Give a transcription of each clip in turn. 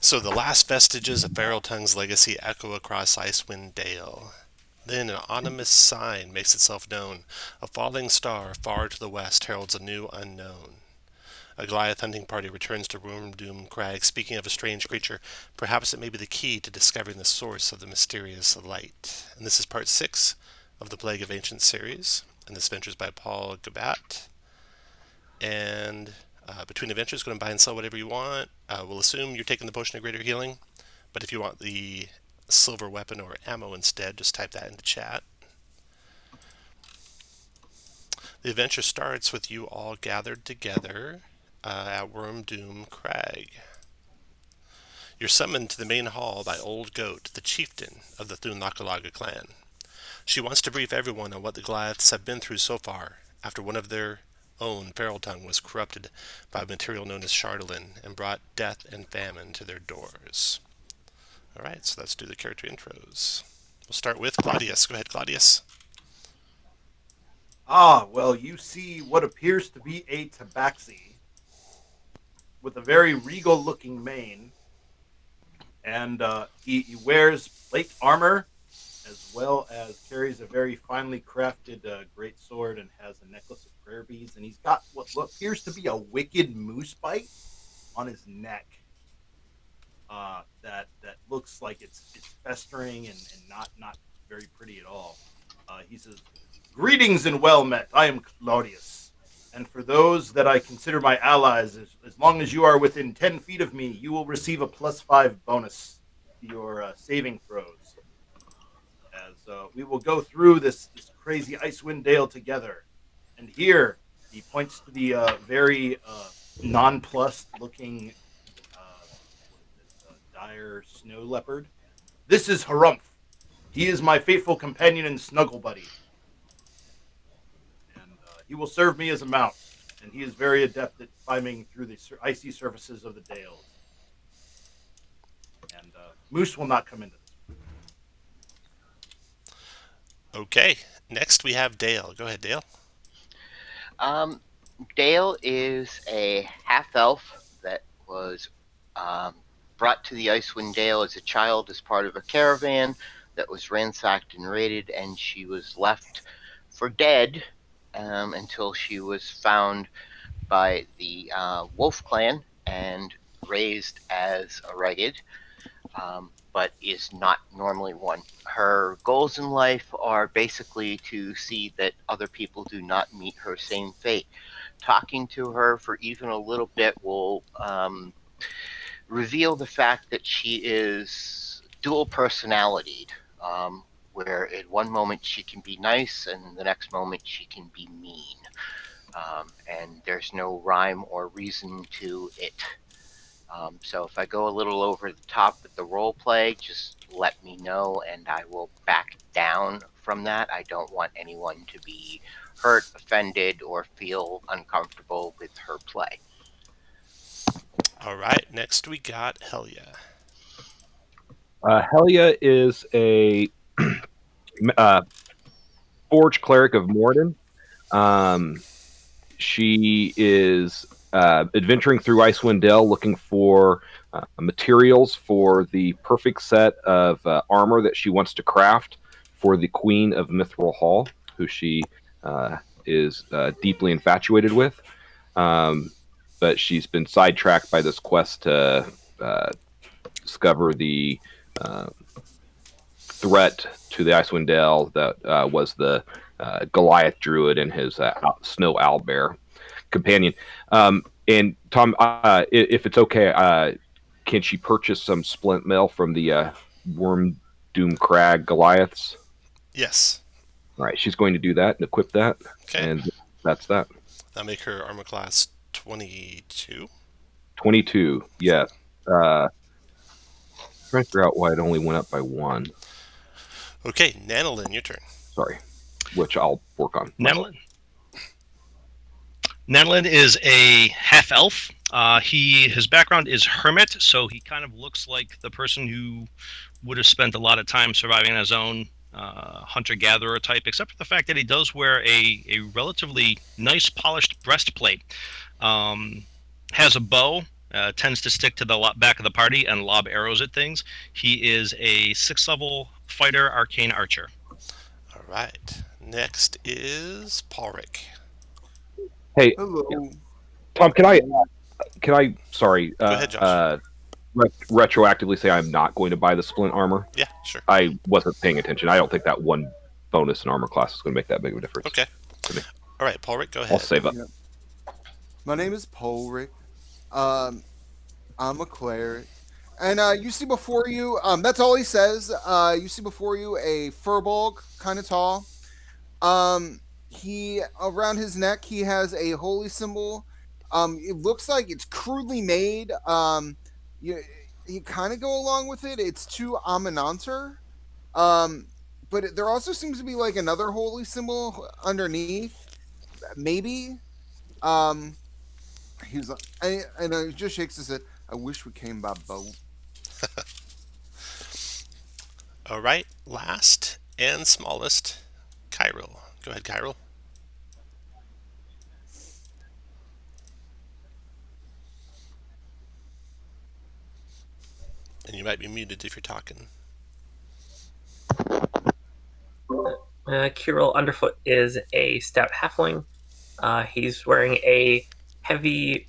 So the last vestiges of Barrel Tongue's legacy echo across Icewind Dale. Then an ominous sign makes itself known. A falling star far to the west heralds a new unknown. A Goliath hunting party returns to Wyrmdoom Crag, speaking of a strange creature. Perhaps it may be the key to discovering the source of the mysterious light. And this is part 6 of the Plague of Ancients series. And this venture is by Paul Gabat. And between adventures, go and buy and sell whatever you want. We'll assume you're taking the Potion of Greater Healing. But if you want the silver weapon or ammo instead, just type that into chat. The adventure starts with you all gathered together at Wyrmdoom Crag. You're summoned to the main hall by Old Goat, the chieftain of the Thunlakalaga clan. She wants to brief everyone on what the Goliaths have been through so far, after one of their own, Feral Tongue, was corrupted by a material known as Chardalyn and brought death and famine to their doors. Alright, so let's do the character intros. We'll start with Claudius. Go ahead, Claudius. Well, you see what appears to be a tabaxi with a very regal looking mane, and he wears plate armor as well as carries a very finely crafted great sword and has a necklace of prayer beads, and he's got what appears to be a wicked moose bite on his neck. That looks like it's festering and not very pretty at all. He says, "Greetings and well met. I am Claudius, and for those that I consider my allies, as long as you are within 10 feet of me, you will receive a +5 bonus to your saving throws. As we will go through this crazy Icewind Dale together. And here he points to the very nonplussed looking dire snow leopard. This is Harumph. He is my faithful companion and snuggle buddy, and he will serve me as a mount. And he is very adept at climbing through the icy surfaces of the dales. And Moose will not come into this. Okay, next we have Dale. Go ahead, Dale. Um, Dale is a half elf that was brought to the Icewind Dale as a child as part of a caravan that was ransacked and raided, and she was left for dead until she was found by the Wolf Clan and raised as a Ragged, but is not normally one. Her goals in life are basically to see that other people do not meet her same fate. Talking to her for even a little bit will reveal the fact that she is dual personalitied, where at one moment she can be nice and the next moment she can be mean. And there's no rhyme or reason to it. So if I go a little over the top with the role play, just let me know and I will back down from that. I don't want anyone to be hurt, offended, or feel uncomfortable with her play. All right, next we got Helya. Helya is a forge cleric of Morden. She is adventuring through Icewind Dale looking for materials for the perfect set of armor that she wants to craft for the Queen of Mithril Hall, who she is deeply infatuated with. But she's been sidetracked by this quest to discover the threat to the Icewind Dale that was the Goliath druid and his snow owlbear companion. And Tom, if it's okay, can she purchase some splint mail from the Wyrmdoom Crag Goliaths? Yes. All right, she's going to do that and equip that, Okay. and that's that. That'll make her armor class 22. 22, yes. Trying to figure out why it only went up by 1. Okay, Nanolin, your turn. Sorry, which I'll work on. Nanolin is a half elf. His background is hermit, so he kind of looks like the person who would have spent a lot of time surviving on his own, hunter-gatherer type, except for the fact that he does wear a relatively nice polished breastplate. Has a bow tends to stick to the back of the party and lob arrows at things. He is a 6th level fighter, arcane archer. All right. Next is Paulric. Hey, Hello. Tom, can I, sorry, Go ahead, Josh. retroactively say I'm not going to buy the splint armor? Yeah, sure. I wasn't paying attention. I don't think that one bonus in armor class is going to make that big of a difference. Okay. to me. All right, Paulric, go ahead. I'll save up. Yeah. My name is Polric. I'm a cleric. And you see before you, that's all he says. You see before you a furbolg, kind of tall. He around his neck he has a holy symbol. It looks like it's crudely made. You kind of go along with it. It's to Aminanter. But there also seems to be like another holy symbol underneath. Maybe. Um, he's like, and he just shakes his head. I wish we came by boat. All right, last and smallest, Kyril. Go ahead, Kyril. And you might be muted if you're talking. Kirill Underfoot is a stout halfling. He's wearing a heavy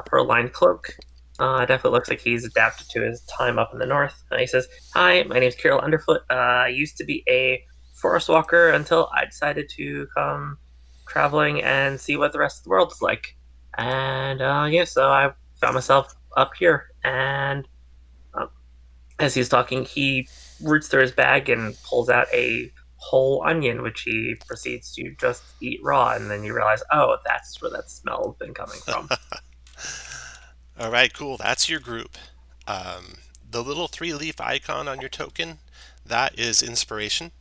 fur-lined cloak. Definitely looks like he's adapted to his time up in the north. He says, "Hi, my name's Kirill Underfoot. I used to be a forest walker until I decided to come traveling and see what the rest of the world is like. And so I found myself up here. And as he's talking, he roots through his bag and pulls out a whole onion, which he proceeds to just eat raw. And then you realize, oh, that's where that smell has been coming from." All right, cool. That's your group. The little 3-leaf icon on your token, that is inspiration.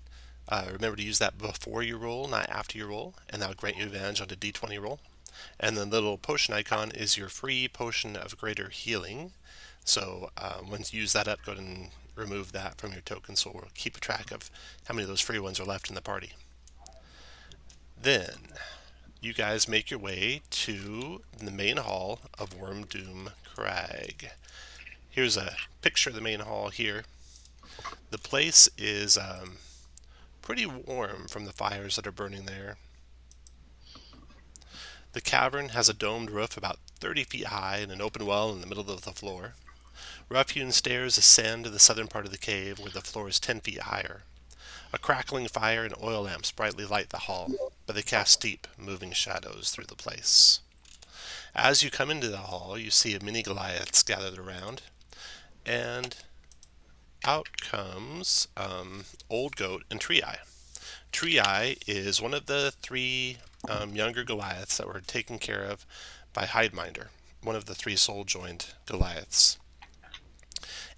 Remember to use that before you roll, not after you roll, and that'll grant you advantage on the d20 roll. And the little potion icon is your free potion of greater healing. So once you use that up, go ahead and remove that from your token so we'll keep a track of how many of those free ones are left in the party. Then you guys make your way to the main hall of Wyrmdoom Crag. Here's a picture of the main hall here. The place is pretty warm from the fires that are burning there. The cavern has a domed roof about 30 feet high and an open well in the middle of the floor. Rough-hewn stairs ascend to the southern part of the cave where the floor is 10 feet higher. A crackling fire and oil lamps brightly light the hall, but they cast deep, moving shadows through the place. As you come into the hall, you see many Goliaths gathered around, and out comes Old Goat and Tree Eye. Tree Eye is one of the 3 younger Goliaths that were taken care of by Hideminder, one of the 3 soul-joined Goliaths.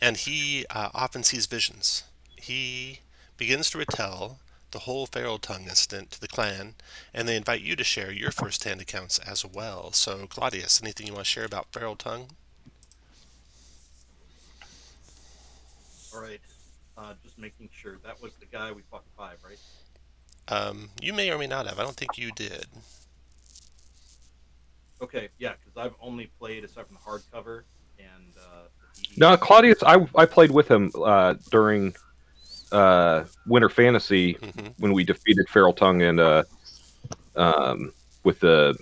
And he often sees visions. He begins to retell the whole Feral Tongue incident to the clan, and they invite you to share your first-hand accounts as well. So, Claudius, anything you want to share about Feral Tongue? All right. Just making sure that was the guy we fought 5, right? You may or may not have. I don't think you did. Okay, yeah, because I've only played aside from the hardcover and No, Claudius, I played with him during Winter Fantasy when we defeated Feral Tongue and with the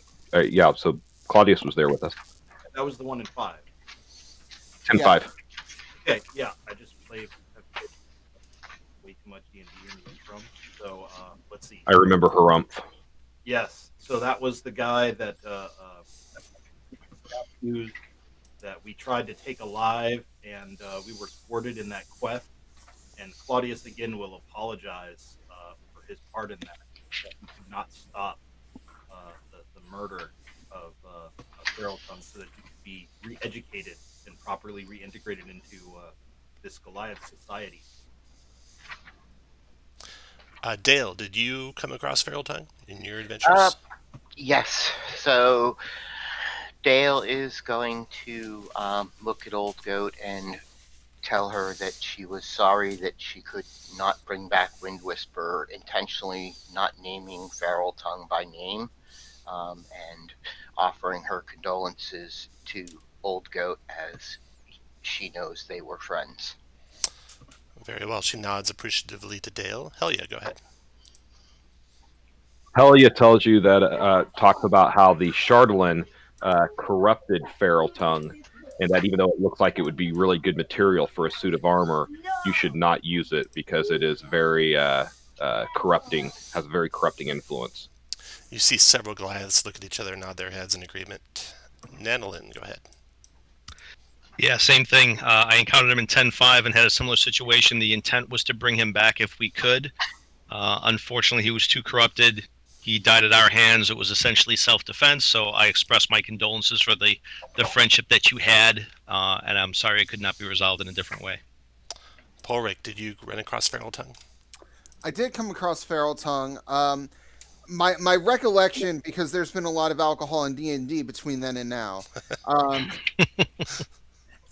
so Claudius was there with us. That was the one in 5. 10-5. Okay, yeah, I just played way too much D&D in the intro. So let's see. I remember Harumph. Yes, so that was the guy that we tried to take alive, and we were thwarted in that quest. And Claudius again will apologize for his part in that. That he could not stop the murder of Feral Tongue so that he could be re-educated and properly reintegrated into this Goliath society. Dale, did you come across Feral Tongue in your adventures? Yes. So Dale is going to look at Old Goat and tell her that she was sorry that she could not bring back Wind Whisperer, intentionally not naming Feral Tongue by name, and offering her condolences to Old Goat as she knows they were friends. Very well. She nods appreciatively to Dale. Helya, go ahead. Helya tells you that talks about how the Chardalyn corrupted Feral Tongue, and that even though it looks like it would be really good material for a suit of armor, you should not use it because it is very corrupting, has a very corrupting influence. You see several Goliaths look at each other and nod their heads in agreement. Nanolin, go ahead. Yeah, same thing. I encountered him in 10-5 and had a similar situation. The intent was to bring him back if we could. Unfortunately, he was too corrupted. He died at our hands. It was essentially self-defense, so I express my condolences for the friendship that you had, and I'm sorry it could not be resolved in a different way. Polric, did you run across Feral Tongue? I did come across Feral Tongue. My recollection, because there's been a lot of alcohol in D&D between then and now,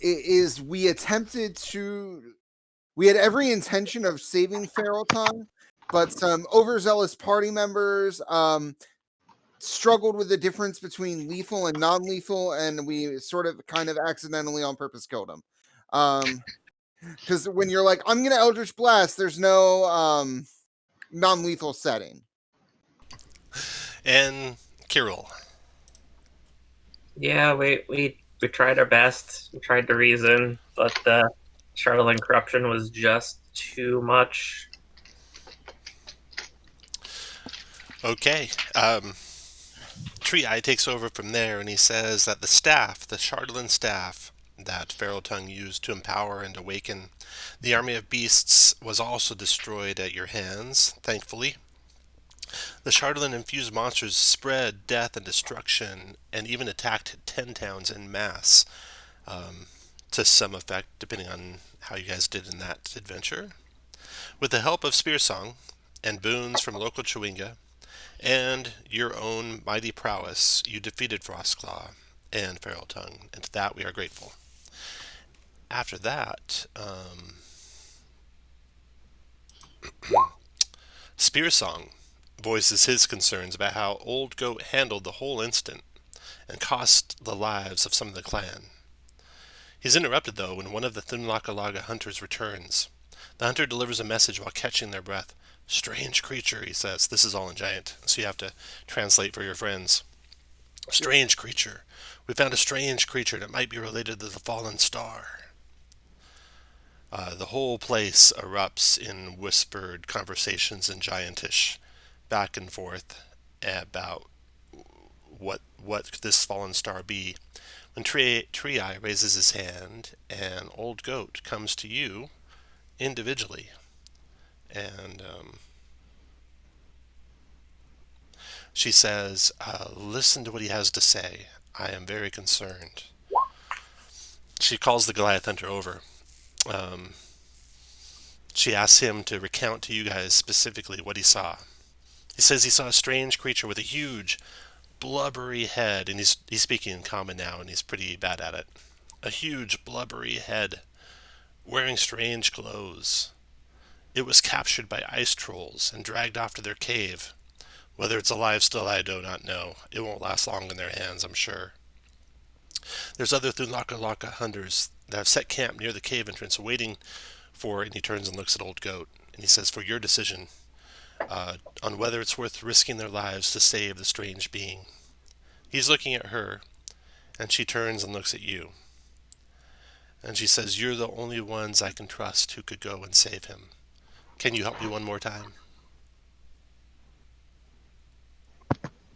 is we had every intention of saving Feral Tongue, but some overzealous party members struggled with the difference between lethal and non-lethal, and we sort of kind of accidentally on purpose killed him. Because when you're like, I'm gonna Eldritch Blast, there's no non-lethal setting. And Kirill. Yeah, we tried our best. We tried to reason, but the Chardalyn corruption was just too much. Okay. Tree Eye takes over from there, and he says that the staff, the Chardalyn staff that Feral Tongue used to empower and awaken the army of beasts, was also destroyed at your hands, thankfully. The Chardalyn-infused monsters spread death and destruction, and even attacked 10 towns en masse, to some effect, depending on how you guys did in that adventure. With the help of Spear Song and boons from local Chewinga, and your own mighty prowess, you defeated Frostclaw and Feral Tongue, and to that we are grateful. After that, Spear Song voices his concerns about how Old Goat handled the whole incident and cost the lives of some of the clan. He's interrupted, though, when one of the Thunlaka hunters returns. The hunter delivers a message while catching their breath. Strange creature, he says. This is all in Giant, so you have to translate for your friends. Strange creature. We found a strange creature that might be related to the fallen star. The whole place erupts in whispered conversations in Giantish, back and forth about what could this fallen star be. When Tree Eye raises his hand, and Old Goat comes to you individually, and she says, listen to what he has to say. I am very concerned. She calls the Goliath Hunter over. She asks him to recount to you guys specifically what he saw. He says he saw a strange creature with a huge, blubbery head, and he's speaking in common now, and he's pretty bad at it. A huge, blubbery head, wearing strange clothes. It was captured by ice trolls and dragged off to their cave. Whether it's alive still, I do not know. It won't last long in their hands, I'm sure. There's other Thunlaka hunters that have set camp near the cave entrance waiting for, and he turns and looks at Old Goat, and he says, for your decision on whether it's worth risking their lives to save the strange being. He's looking at her, and she turns and looks at you. And she says, you're the only ones I can trust who could go and save him. Can you help me one more time?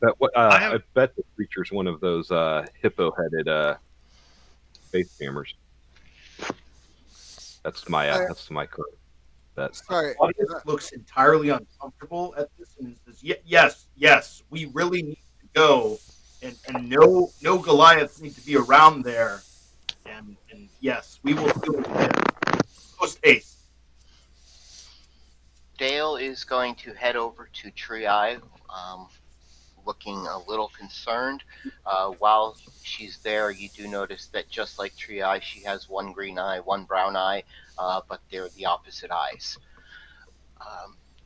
I bet the creature's one of those hippo-headed space jammers. That's my current bet. Sorry. Claudius looks entirely uncomfortable at this and says, yes, we really need to go, and no Goliaths need to be around there, and yes, we will deal with him post haste. Dale is going to head over to Tree Eye, looking a little concerned. While she's there, you do notice that just like Tree Eye, she has one green eye, one brown eye, but they're the opposite eyes.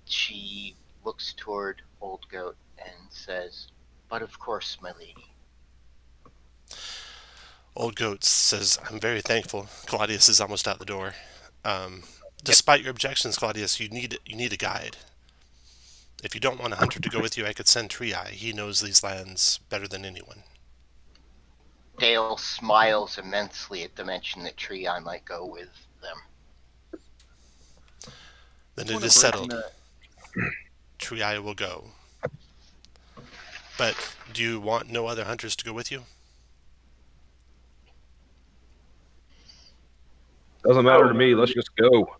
She looks toward Old Goat and says, but of course, my lady. Old Goat says, I'm very thankful. Claudius is almost out the door. Despite your objections, Claudius, you need a guide. If you don't want a hunter to go with you, I could send Tree-Eye. He knows these lands better than anyone. Dale smiles immensely at the mention that Tree-Eye might go with them. Then Just it wanna is break settled. the- Tree-Eye will go. But do you want no other hunters to go with you? Doesn't matter to me. Let's just go.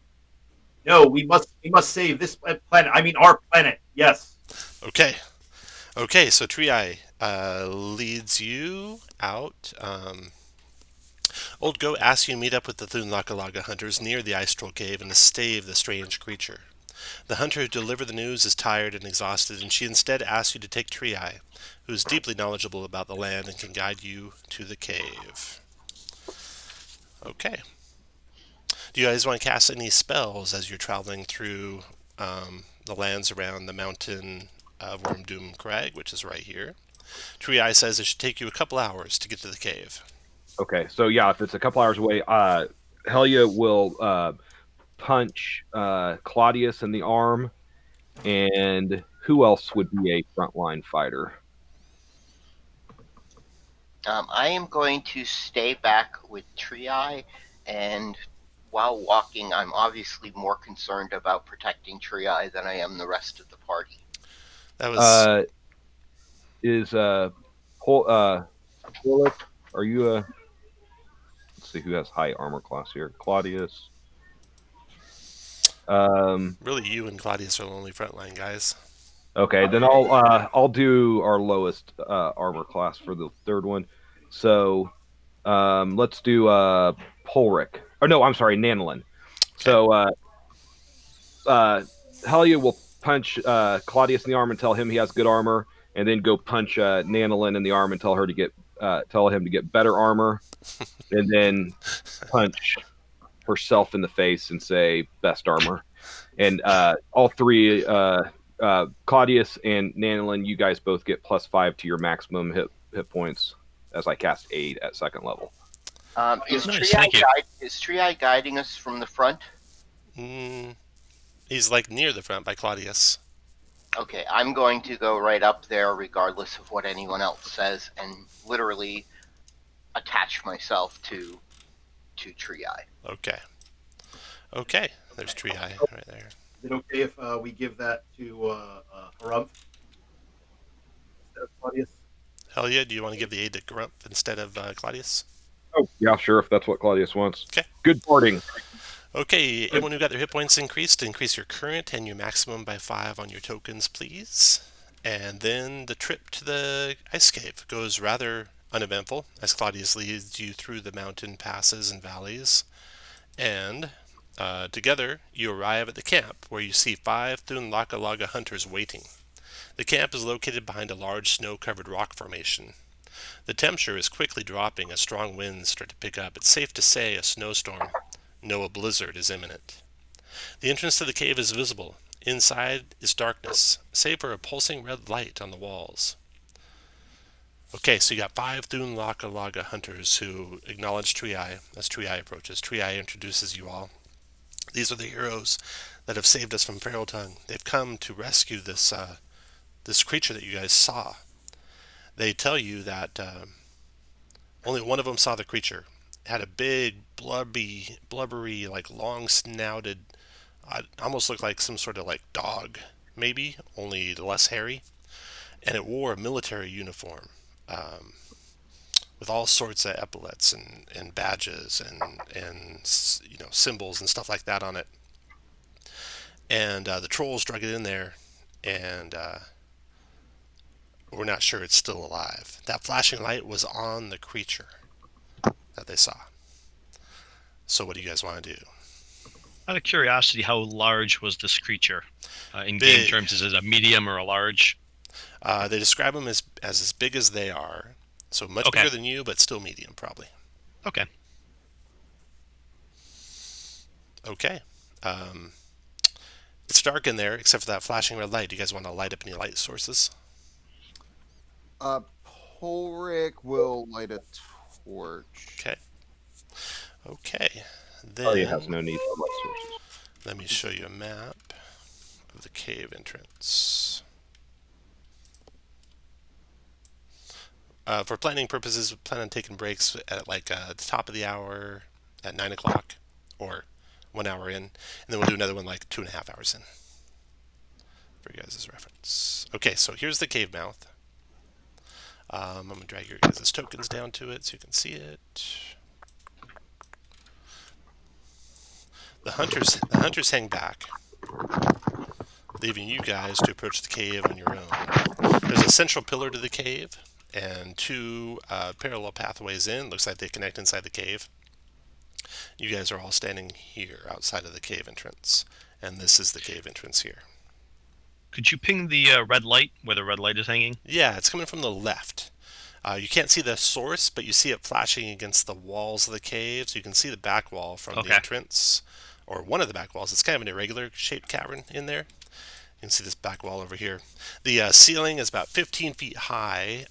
No, we must save this planet. I mean, our planet. Yes. Okay. Okay, so Tree-Eye leads you out. Old Goat asks you to meet up with the Thunlakalaga hunters near the Ice Troll Cave and to stave the strange creature. The hunter who delivered the news is tired and exhausted, and she instead asks you to take Tree-Eye, who is deeply knowledgeable about the land and can guide you to the cave. Okay. Do you guys want to cast any spells as you're traveling through the lands around the mountain of Wyrmdoom Crag, which is right here? Tree-Eye says it should take you a couple hours to get to the cave. Okay, so yeah, if it's a couple hours away, Helya will punch Claudius in the arm, and who else would be a frontline fighter? I am going to stay back with Tree-Eye, and while walking, I'm obviously more concerned about protecting Tree-Eye than I am the rest of the party. That was Horlick, are you a? Let's see who has high armor class here. Claudius. really you and Claudius are the only frontline guys. Okay, then I'll do our lowest armor class for the third one. So let's do Polric. Or no, I'm sorry, Nanolin. So Helya will punch Claudius in the arm and tell him he has good armor, and then go punch Nanolin in the arm and tell him to get better armor, and then punch herself in the face and say best armor. And all three, Claudius and Nanolin, you guys both get +5 to your maximum hit points as I cast Aid at second level. Is Nice, thank you. Tree-Eye guiding us from the front? He's like near the front by Claudius. Okay, I'm going to go right up there regardless of what anyone else says and literally attach myself to Tree-Eye. Okay. There's Tree-Eye right there. Is it okay if we give that to Harumph instead of Claudius? Helya, do you want to give the aid to Grump instead of Claudius? Oh, yeah, sure, if that's what Claudius wants. Okay. Good parting. Okay, everyone who got their hit points increased, increase your current and your maximum by 5 on your tokens, please. And then the trip to the ice cave goes rather uneventful as Claudius leads you through the mountain passes and valleys. And together, you arrive at the camp where you see 5 Thunlakalaga hunters waiting. The camp is located behind a large snow-covered rock formation. The temperature is quickly dropping as strong winds start to pick up. It's safe to say a snowstorm, no, a blizzard is imminent. The entrance to the cave is visible. Inside is darkness, save for a pulsing red light on the walls. Okay, so you got 5 Thunlakalaga hunters who acknowledge Tree-Eye as Tree-Eye approaches. Tree-Eye introduces you all. These are the heroes that have saved us from Feral Tongue. They've come to rescue this creature that you guys saw. They tell you that only one of them saw the creature. It had a big, blubbery, like long-snouted, almost looked like some sort of like dog, maybe, only less hairy. And it wore a military uniform with all sorts of epaulets and badges and symbols and stuff like that on it. And the trolls drug it in there, and we're not sure it's still alive. That flashing light was on the creature that they saw. So what do you guys want to do? Out of curiosity, how large was this creature in Big. game terms? Is it a medium or a large? They describe them as big as they are. So much Okay. bigger than you, but still medium, probably. Okay. Okay. It's dark in there, except for that flashing red light. Do you guys want to light up any light sources? Polric will light a torch. Okay. Helya Then has no need for light sources. let me show you a map of the cave entrance. For planning purposes, we plan on taking breaks at like the top of the hour at 9 o'clock, or 1 hour in, and then we'll do another one like 2.5 hours in. For you guys' reference. Okay, so here's the cave mouth. I'm going to drag your guys' tokens down to it so you can see it. The hunters hang back, leaving you guys to approach the cave on your own. There's a central pillar to the cave, and two parallel pathways in. Looks like they connect inside the cave. You guys are all standing here outside of the cave entrance, and this is the cave entrance here. Could you ping the red light where the red light is hanging? Yeah, it's coming from the left. You can't see the source, but you see it flashing against the walls of the cave, so you can see the back wall from the entrance, or one of the back walls. It's kind of an irregular shaped cavern in there. You can see this back wall over here. The ceiling is about 15 feet high.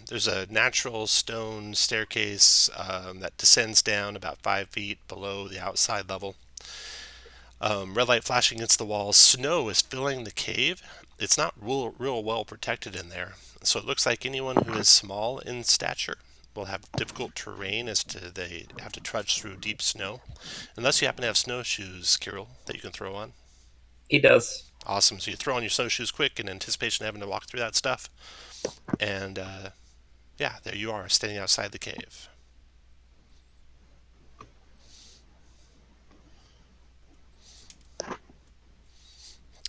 There's a natural stone staircase that descends down about 5 feet below the outside level. Red light flashing against the walls. Snow is filling the cave. It's not real well protected in there. So it looks like anyone who is small in stature will have difficult terrain as to they have to trudge through deep snow. Unless you happen to have snowshoes, Kirill, that you can throw on. He does. Awesome. So you throw on your snowshoes quick in anticipation of having to walk through that stuff. And yeah, there you are, standing outside the cave.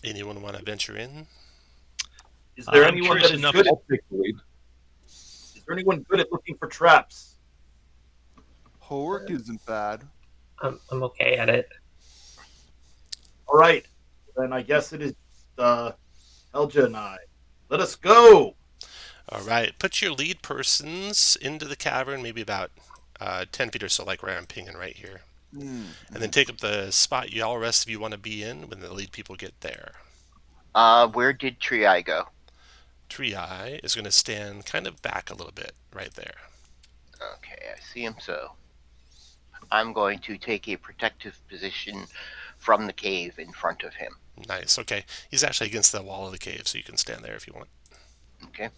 Anyone want to venture in? Is there I'm anyone curious that is enough good? I'll take the lead. Is there anyone good at looking for traps? Hork isn't bad. I'm okay at it. All right, then I guess it is Elgin Eye. Let us go. All right. Put your lead persons into the cavern, maybe about 10 feet or so, like where I'm pinging right here. And then take up the spot you all rest of you want to be in when the lead people get there. Where did Tree Eye go? Tree Eye is going to stand kind of back a little bit right there. Okay, I see him so. I'm going to take a protective position from the cave in front of him. Nice. Okay. He's actually against the wall of the cave, so you can stand there if you want. Okay.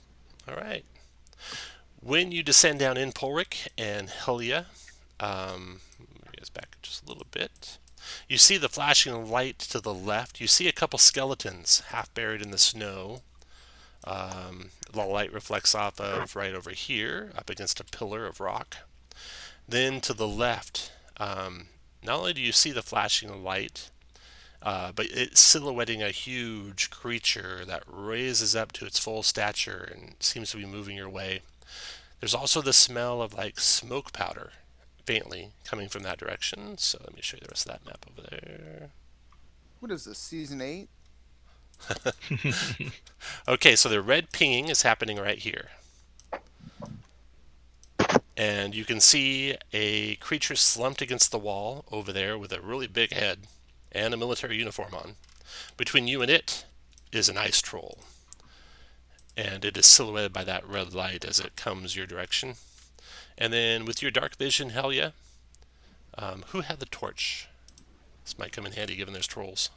All right. When you descend down in Polric and Helya, move you guys back just a little bit. You see the flashing light to the left. You see a couple skeletons half buried in the snow. The light reflects off of right over here, up against a pillar of rock. Then to the left, not only do you see the flashing light, but it's silhouetting a huge creature that raises up to its full stature and seems to be moving your way. There's also the smell of like smoke powder, faintly coming from that direction. So let me show you the rest of that map over there. What is this, season 8? Okay, so the red pinging is happening right here. And you can see a creature slumped against the wall over there with a really big head and a military uniform on. Between you and it is an ice troll. And it is silhouetted by that red light as it comes your direction. And then with your dark vision, Helya, who had the torch? This might come in handy given there's trolls.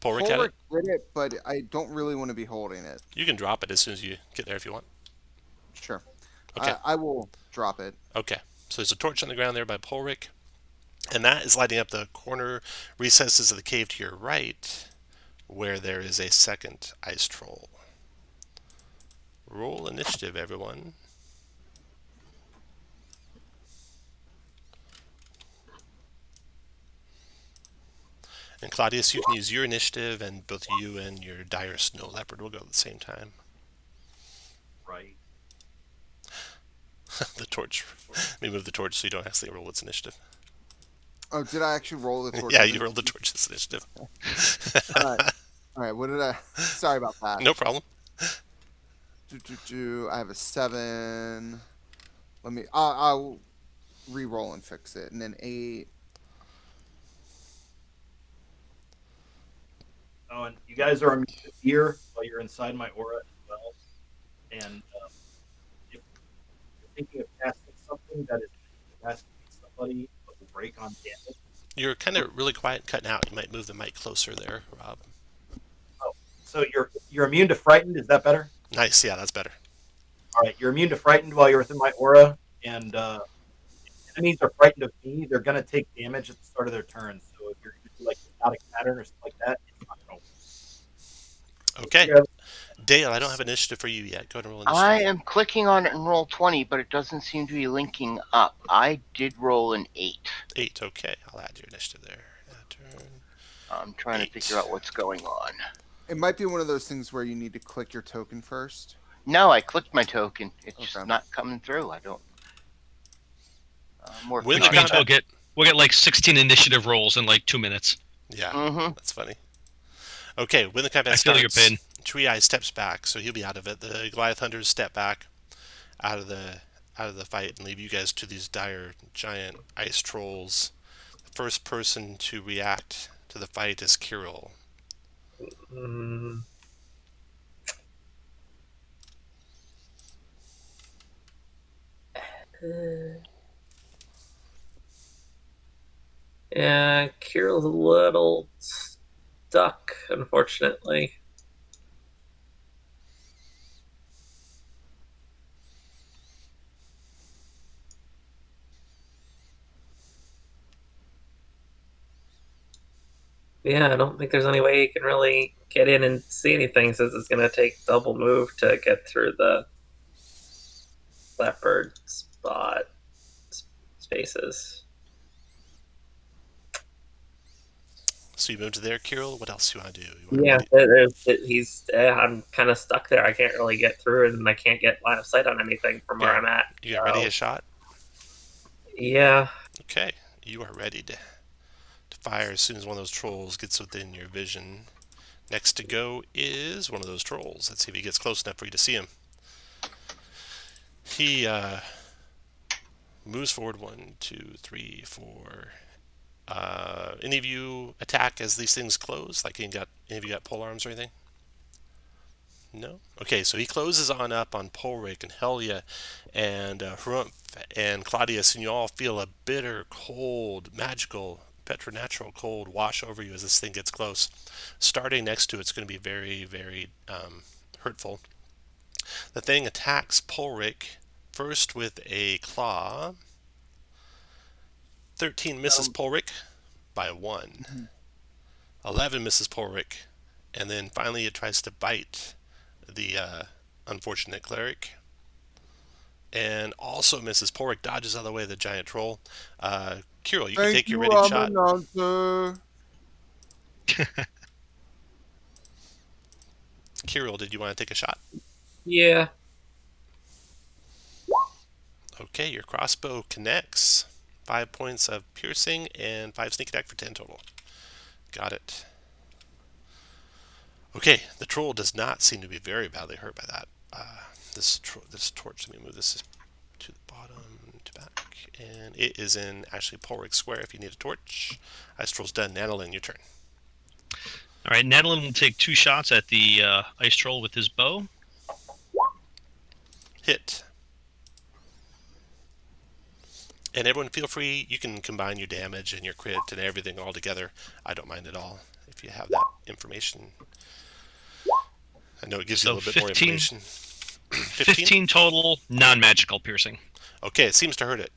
Polric had it? Did it, but I don't really want to be holding it. You can drop it as soon as you get there if you want. Sure. Okay. I will drop it. Okay. So there's a torch on the ground there by Polric. And that is lighting up the corner recesses of the cave to your right, where there is a second ice troll. Roll initiative, everyone. And Claudius, you can use your initiative, and both you and your dire snow leopard will go at the same time. Right. The torch. Let me move the torch so you don't accidentally roll its initiative. Oh, did I actually roll the torch? Yeah, you rolled the torch's initiative. All right. What did I? Sorry about that. No problem. I have a 7. Let me. I'll re-roll and fix it, and then 8. Oh, and you guys are immune to fear while you're inside my aura as well. And thinking of casting something that is casting somebody but will break on damage. You're kind of really quiet and cutting out. You might move the mic closer there, Rob. Oh, so you're immune to frightened. Is that better? Nice. Yeah, that's better. All right, you're immune to frightened while you're within my aura, and enemies are frightened of me. They're gonna take damage at the start of their turn. So if you're gonna do like hypnotic pattern or something like that, it's not gonna work. Okay. Yeah. Dale, I don't have initiative for you yet. Go ahead and roll initiative. I am clicking on it and roll 20, but it doesn't seem to be linking up. I did roll an 8. 8. Okay, I'll add your initiative there. Turn. I'm trying to figure out what's going on. It might be one of those things where you need to click your token first. No, I clicked my token. It's just Okay. not coming through. I don't. More When Which the means combat- we'll get like 16 initiative rolls in like 2 minutes. Yeah, Mm-hmm. that's funny. Okay, when the combat I feel your starts, pain. Tree Eye steps back, so he'll be out of it. The Goliath hunters step back out of the fight and leave you guys to these dire giant ice trolls. The first person to react to the fight is Kirill. Mm. Yeah, Kirill's a little stuck, unfortunately. Yeah, I don't think there's any way he can really get in and see anything since it's going to take double move to get through the leopard spot spaces. So you move to there, Kirill. What else do you want to do? You want I'm kind of stuck there. I can't really get through, and I can't get line of sight on anything from where Yeah. I'm at. you got ready a shot? Yeah. Okay, you are ready to fire as soon as one of those trolls gets within your vision. Next to go is one of those trolls. Let's see if he gets close enough for you to see him. He moves forward 1, 2, 3, 4. Any of you attack as these things close? Like any of you got pole arms or anything? No? Okay, so he closes on up on Polric and Helya and Hrumph and Claudius, and you all feel a bitter, cold, magical, preternatural cold wash over you as this thing gets close. Starting next to it's going to be very, very hurtful. The thing attacks Polric first with a claw. 13 misses Polric by 1. 11 misses Polric. And then finally it tries to bite the unfortunate cleric. And also misses. Polric dodges out of the way of the giant troll. Kirill, you can take your ready shot. Announcer. Kirill, did you want to take a shot? Yeah. Okay, your crossbow connects. 5 points of piercing and 5 sneak attack for 10 total. Got it. Okay, the troll does not seem to be very badly hurt by that. This torch, let me move this to the bottom, to back. And it is in actually Polric Square if you need a torch. Ice troll's done. Nanolin, your turn. All right, Nadalin will take 2 shots at the ice troll with his bow. Hit. And everyone feel free, you can combine your damage and your crit and everything all together. I don't mind at all if you have that information. I know it gives you a little bit more information. 15 total, non-magical piercing. Okay, it seems to hurt it.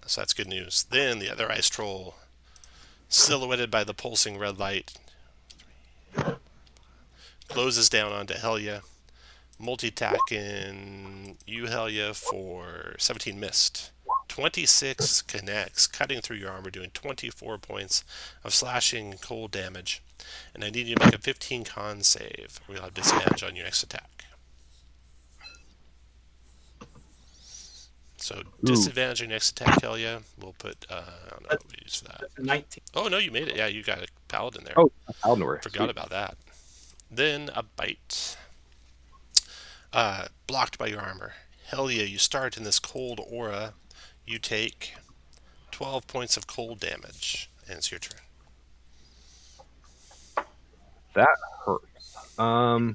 So that's good news. Then the other ice troll, silhouetted by the pulsing red light, closes down onto Helya. Multi-attack in you, Helya, for 17 missed. 26 connects, cutting through your armor, doing 24 points of slashing cold damage. And I need you to make a 15 con save, or you'll have disadvantage on your next attack. So disadvantage on your next attack, Helya. We'll put, I don't know what we use for that. That's a 19. Oh, no, you made it. Yeah, you got a paladin there. Oh, Paladin. Forgot about that. Then a bite. Blocked by your armor. Helya, you start in this cold aura. You take 12 points of cold damage, and it's your turn. That hurts. I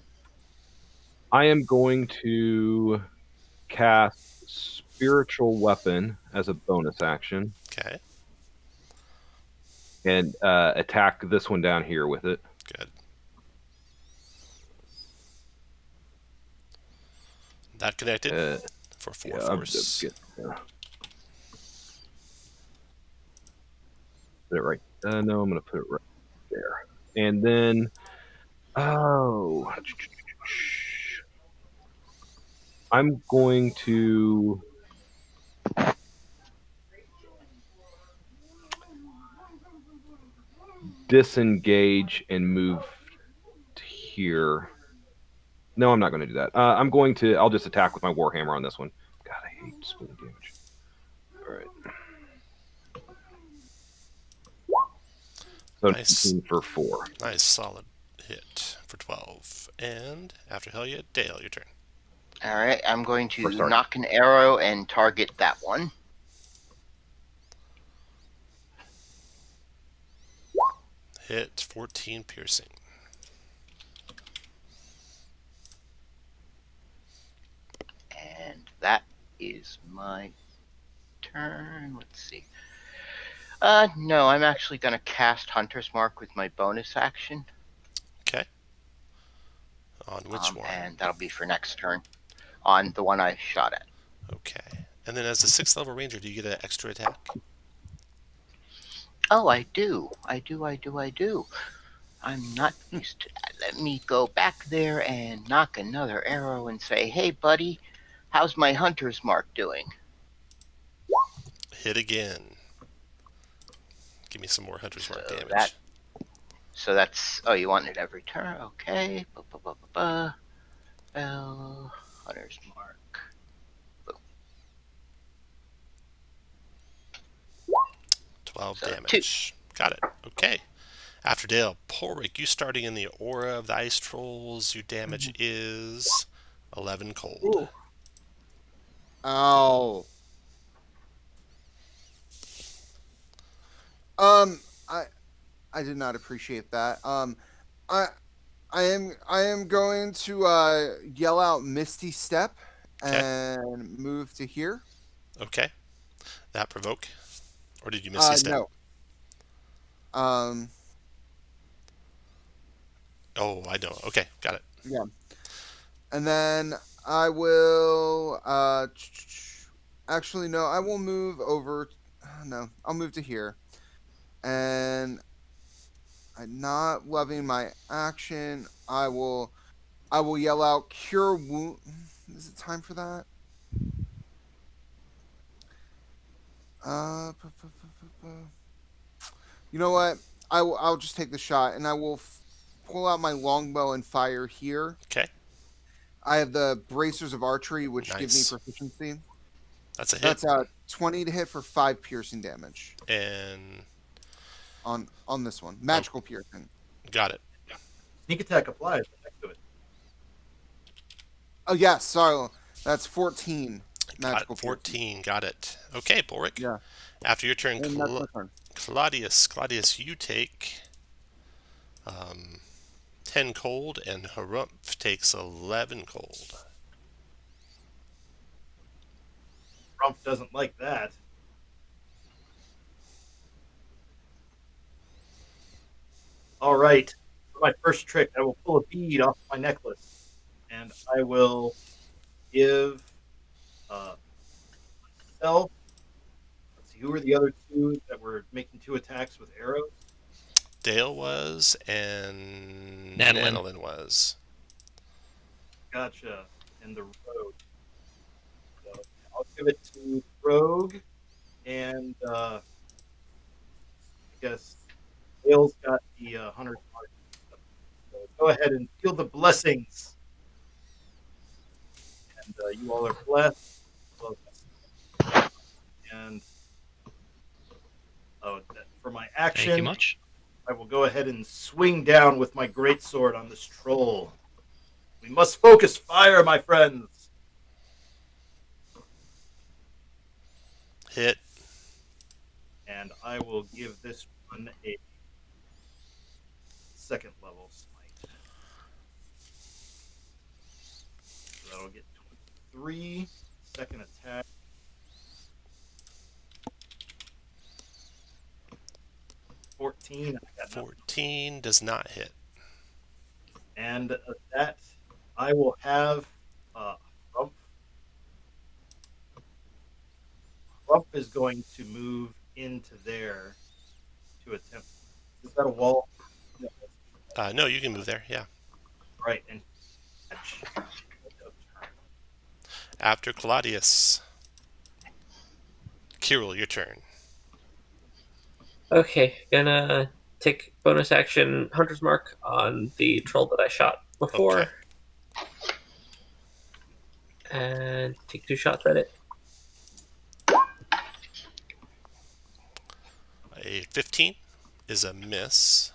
am going to cast spiritual weapon as a bonus action Okay, and attack this one down here with it. good. That connected for 4 Yeah, force. Put it right. No, I'm going to put it right there. And then, I'm going to disengage and move to here. No, I'm not going to do that. I'll just attack with my Warhammer on this one. God, I hate splitting damage. All right. So Nice. 19 for 4. Nice, solid hit for 12. And after Helya, Dale, your turn. All right, I'm going to Sorry. knock an arrow and target that one. Hit 14 piercing. And that is my turn. Let's see. No, I'm actually going to cast Hunter's Mark with my bonus action. Okay. On which one? And that'll be for next turn. On the one I shot at. Okay. And then as a 6th level ranger, do you get an extra attack? Oh, I do. I do. I'm not used to that. Let me go back there and knock another arrow and say, hey, buddy, how's my Hunter's Mark doing? Hit again. Give me some more Hunter's Mark damage. That's... Oh, you want it every turn? Okay. Bell, Hunter's Mark. Boom. 12 So, damage. Got it. Okay. After Dale, Porrick, you starting in the aura of the ice trolls. Your damage is 11 cold. Ooh. Ow. I did not appreciate that. I am going to yell out Misty Step and move to here. Okay. That provoke? Or did you Misty Step? No. Oh, I know. Okay, got it. Yeah. And then I will actually no, I will move over. No, I'll move to here. And I'm not loving my action. I will yell out Cure Wound. Is it time for that? You know what? I'll just take the shot, and I will pull out my longbow and fire here. Okay. I have the bracers of archery, which give me Nice. proficiency. That's a hit. That's 20 to hit for 5 piercing damage And on this one. Magical piercing. got it. Sneak attack applies next to it. Oh yes, sorry. That's 14 Got magical it. 14. Got it. Okay, Porrick. Yeah. After your turn, And that's my turn. Claudius, you take 10 cold, and Harumph takes 11 cold. Rumpf doesn't like that. All right. For my first trick, I will pull a bead off my necklace, and I will give myself. Let's see, who were the other two that were making 2 attacks with arrows? Dale was, and Nanolin. Nanolin was. Gotcha. And the rogue. So I'll give it to the rogue, and I guess Dale's got the hunter's mark. So go ahead and feel the blessings. And you all are blessed. And for my action, Thank you much. I will go ahead and swing down with my greatsword on this troll. We must focus fire, my friends. Hit. And I will give this one a 2nd level smite. So that'll get 23. 2nd attack 14. I got nothing. 14 does not hit. And that I will have Rump. Rump is going to move into there to attempt. Is that a wall? No, you can move there, yeah. Right, and catch. After Claudius. Kirill, your turn. Okay, gonna take bonus action Hunter's Mark on the troll that I shot before. Okay. And take 2 shots at it. A 15 is a miss.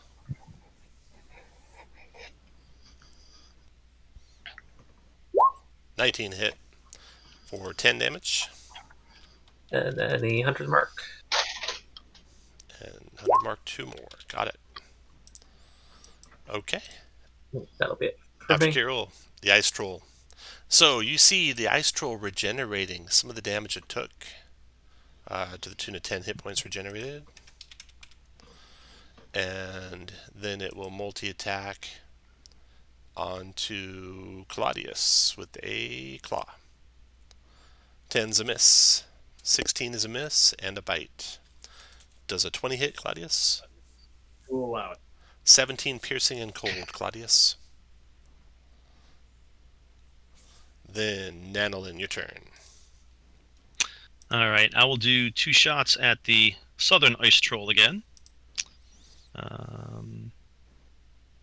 $19 hit for 10 damage. And then the Hunter's Mark. And 100 mark 2 more. Got it. Okay. That'll be it for After me. Kirill, the ice troll. So you see the ice troll regenerating some of the damage it took to the tune of 10 hit points regenerated. And then it will multi-attack onto Claudius with a claw. 10's a miss. 16 is a miss and a bite. Does a 20 hit, Claudius? We'll allow it. 17 piercing and cold, Claudius. Then Nanolin, your turn. All right, I will do 2 shots at the southern ice troll again.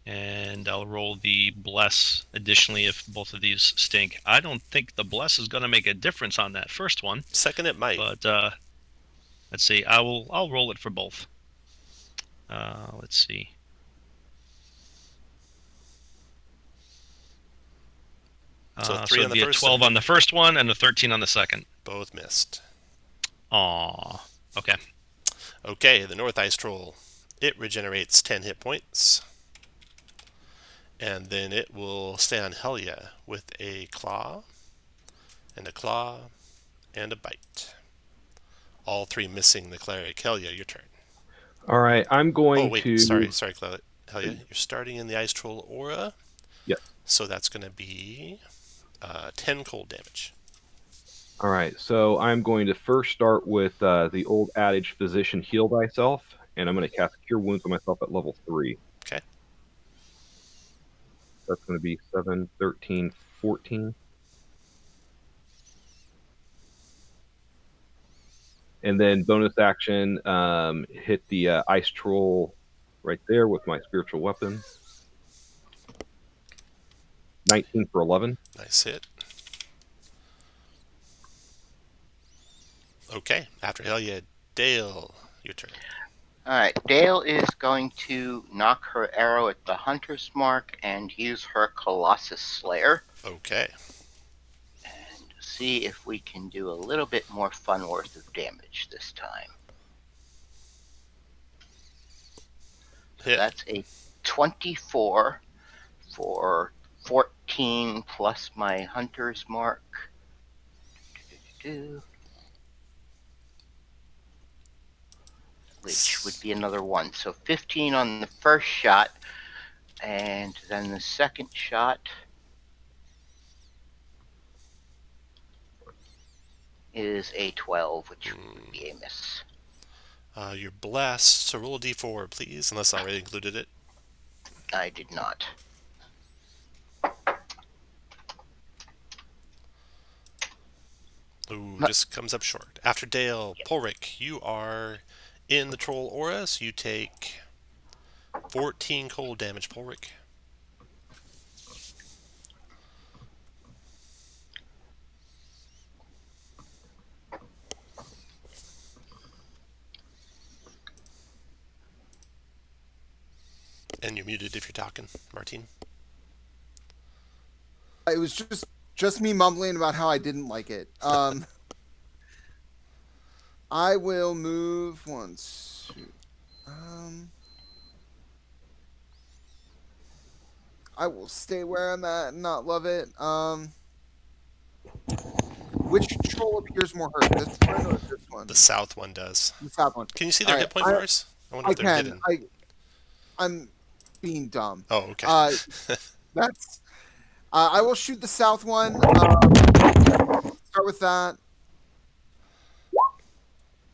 And I'll roll the bless additionally if both of these stink. I don't think the bless is going to make a difference on that first one. Second, it might. But let's see. I'll roll it for both. Let's see. So 3 on the it'd be first, a 12 on the first one and a 13 on the second. Both missed. Aw. Okay. Okay, the North Ice Troll. It regenerates 10 hit points. And then it will stay on Helya with a claw, and a claw, and a bite. All 3 missing the cleric. Helya, your turn. All right, I'm going Oh, wait, to. sorry, Helya. You're starting in the Ice Troll aura. Yep. So that's going to be 10 cold damage. All right, so I'm going to first start with the old adage, physician heal thyself, and I'm going to cast Cure Wounds on myself at level 3. Okay. That's going to be 7, 13, 14. And then bonus action, hit the ice troll right there with my spiritual weapon. 19 for 11. Nice hit. Okay, after Helya, Dale, your turn. Alright, Dale is going to knock her arrow at the Hunter's Mark and use her Colossus Slayer. Okay. And see if we can do a little bit more fun worth of damage this time. So Hit. that's a 24 for 14 plus my Hunter's Mark. Which would be another 1. So 15 on the first shot, and then the second shot is a 12, which would be a miss. You're blessed, so roll a d4, please, unless I already included it. I did not. Ooh, just comes up short. After Dale, Polric, you are in the troll aura, so you take 14 cold damage, Polric. And you're muted if you're talking, Martine. It was just me mumbling about how I didn't like it. I will move once. I will stay where I'm at and not love it. Which troll appears more hurt? This one or this one? The south one does. The south one. Can you see their All hit point right, bars? I wonder I if they're can. hidden. I'm being dumb. Oh, okay. That's. I will shoot the south one. Start with that.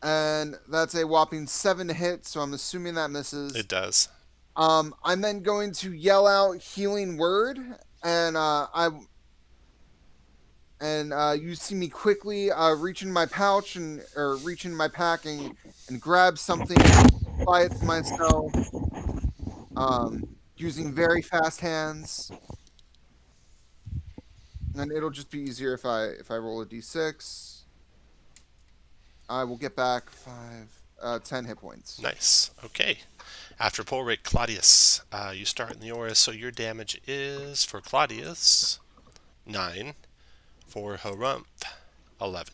And that's a whopping 7 to hit, so I'm assuming that misses. It does. I'm then going to yell out healing word, and you see me quickly reach in my pouch or reach in my packing and grab something, apply it to myself, using very fast hands, and it'll just be easier if I roll a d6. I will get back 10 hit points. Nice. Okay. After pull rate, Claudius. You start in the aura, so your damage is, for Claudius, 9. For Harumph, 11.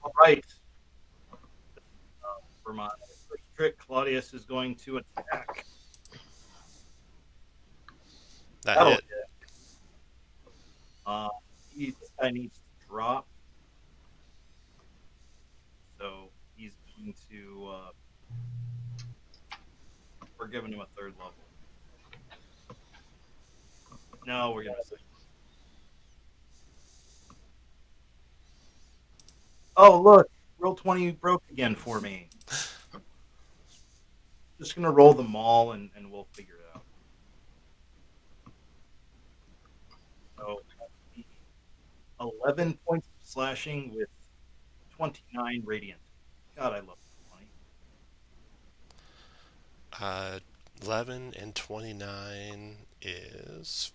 All right. For my first trick, Claudius is going to attack. That hit. This guy needs to drop. So he's going to. We're giving him a 3rd level. No, we're going to say. Oh, look. Roll 20 broke again for me. Just going to roll them all and we'll figure it out. So 11 points of slashing with 29 radiant. God, I love 20. 11 and 29 is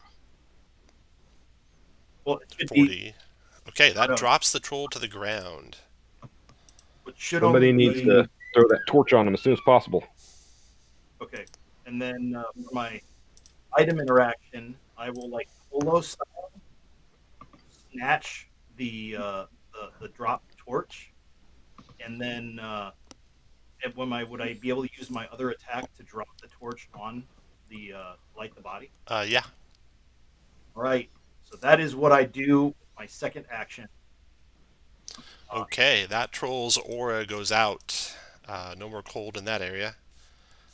Well, it should 40. be. Okay, that drops the troll to the ground. Somebody needs to throw that torch on him as soon as possible. Okay, and then for my item interaction, I will like polo style snatch the drop torch, and then would I be able to use my other attack to drop the torch on the light the body? Yeah. All right, so that is what I do. My second action. Okay, that troll's aura goes out. No more cold in that area.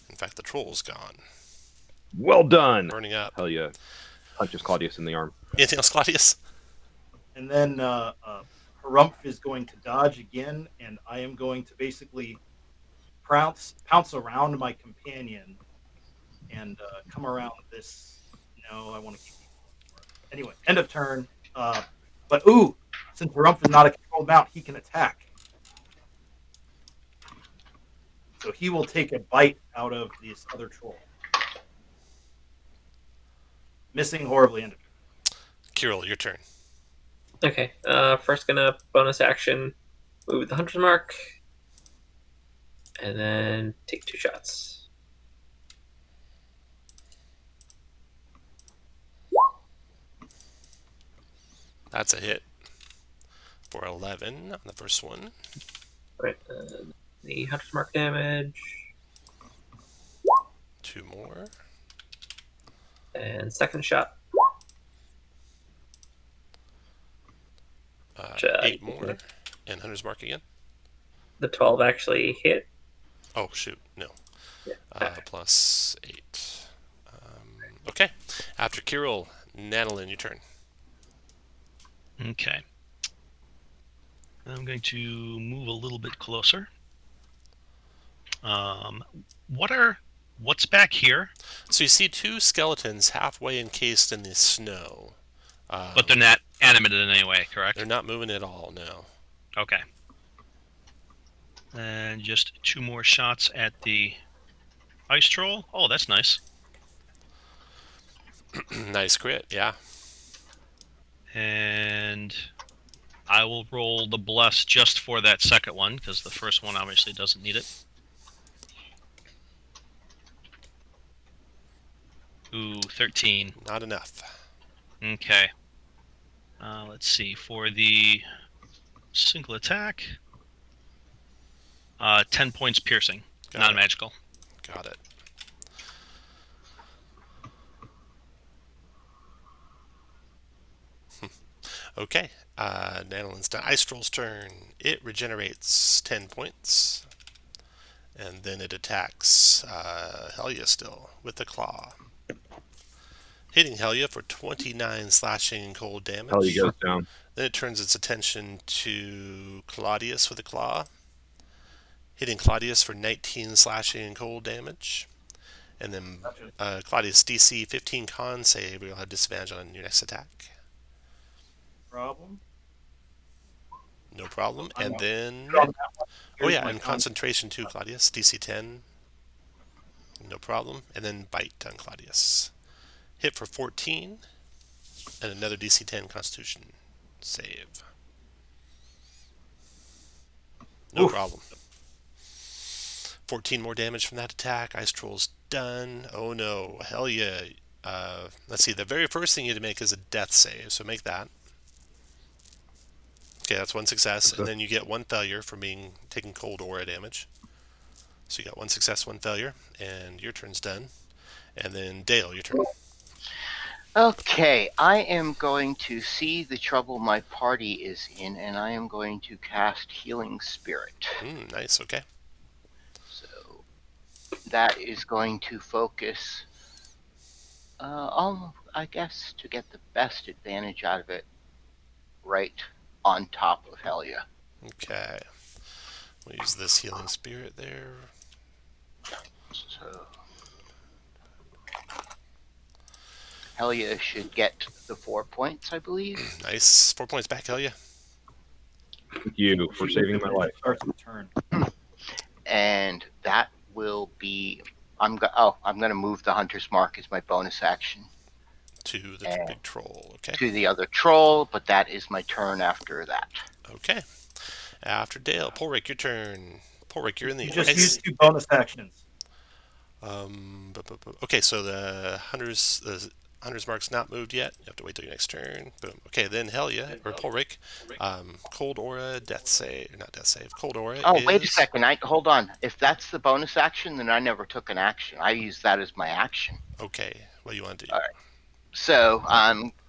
In fact, the troll's gone. Well done. Burning up. Helya punches Claudius in the arm. Anything else, Claudius? And then Harumph is going to dodge again, and I am going to basically pounce around my companion and come around this. No, I want to keep. Anyway, end of turn. But since Harumph is not a controlled mount, he can attack. So he will take a bite out of this other troll. Missing horribly. End of turn. Kirill, your turn. Okay. First, gonna bonus action, move the hunter's mark, and then take 2 shots. That's a hit for 11 on the first one. Right. The hunter's mark damage. 2 more. And second shot. 8 more. And Hunter's Mark again. The 12 actually hit. Oh, shoot. No. Yeah. Plus 8. Okay. After Kirill, Nanolin, your turn. Okay. I'm going to move a little bit closer. What's back here? So you see 2 skeletons halfway encased in the snow. But they're not animated in any way, correct? They're not moving at all, no. Okay. And just 2 more shots at the ice troll. Oh, that's nice. Nice crit, yeah. And I will roll the bless just for that second one, because the first one obviously doesn't need it. Ooh, 13. Not enough. Okay. Let's see. For the single attack, 10 points piercing, non-magical. Got it. Okay. Nanolin's done. Ice Troll's turn. It regenerates 10 points. And then it attacks Helya still with the claw. Hitting Helya for 29 slashing and cold damage. Helya goes down. Then it turns its attention to Claudius with a claw. Hitting Claudius for 19 slashing and cold damage. And then Claudius DC 15 con save. You'll have disadvantage on your next attack. Problem. No problem. And then... Oh Here's yeah, my and concentration too, Claudius. DC 10. No problem. And then bite on Claudius. Hit for 14. And another DC 10 constitution save. No problem. 14 more damage from that attack. Ice Troll's done. Oh no. Helya. Let's see. The very first thing you have to make is a death save. So make that. Okay, that's one success. And then you get one failure for taking cold aura damage. So you got one success, one failure. And your turn's done. And then Dale, your turn. Okay, I am going to see the trouble my party is in, and I am going to cast Healing Spirit. Nice, okay. So that is going to focus on, I guess, to get the best advantage out of it, right on top of Helya. Okay. We'll use this Healing Spirit there. So Helya should get the 4 points, I believe. Nice. 4 points back, Helya. Thank you for saving my life. Starts the turn. And that will be... I'm going to move the Hunter's Mark as my bonus action To the big troll, okay. to the other troll, but that is my turn after that. Okay. After Dale, Polric, your turn. Polric, you're in the You just ice. used 2 bonus actions. Okay, so the hunter's mark's not moved yet. You have to wait till your next turn. Boom. Okay, then Helya or Polric, cold aura, death save, not death save. Cold aura. Oh, wait a second. Hold on. If that's the bonus action, then I never took an action. I use that as my action. Okay, what do you want to do? All right. So,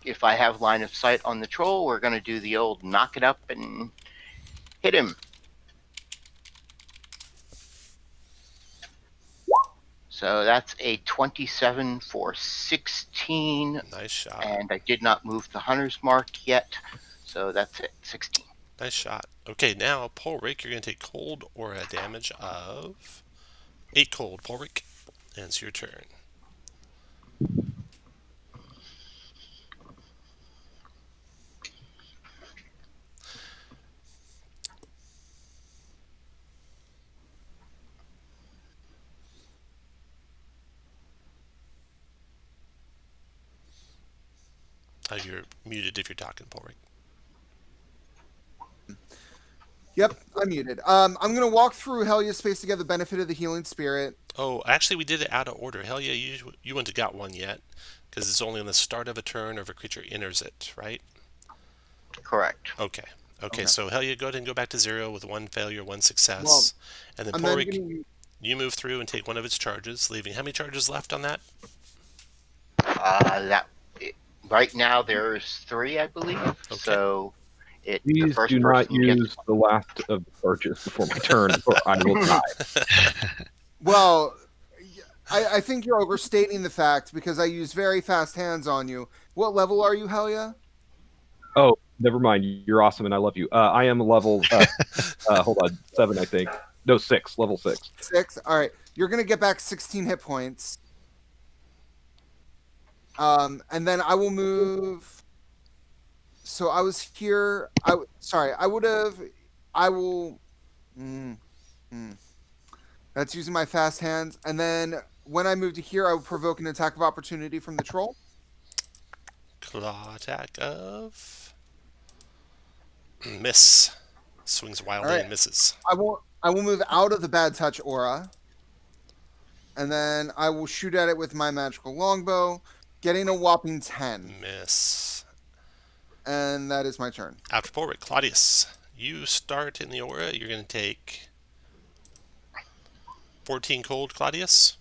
if I have line of sight on the troll, we're going to do the old knock it up and hit him. So that's a 27 for 16. Nice shot. And I did not move the hunter's mark yet, so that's it, 16. Nice shot. Okay, now Polric, you're going to take cold aura damage of 8 cold. Polric, and it's your turn. You're muted if you're talking, Polric. Yep, I'm muted. I'm gonna walk through Helya's space to get the benefit of the Healing Spirit. Oh, actually, we did it out of order. Helya, you wouldn't have got one yet, because it's only on the start of a turn or if a creature enters it, right? Correct. Okay. So Helya, go ahead and go back to 0 with 1 failure, 1 success. Well, and then I'm Polric, then you move through and take one of its charges, leaving how many charges left on that? Right now there's 3, I believe. Okay. So the Please first do not person use gets... the last of the charges before my turn, or I will die. Well, I think you're overstating the fact because I use very fast hands on you. What level are you, Helya? Oh, never mind. You're awesome, and I love you. I am level. Hold on, 7, I think. No, 6. Level 6. 6. All right, you're gonna get back 16 hit points. And then I will move. So I was here. I will. That's using my fast hands. And then when I move to here, I will provoke an attack of opportunity from the troll. Claw attack of miss. Swings wildly and misses. I will move out of the bad touch aura. And then I will shoot at it with my magical longbow, getting a whopping 10. Miss. And that is my turn. After Polric, Claudius, you start in the aura. You're going to take 14 cold, Claudius.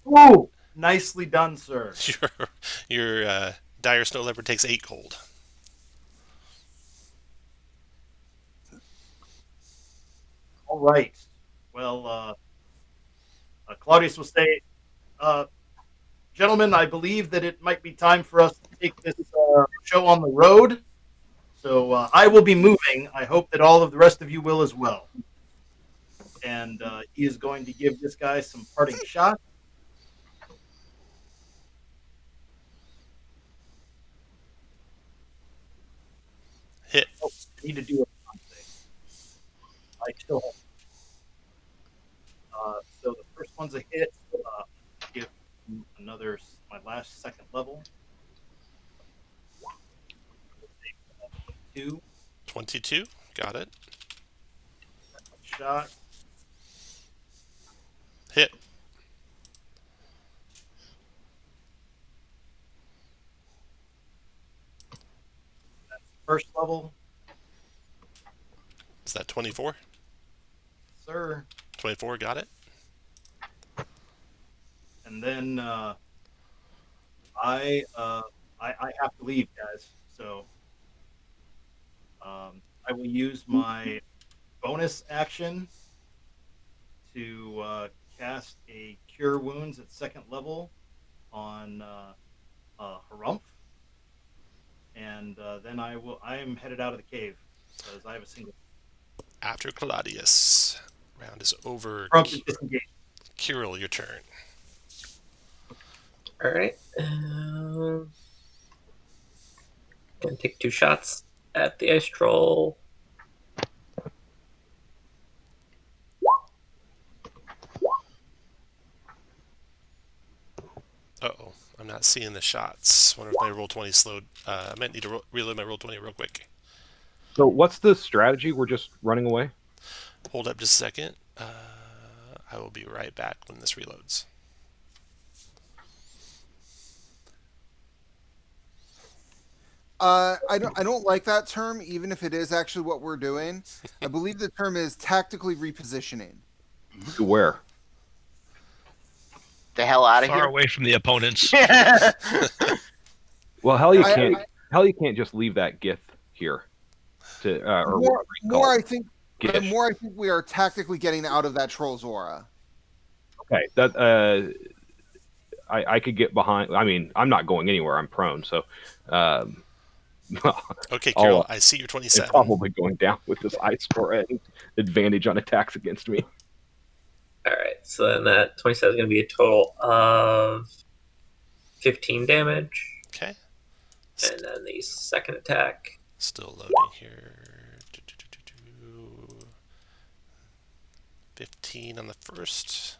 Whoa! Nicely done, sir. Your dire snow leopard takes 8 cold. All right. Well, Claudius will say, gentlemen, I believe that it might be time for us to take this show on the road. So I will be moving. I hope that all of the rest of you will as well. And he is going to give this guy some parting shots. Hit. Oh, I need to do a thing. I still have. So the first one's a hit. Give another my last second level. 2 22. Got it. shot. Hit. That's the first level, Is that 24? sir. 24. Got it. And then I have to leave, guys. So I will use my bonus action to cast a Cure Wounds at second level on Harumph, and then I am headed out of the cave because I have a single. After Claudius. Round is over. Harumph is disengaged. Kirill, your turn. All right. Gonna take 2 shots at the ice troll. Uh-oh. I'm not seeing the shots. Wonder if my roll 20 slowed. I might need to reload my roll 20 real quick. So what's the strategy? We're just running away? Hold up just a second. I will be right back when this reloads. I don't like that term, even if it is actually what we're doing. I believe the term is tactically repositioning. To where? The hell out of Far here. away from the opponents. Well, Helya can't just leave that Gith here. To or More, I think Gish. more I think we are tactically getting out of that troll's aura. Okay, that I could get behind. I mean, I'm not going anywhere. I'm prone, so Okay, Carol, I see your 27. probably going down with this ice for an advantage on attacks against me. All right, so then that 27 is going to be a total of 15 damage. Okay. And then the second attack. Still loading here. 15 on the first.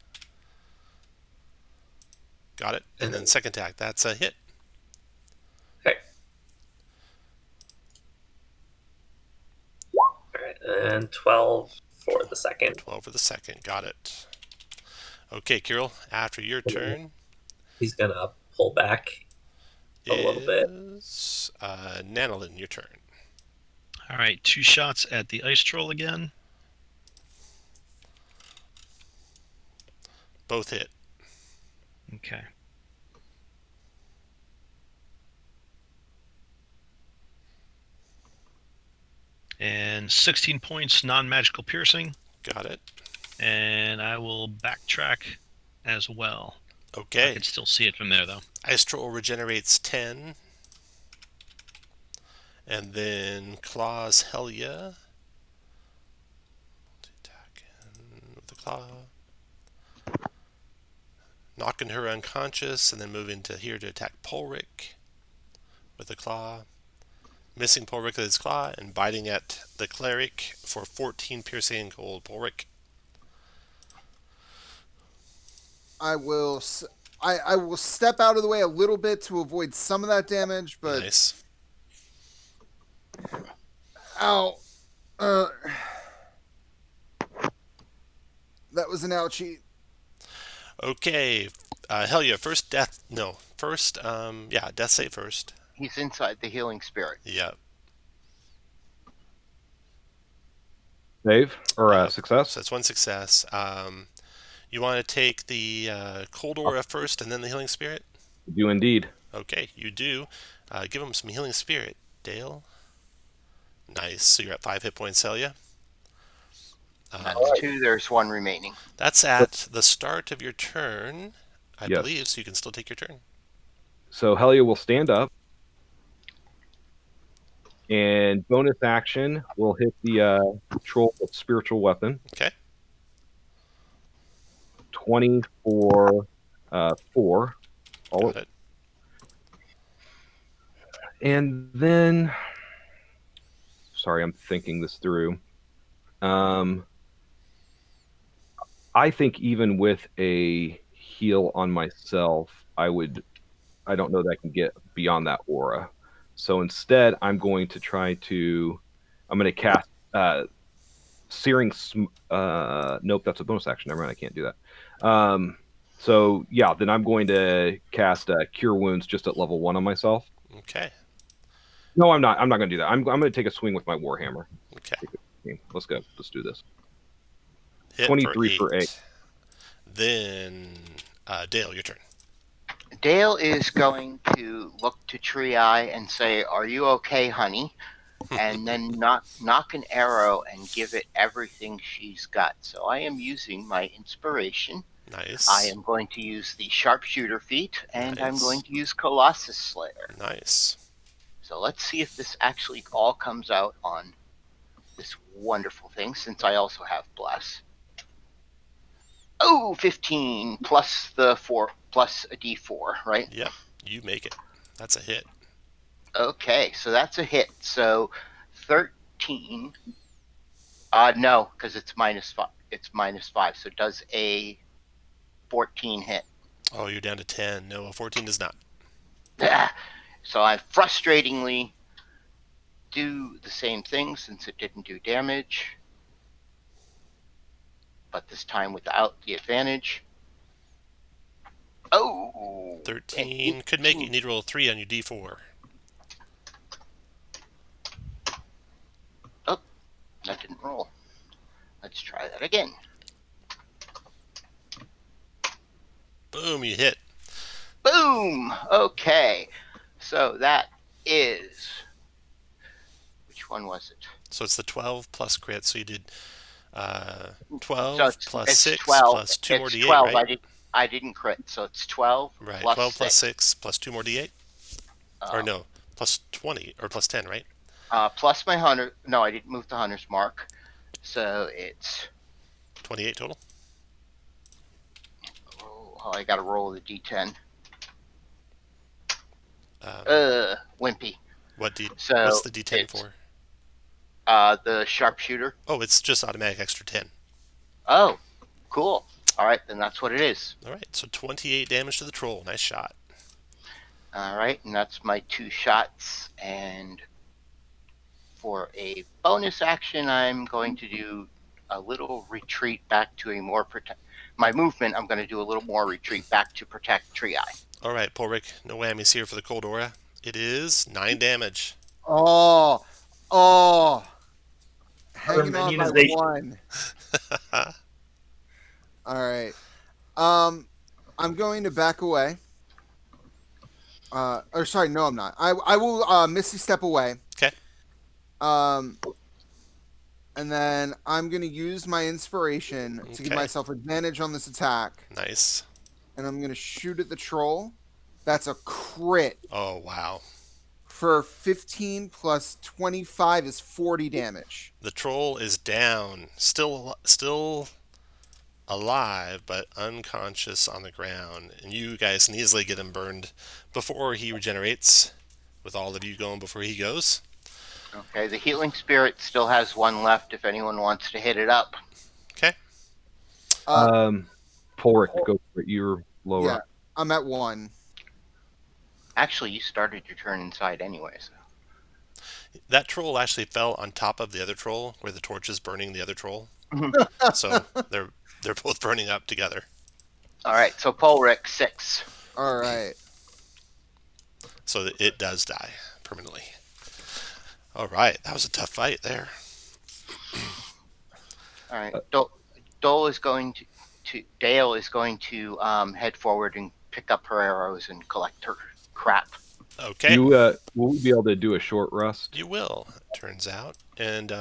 Got it. And then second attack. That's a hit. Okay. All right, and 12 for the second. 12 for the second. Got it. Okay, Kirill, after your turn. He's going to pull back a little bit. Nanolin, your turn. All right, 2 shots at the ice troll again. Both hit. Okay. And 16 points non-magical piercing. Got it. And I will backtrack as well. I Okay. can still see it from there, though. Ice Troll regenerates 10. And then Claws Helya. Attack with the claw. Knocking her unconscious, and then moving to here to attack Polric with the claw. Missing Polric with his claw, and biting at the cleric for 14 piercing cold. Polric. I will step out of the way a little bit to avoid some of that damage, but Nice. ow. That was an ouchie. Okay. Helya, first death. No. First, death save first. He's inside the healing spirit. Yep. Save or success? So that's one success. You want to take the cold aura first and then the healing spirit? You indeed. Okay, you do. Give him some healing spirit, Dale. Nice. So you're at 5 hit points, Helya. That's 2. There's 1 remaining. That's at the start of your turn, I Yes. believe, so you can still take your turn. So Helya will stand up, and bonus action will hit the troll with spiritual weapon. Okay. 20 for 4. Got it. And then, sorry, I'm thinking this through. I think even with a heal on myself, I don't know that I can get beyond that aura. So instead, I'm going to cast Searing. Nope, that's a bonus action. Never mind, I can't do that. So yeah, then I'm going to cast Cure Wounds just at level 1 on myself. Okay. No, I'm not. I'm not going to do that. I'm going to take a swing with my Warhammer. Okay. Let's go. Let's do this. Hit 23 for 8. Then, Dale, your turn. Dale is going to look to Tree Eye and say, "Are you okay, honey?" And then knock an arrow and give it everything she's got. So I am using my inspiration. Nice. I am going to use the Sharpshooter feat, and I'm Nice. going to use Colossus Slayer. Nice. So let's see if this actually all comes out on this wonderful thing, since I also have Bless. Oh, 15 plus the 4 plus a D4, right? Yep. You make it. That's a hit. Okay, so that's a hit. So 13. No, because it's -5. It's -5. So does a 14 hit? Oh, you're down to 10. No, a 14 does not. So I frustratingly do the same thing since it didn't do damage, but this time without the advantage. Oh, 13 could make it. You need to roll a 3 on your D4. Oh, that didn't roll. Let's try that again. Boom, you hit. Boom! Okay. So that is... Which one was it? So it's the 12 plus crit. So you did 12 So plus 6 12. plus 2 more It's D8, 12. right? I didn't crit, so it's 12 Right. plus 12 plus 6. 6 plus 2 more D8? Or no, plus 20 or plus 10, right? Plus my 100. No, I didn't move the 100's mark. So it's... 28 total? Oh, I gotta roll the D10. Wimpy. What's the D10 it's, for? The sharpshooter. Oh, it's just automatic extra 10. Oh, cool. All right, then that's what it is. All right, so 28 damage to the troll. Nice shot. All right, and that's my 2 shots. And for a bonus action, I'm going to do a little retreat back to a more my movement. I'm going to do a little more retreat back to protect Tree Eye. All right, Polric, no whammies here for the cold aura. It is 9 damage. Hanging on by Immunization. 1. All right. I'm going to back away. Or sorry, no, I'm not. I will Misty step away. Okay. And then I'm going to use my inspiration to give Okay. myself advantage on this attack. Nice. And I'm going to shoot at the troll. That's a crit. Oh, wow. For 15 plus 25 is 40 damage. The troll is down. Still alive, but unconscious on the ground. And you guys can easily get him burned before he regenerates, with all of you going before he goes. Okay, the healing spirit still has 1 left if anyone wants to hit it up. Okay. Polric, go for it. You're lower. Yeah, I'm at 1. Actually, you started your turn inside anyway, so. That troll actually fell on top of the other troll, where the torch is burning the other troll. So they're both burning up together. All right, so Polric, 6. All right. So it does die permanently. All right, that was a tough fight there. All right, Dale is going to head forward and pick up her arrows and collect her crap. Okay. Will we be able to do a short rest? You will, it turns out. And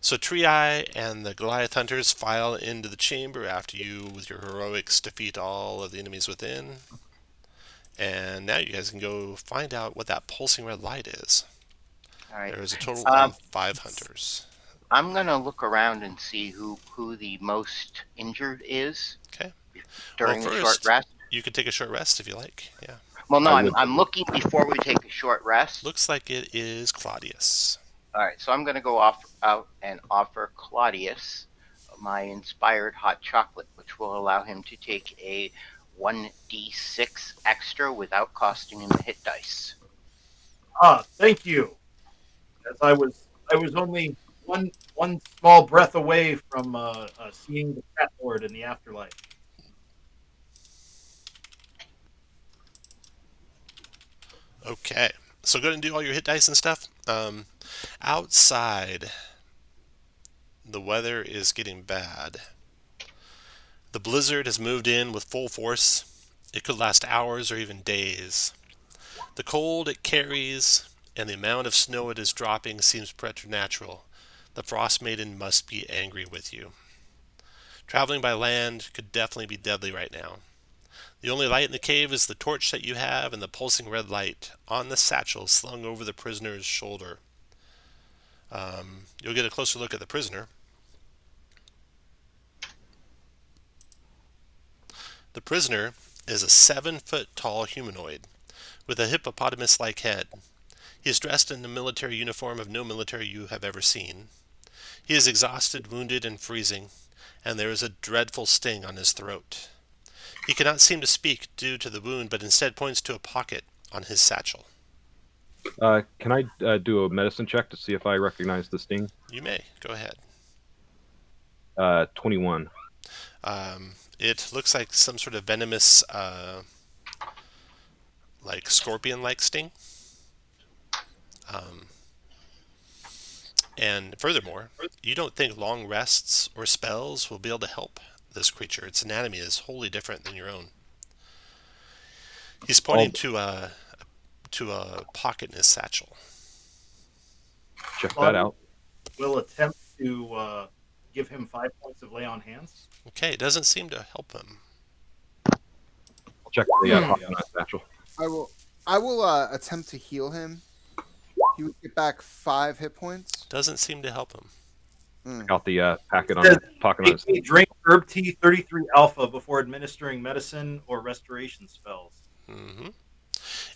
So Tree-Eye and the Goliath hunters file into the chamber after you, with your heroics, defeat all of the enemies within. And now you guys can go find out what that pulsing red light is. All right. There is a total of 5 hunters. I'm gonna look around and see who the most injured is. Okay. During Well, the short first, rest. you could take a short rest if you like. Yeah. Well, no, I'm looking before we take a short rest. Looks like it is Claudius. All right, so I'm gonna go out and offer Claudius my inspired hot chocolate, which will allow him to take a 1d6 extra without costing him a hit dice. Thank you. As I was only one small breath away from seeing the Cat Lord in the afterlife. Okay. So go ahead and do all your hit dice and stuff. Outside, the weather is getting bad. The blizzard has moved in with full force. It could last hours or even days. The cold it carries and the amount of snow it is dropping seems preternatural. The Frostmaiden must be angry with you. Traveling by land could definitely be deadly right now. The only light in the cave is the torch that you have and the pulsing red light on the satchel slung over the prisoner's shoulder. You'll get a closer look at the prisoner. The prisoner is a 7-foot-tall humanoid with a hippopotamus-like head. He is dressed in the military uniform of no military you have ever seen. He is exhausted, wounded, and freezing, and there is a dreadful sting on his throat. He cannot seem to speak due to the wound, but instead points to a pocket on his satchel. Can I do a medicine check to see if I recognize the sting? You may. Go ahead. 21. It looks like some sort of venomous, like scorpion-like sting. And furthermore, you don't think long rests or spells will be able to help this creature. Its anatomy is wholly different than your own. He's pointing to a pocket in his satchel. Check that out. We'll attempt to give him 5 points of lay on hands. Okay, it doesn't seem to help him. I'll check the pocket on his satchel. I will attempt to heal him. He would get back 5 hit points. Doesn't seem to help him. Check out the pocket on his. Drink herb tea 33 alpha before administering medicine or restoration spells. Mm-hmm.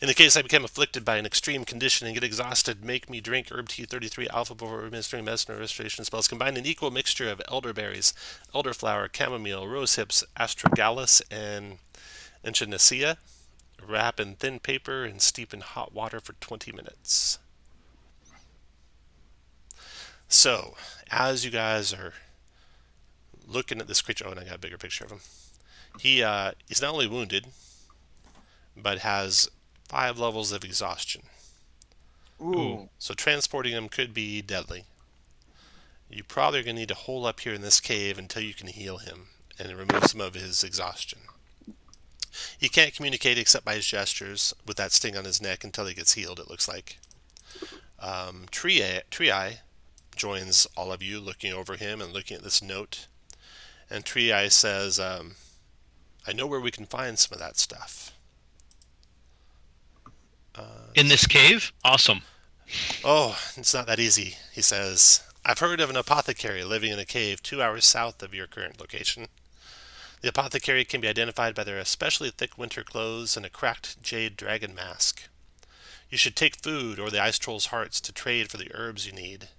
In the case I become afflicted by an extreme condition and get exhausted, make me drink herb tea 33 alpha before administering medicine or restoration spells. Combine an equal mixture of elderberries, elderflower, chamomile, rosehips, astragalus, and echinacea. Wrap in thin paper and steep in hot water for 20 minutes. So, as you guys are looking at this creature, and I got a bigger picture of him. He's not only wounded, but has 5 levels of exhaustion. Ooh. So transporting him could be deadly. You probably are going to need to hole up here in this cave until you can heal him and remove some of his exhaustion. He can't communicate except by his gestures with that sting on his neck until he gets healed, it looks like. Tree-Eye joins all of you, looking over him and looking at this note. And Tree-Eye says, I know where we can find some of that stuff. In this cave? Awesome. Oh, it's not that easy, he says. I've heard of an apothecary living in a cave 2 hours south of your current location. The apothecary can be identified by their especially thick winter clothes and a cracked jade dragon mask. You should take food or the ice troll's hearts to trade for the herbs you need.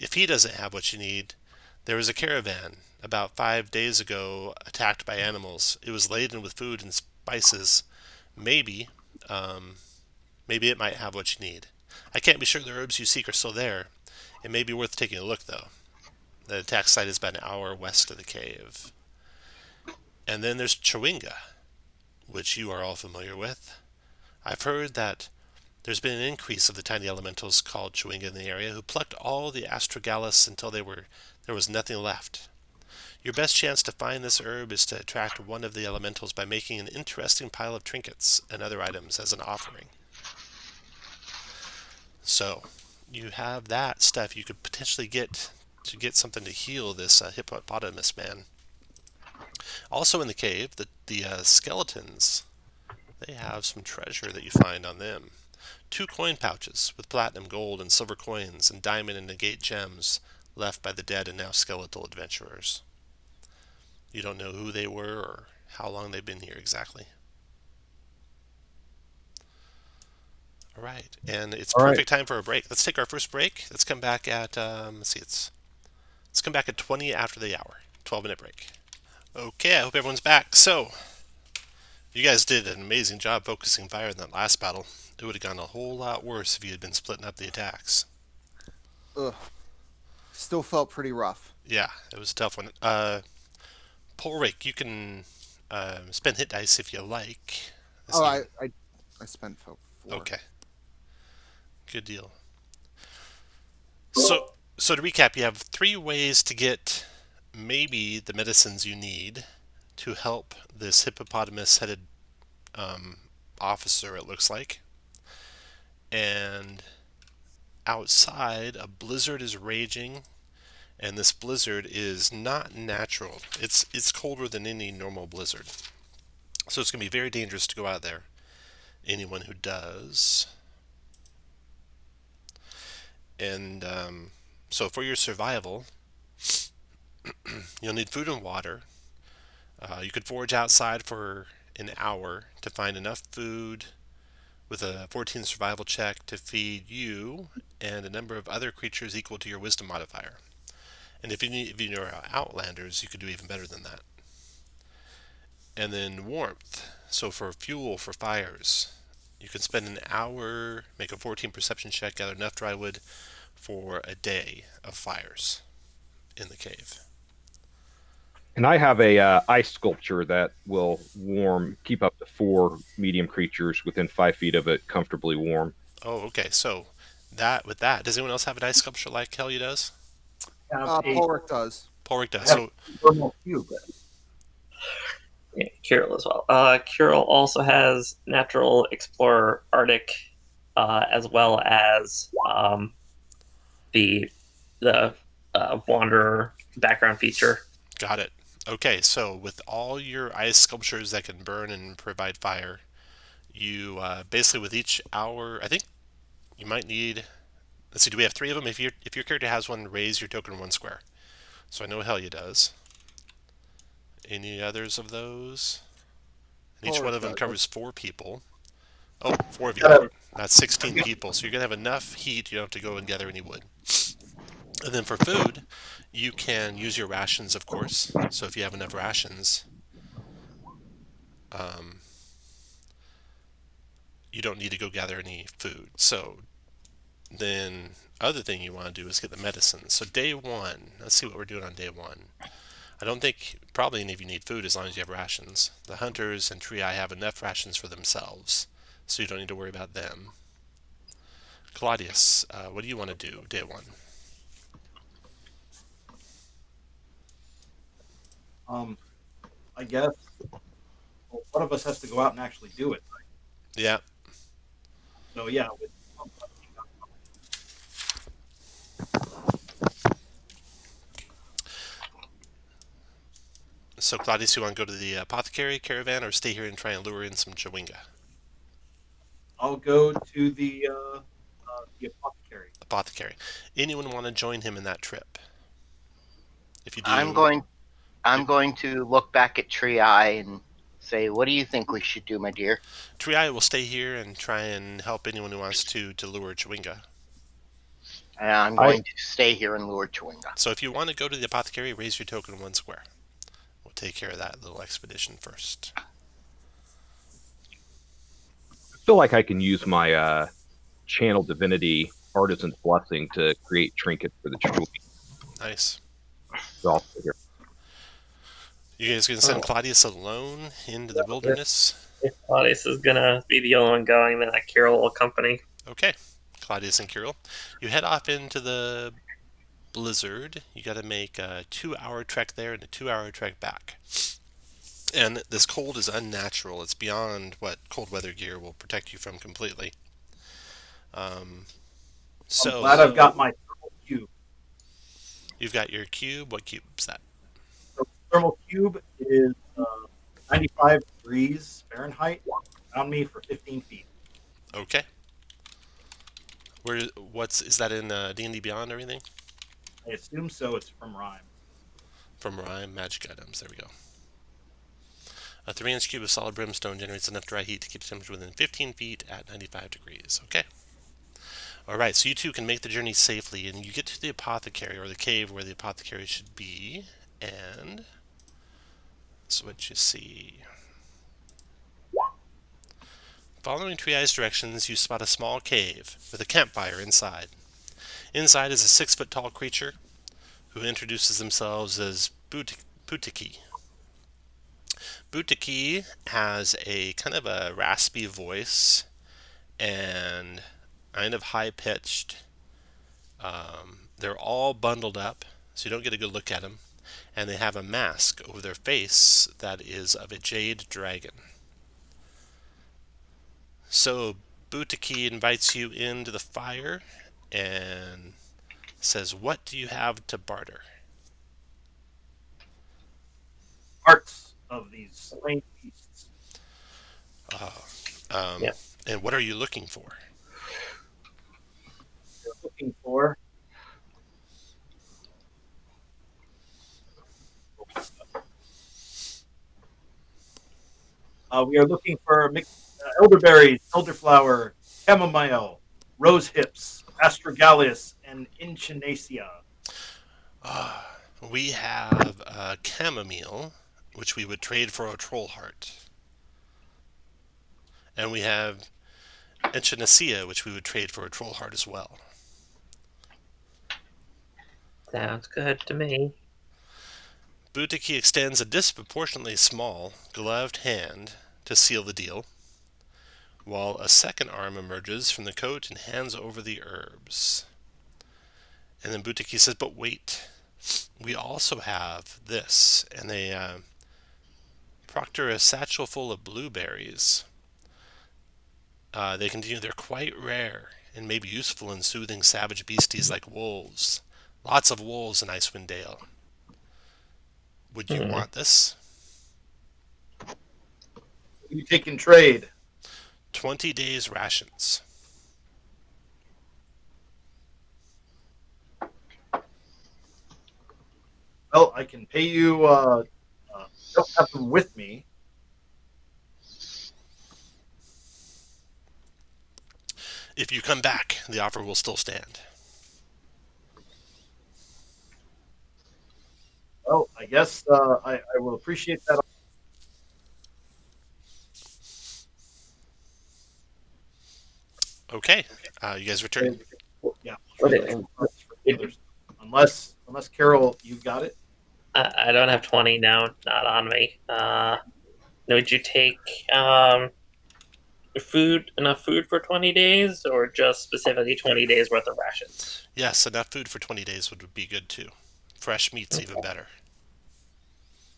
If he doesn't have what you need, there was a caravan about 5 days ago attacked by animals. It was laden with food and spices. Maybe it might have what you need. I can't be sure the herbs you seek are still there. It may be worth taking a look, though. The attack site is about an hour west of the cave. And then there's Chewinga, which you are all familiar with. I've heard that there's been an increase of the tiny elementals called Chewinga in the area who plucked all the astragalus until there was nothing left. Your best chance to find this herb is to attract one of the elementals by making an interesting pile of trinkets and other items as an offering. So, you have that stuff, you could potentially get something to heal this hippopotamus man. Also in the cave, the skeletons, they have some treasure that you find on them. 2 coin pouches with platinum, gold, and silver coins, and diamond and agate gems left by the dead and now skeletal adventurers. You don't know who they were or how long they've been here exactly. All right, and it's All right. perfect time for a break. Let's take our first break. Let's come back at let's come back at 20 after the hour. 12-minute break. Okay, I hope everyone's back. So, you guys did an amazing job focusing fire in that last battle. It would have gone a whole lot worse if you had been splitting up the attacks. Ugh. Still felt pretty rough. Yeah, it was a tough one. Polric, you can spend hit dice if you like. I spent 4. Okay. Good deal. So to recap, you have 3 ways to get maybe the medicines you need to help this hippopotamus-headed officer, it looks like. And outside, a blizzard is raging, and this blizzard is not natural. It's colder than any normal blizzard. So it's going to be very dangerous to go out there. Anyone who does. And so for your survival, you'll need food and water. You could forage outside for an hour to find enough food with a 14 survival check to feed you and a number of other creatures equal to your wisdom modifier. And if you're outlanders, you could do even better than that. And then warmth. So for fuel for fires, you can spend an hour, make a 14 perception check, gather enough dry wood for a day of fires in the cave. And I have a ice sculpture that will keep up to 4 medium creatures within 5 feet of it comfortably warm. Oh, okay. So with that, does anyone else have an ice sculpture like Helya does? Polric does. Polric does. So Yeah, Kirill as well. Kirill also has Natural Explorer Arctic, as well as the Wanderer background feature. got it. Okay, so with all your ice sculptures that can burn and provide fire, you basically with each hour, I think you might need. Let's see, do we have 3 of them? If your character has one, raise your token 1 square. So I know Helya does. Any others of those? And each one of them covers 4 people. Oh, 4 of you. That's 16 people. So you're going to have enough heat. You don't have to go and gather any wood. And then for food, you can use your rations, of course. So if you have enough rations, you don't need to go gather any food. So then other thing you want to do is get the medicine. So day 1, let's see what we're doing on day 1. I don't think probably any of you need food as long as you have rations. The hunters and Tree Eye have enough rations for themselves, so you don't need to worry about them. Claudius, what do you want to do day 1? I guess one of us has to go out and actually do it. Right? Yeah. So yeah. So Claudius, you want to go to the apothecary caravan or stay here and try and lure in some Chewinga? I'll go to the apothecary. Apothecary. Anyone want to join him in that trip? If you do, I'm going to look back at Tree Eye and say, what do you think we should do, my dear? Tree Eye will stay here and try and help anyone who wants to lure Chewinga. And I'm going to stay here and lure Chewinga. So if you want to go to the apothecary, raise your token 1 square. We'll take care of that little expedition first. I feel like I can use my Channel Divinity Artisan's Blessing to create trinkets for the Chewinga. Nice. So You guys gonna send Claudius alone into the wilderness? If Claudius is gonna be the only one going, then Kirill will accompany. Okay. Claudius and Kirill. You head off into the blizzard. You gotta make a 2-hour trek there and a 2-hour trek back. And this cold is unnatural. It's beyond what cold weather gear will protect you from completely. So I'm glad I've got my thermal cube. you've got your cube. What cube is that? So thermal cube is 95 degrees Fahrenheit around me for 15 feet. Okay. Is that in D&D Beyond or anything? I assume so. It's from Rime. From Rime Magic Items. There we go. A 3-inch cube of solid brimstone generates enough dry heat to keep the temperature within 15 feet at 95 degrees. Okay. Alright, so you two can make the journey safely, and you get to the apothecary, or the cave where the apothecary should be, and that's what you see. Following Tree Eye's directions, you spot a small cave with a campfire inside. Inside is a 6-foot-tall creature who introduces themselves as Butiki. Butiki has a kind of a raspy voice and kind of high-pitched. They're all bundled up, so you don't get a good look at them, and they have a mask over their face that is of a jade dragon. So Butiki invites you into the fire and says, "What do you have to barter?" Parts of these slain beasts. Yep. And what are you looking for? We're looking for we are looking for elderberries, elderflower, chamomile, rose hips, astragalus, and echinacea. We have chamomile, which we would trade for a troll heart. And we have echinacea, which we would trade for a troll heart as well. Sounds good to me. Butiki extends a disproportionately small, gloved hand to seal the deal, while a second arm emerges from the coat and hands over the herbs. And then Butiki says, "But wait, we also have this," and they proctor a satchel full of blueberries. They continue, "They're quite rare and may be useful in soothing savage beasties like wolves. Lots of wolves in Icewind Dale. Would you want this?" You take in trade. 20 days rations. Well, I can pay you. Don't have them with me. If you come back, the offer will still stand. Well, I guess I will appreciate that. Okay, you guys return. Yeah. What it- Unless Carol, you got it. I don't have 20 now, not on me. Would you take enough food for 20 days, or just specifically 20 days worth of rations? Yes, enough food for 20 days would be good too. Fresh meat's even better.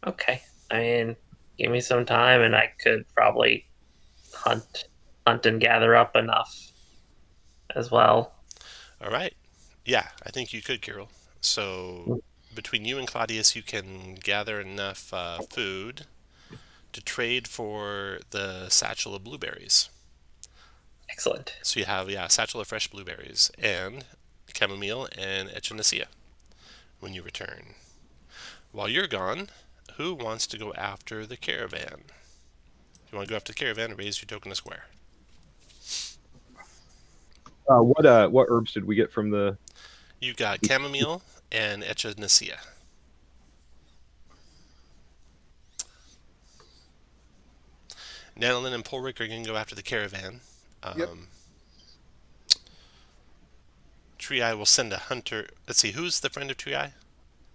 Okay. I mean, give me some time and I could probably hunt and gather up enough as well. All right. Yeah, I think you could, Carol. So between you and Claudius, you can gather enough food to trade for the satchel of blueberries. Excellent. So you have, a satchel of fresh blueberries and chamomile and echinacea when you return. While you're gone, who wants to go after the caravan? If you want to go after the caravan, raise your token a square. What herbs did we get from the? You got chamomile and echinacea. Nanolin and Polric are going to go after the caravan. Yep. Tree Eye will send a hunter. Let's see, who's the friend of Tree Eye?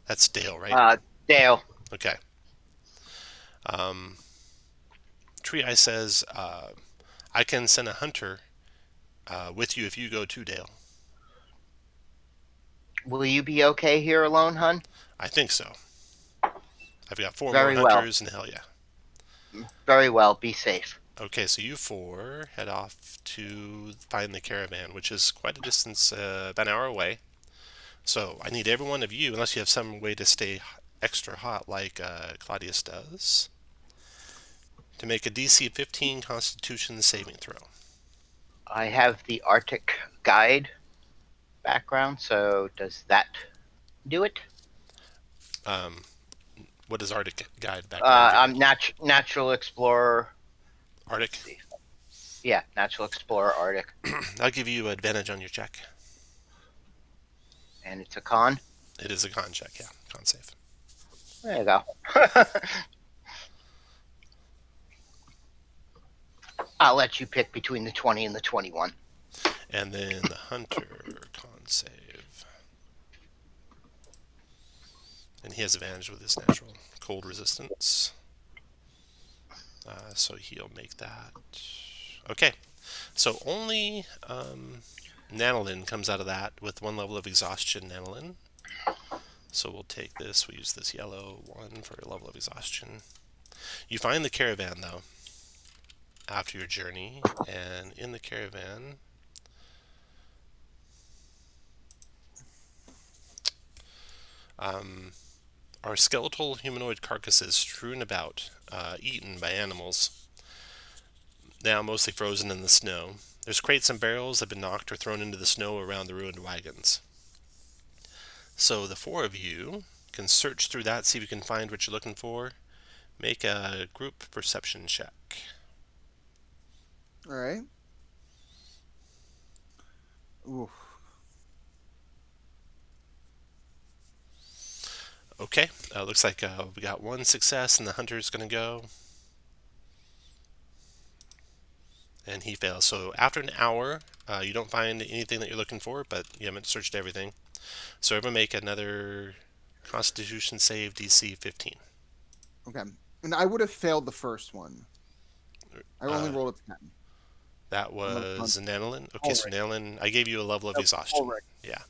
That's Dale, right? Dale. Okay. Tree Eye says, I can send a hunter with you if you go to Dale. Will you be okay here alone, hun? I think so. I've got 4 Very more well. hunters in Helya. Very well. Be safe. Okay, so you four head off to find the caravan, which is quite a distance, about an hour away. So I need every one of you, unless you have some way to stay extra hot like Claudius does, to make a DC 15 Constitution saving throw. I have the Arctic guide background, so does that do it? What does Arctic Guide background I'm natural explorer. Arctic? Let's see. Yeah, natural explorer Arctic, I'll give you advantage on your check. and it's a con. It is a con check, yeah. Con save. There you go. I'll let you pick between the 20 and the 21. And then the Hunter con save. And he has advantage with his natural cold resistance. So he'll make that. Okay. So only Nanolin comes out of that with 1 level of exhaustion, Nanolin. So we'll take this. We'll use this yellow one for a level of exhaustion. You find the caravan, though, after your journey. And in the caravan... are skeletal humanoid carcasses strewn about, eaten by animals, now mostly frozen in the snow. There's crates and barrels that have been knocked or thrown into the snow around the ruined wagons. So the 4 of you can search through that, see if you can find what you're looking for. Make a group perception check. All right. Oof. Okay, looks like we got 1 success, and the hunter's going to go. And he fails. So after an hour, you don't find anything that you're looking for, but you haven't searched everything. So everyone make another Constitution save, DC 15. Okay. And I would have failed the first one. I only rolled a 10. That was Nanolin? Okay, so Nanolin, I gave you a level of exhaustion. Yeah.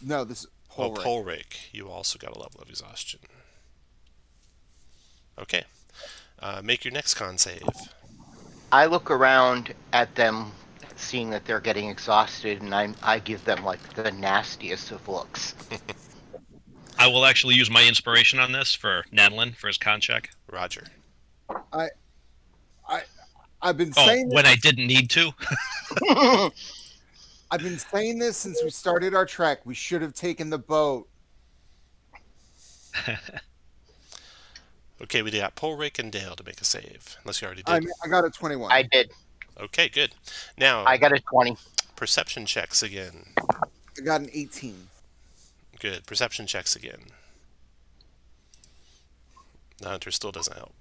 No, this is Polric. Polric. You also got a level of exhaustion. Okay. Make your next con save. I look around at them, seeing that they're getting exhausted, and I give them like the nastiest of looks. I will actually use my inspiration on this for Nanolin for his con check. Roger. I've been Oh, saying when I didn't need to. I've been saying this since we started our trek. We should have taken the boat. Okay, we got Polric and Dale to make a save. Unless you already did. I got a 21. I did. Okay, good. Now, I got a 20. perception checks again. I got an 18. Good. Perception checks again. The hunter still doesn't help.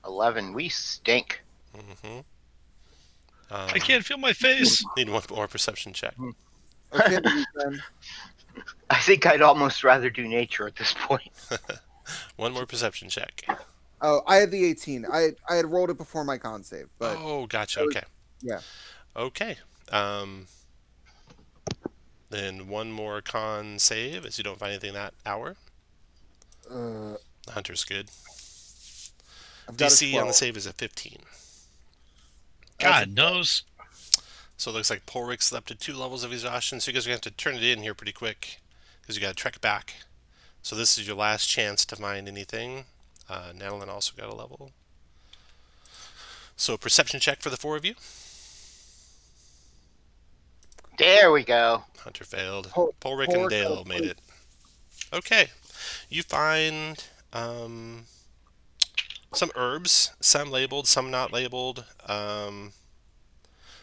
11. We stink. Mm-hmm. I can't feel my face. Need 1 more perception check. Okay, then. I think I'd almost rather do nature at this point. 1 more perception check. Oh, I had the 18. I had rolled it before my con save, but Oh, gotcha. Okay. yeah. Okay. Then 1 more con save, as you don't find anything that hour. The hunter's good. I've got a DC on 12. the save is a 15. God knows. So it looks like Polric slept at 2 levels of exhaustion, so you guys are going to have to turn it in here pretty quick, because you got to trek back. So this is your last chance to find anything. Nanolin also got a level. So perception check for the 4 of you. There we go. Hunter failed. Polric Polric and got Dale a made it. Okay. You find some herbs, some labeled, some not labeled.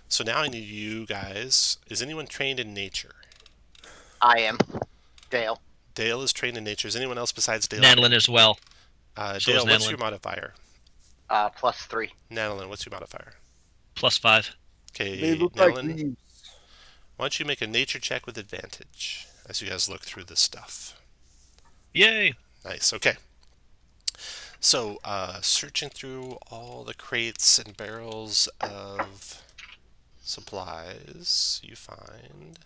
So now I need you guys. Is anyone trained in nature? I am. Dale. Dale is trained in nature. Is anyone else besides Dale? Nanolin as well. So Dale, is what's Nanolin. your modifier? +3. Nanolin, what's your modifier? +5. Okay, They look like Nanolin, leaves. why don't you make a nature check with advantage as you guys look through this stuff? Yay. Nice, okay. So, searching through all the crates and barrels of supplies, you find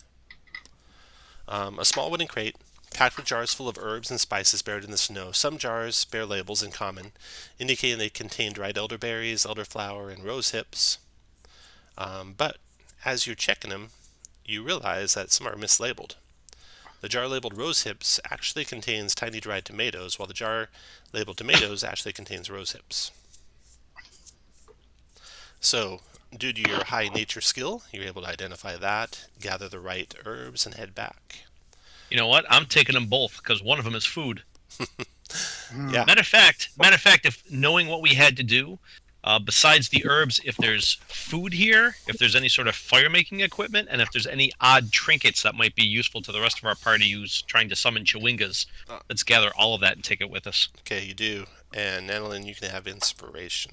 a small wooden crate packed with jars full of herbs and spices buried in the snow. Some jars bear labels in common, indicating they contain dried elderberries, elderflower, and rose hips. But as you're checking them, you realize that some are mislabeled. The jar labeled rose hips actually contains tiny dried tomatoes, while the jar labeled tomatoes actually contains rose hips. So, due to your high nature skill, you're able to identify that, gather the right herbs, and head back. You know what? I'm taking them both because one of them is food. Yeah. Matter of fact, if knowing what we had to do, besides the herbs, if there's food here, if there's any sort of fire making equipment, and if there's any odd trinkets that might be useful to the rest of our party who's trying to summon chewingas, let's gather all of that and take it with us. Okay, you do. And Nanolin, you can have inspiration.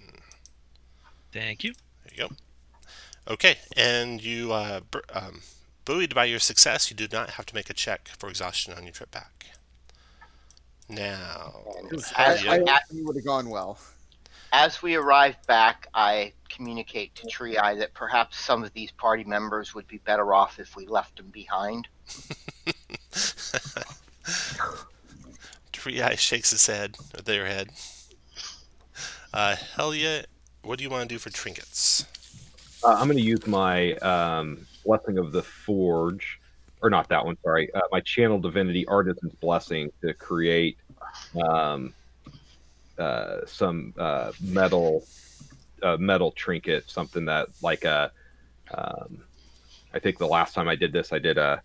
Thank you. There you go. Okay, and you, buoyed by your success, you do not have to make a check for exhaustion on your trip back. Now, As Helya, It would have gone well. As we arrive back, I communicate to Tree Eye that perhaps some of these party members would be better off if we left them behind. Tree Eye shakes his head, or their head. Helya, what do you want to do for trinkets? I'm going to use my Blessing of the Forge, or not that one, sorry. My Channel Divinity Artisan's Blessing to create some metal trinket, something that like a. I think the last time I did this, I did a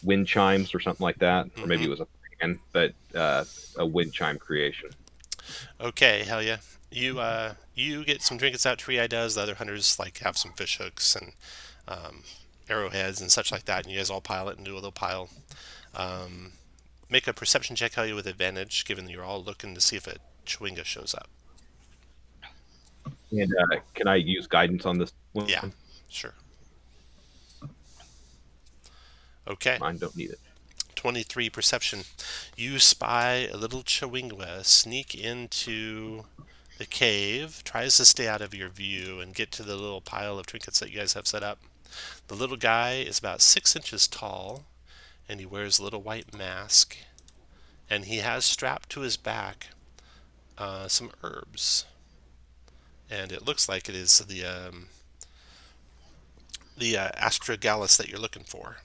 wind chimes or something like that, or maybe it was a fan, but a wind chime creation. Okay, Helya, you get some trinkets out. Tree Eye does. The other hunters have some fish hooks and arrowheads and such like that, and you guys all pile it and do a little pile. Make a perception check, Helya, with advantage, given that you're all looking to see if a chewinga shows up. And can I use guidance on this one? Yeah, sure. Okay. Mine don't need it. 23 perception. You spy a little chewinga sneak into the cave, tries to stay out of your view and get to the little pile of trinkets that you guys have set up. The little guy is about 6 inches tall, and he wears a little white mask, and he has strapped to his back some herbs, and it looks like it is the astragalus that you're looking for.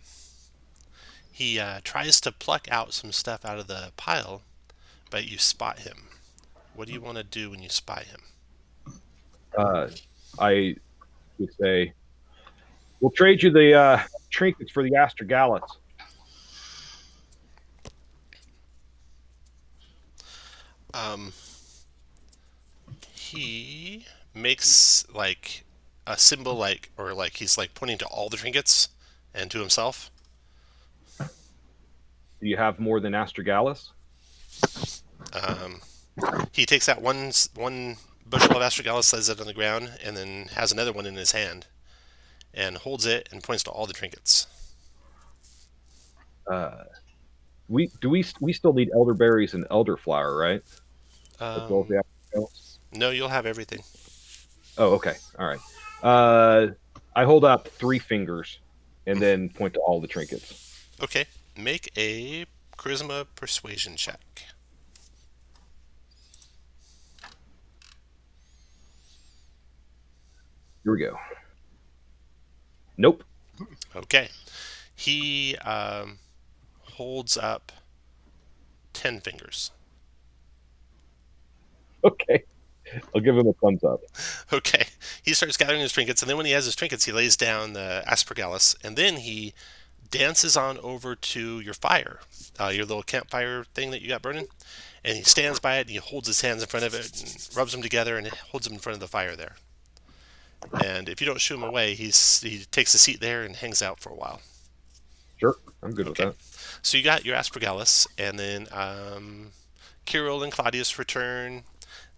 He tries to pluck out some stuff out of the pile, but you spot him. What do you want to do when you spy him? I would say, we'll trade you the trinkets for the astragalus. He makes a symbol, or he's pointing to all the trinkets and to himself. Do you have more than astragalus? He takes out one bushel of astragalus, lays it on the ground, and then has another one in his hand, and holds it and points to all the trinkets. We still need elderberries and elderflower, right? As well as the astragalus? No, you'll have everything. Oh, okay. All right. I hold up 3 fingers and then point to all the trinkets. Okay. Make a charisma persuasion check. Here we go. Nope. Okay. He holds up 10 fingers. Okay. I'll give him a thumbs up. Okay. He starts gathering his trinkets, and then when he has his trinkets, he lays down the astragalus, and then he dances on over to your fire, your little campfire thing that you got burning, and he stands by it, and he holds his hands in front of it, and rubs them together, and holds them in front of the fire there. And if you don't shoo him away, he takes a seat there and hangs out for a while. Sure, I'm good with that. So you got your astragalus, and then Kirill and Claudius return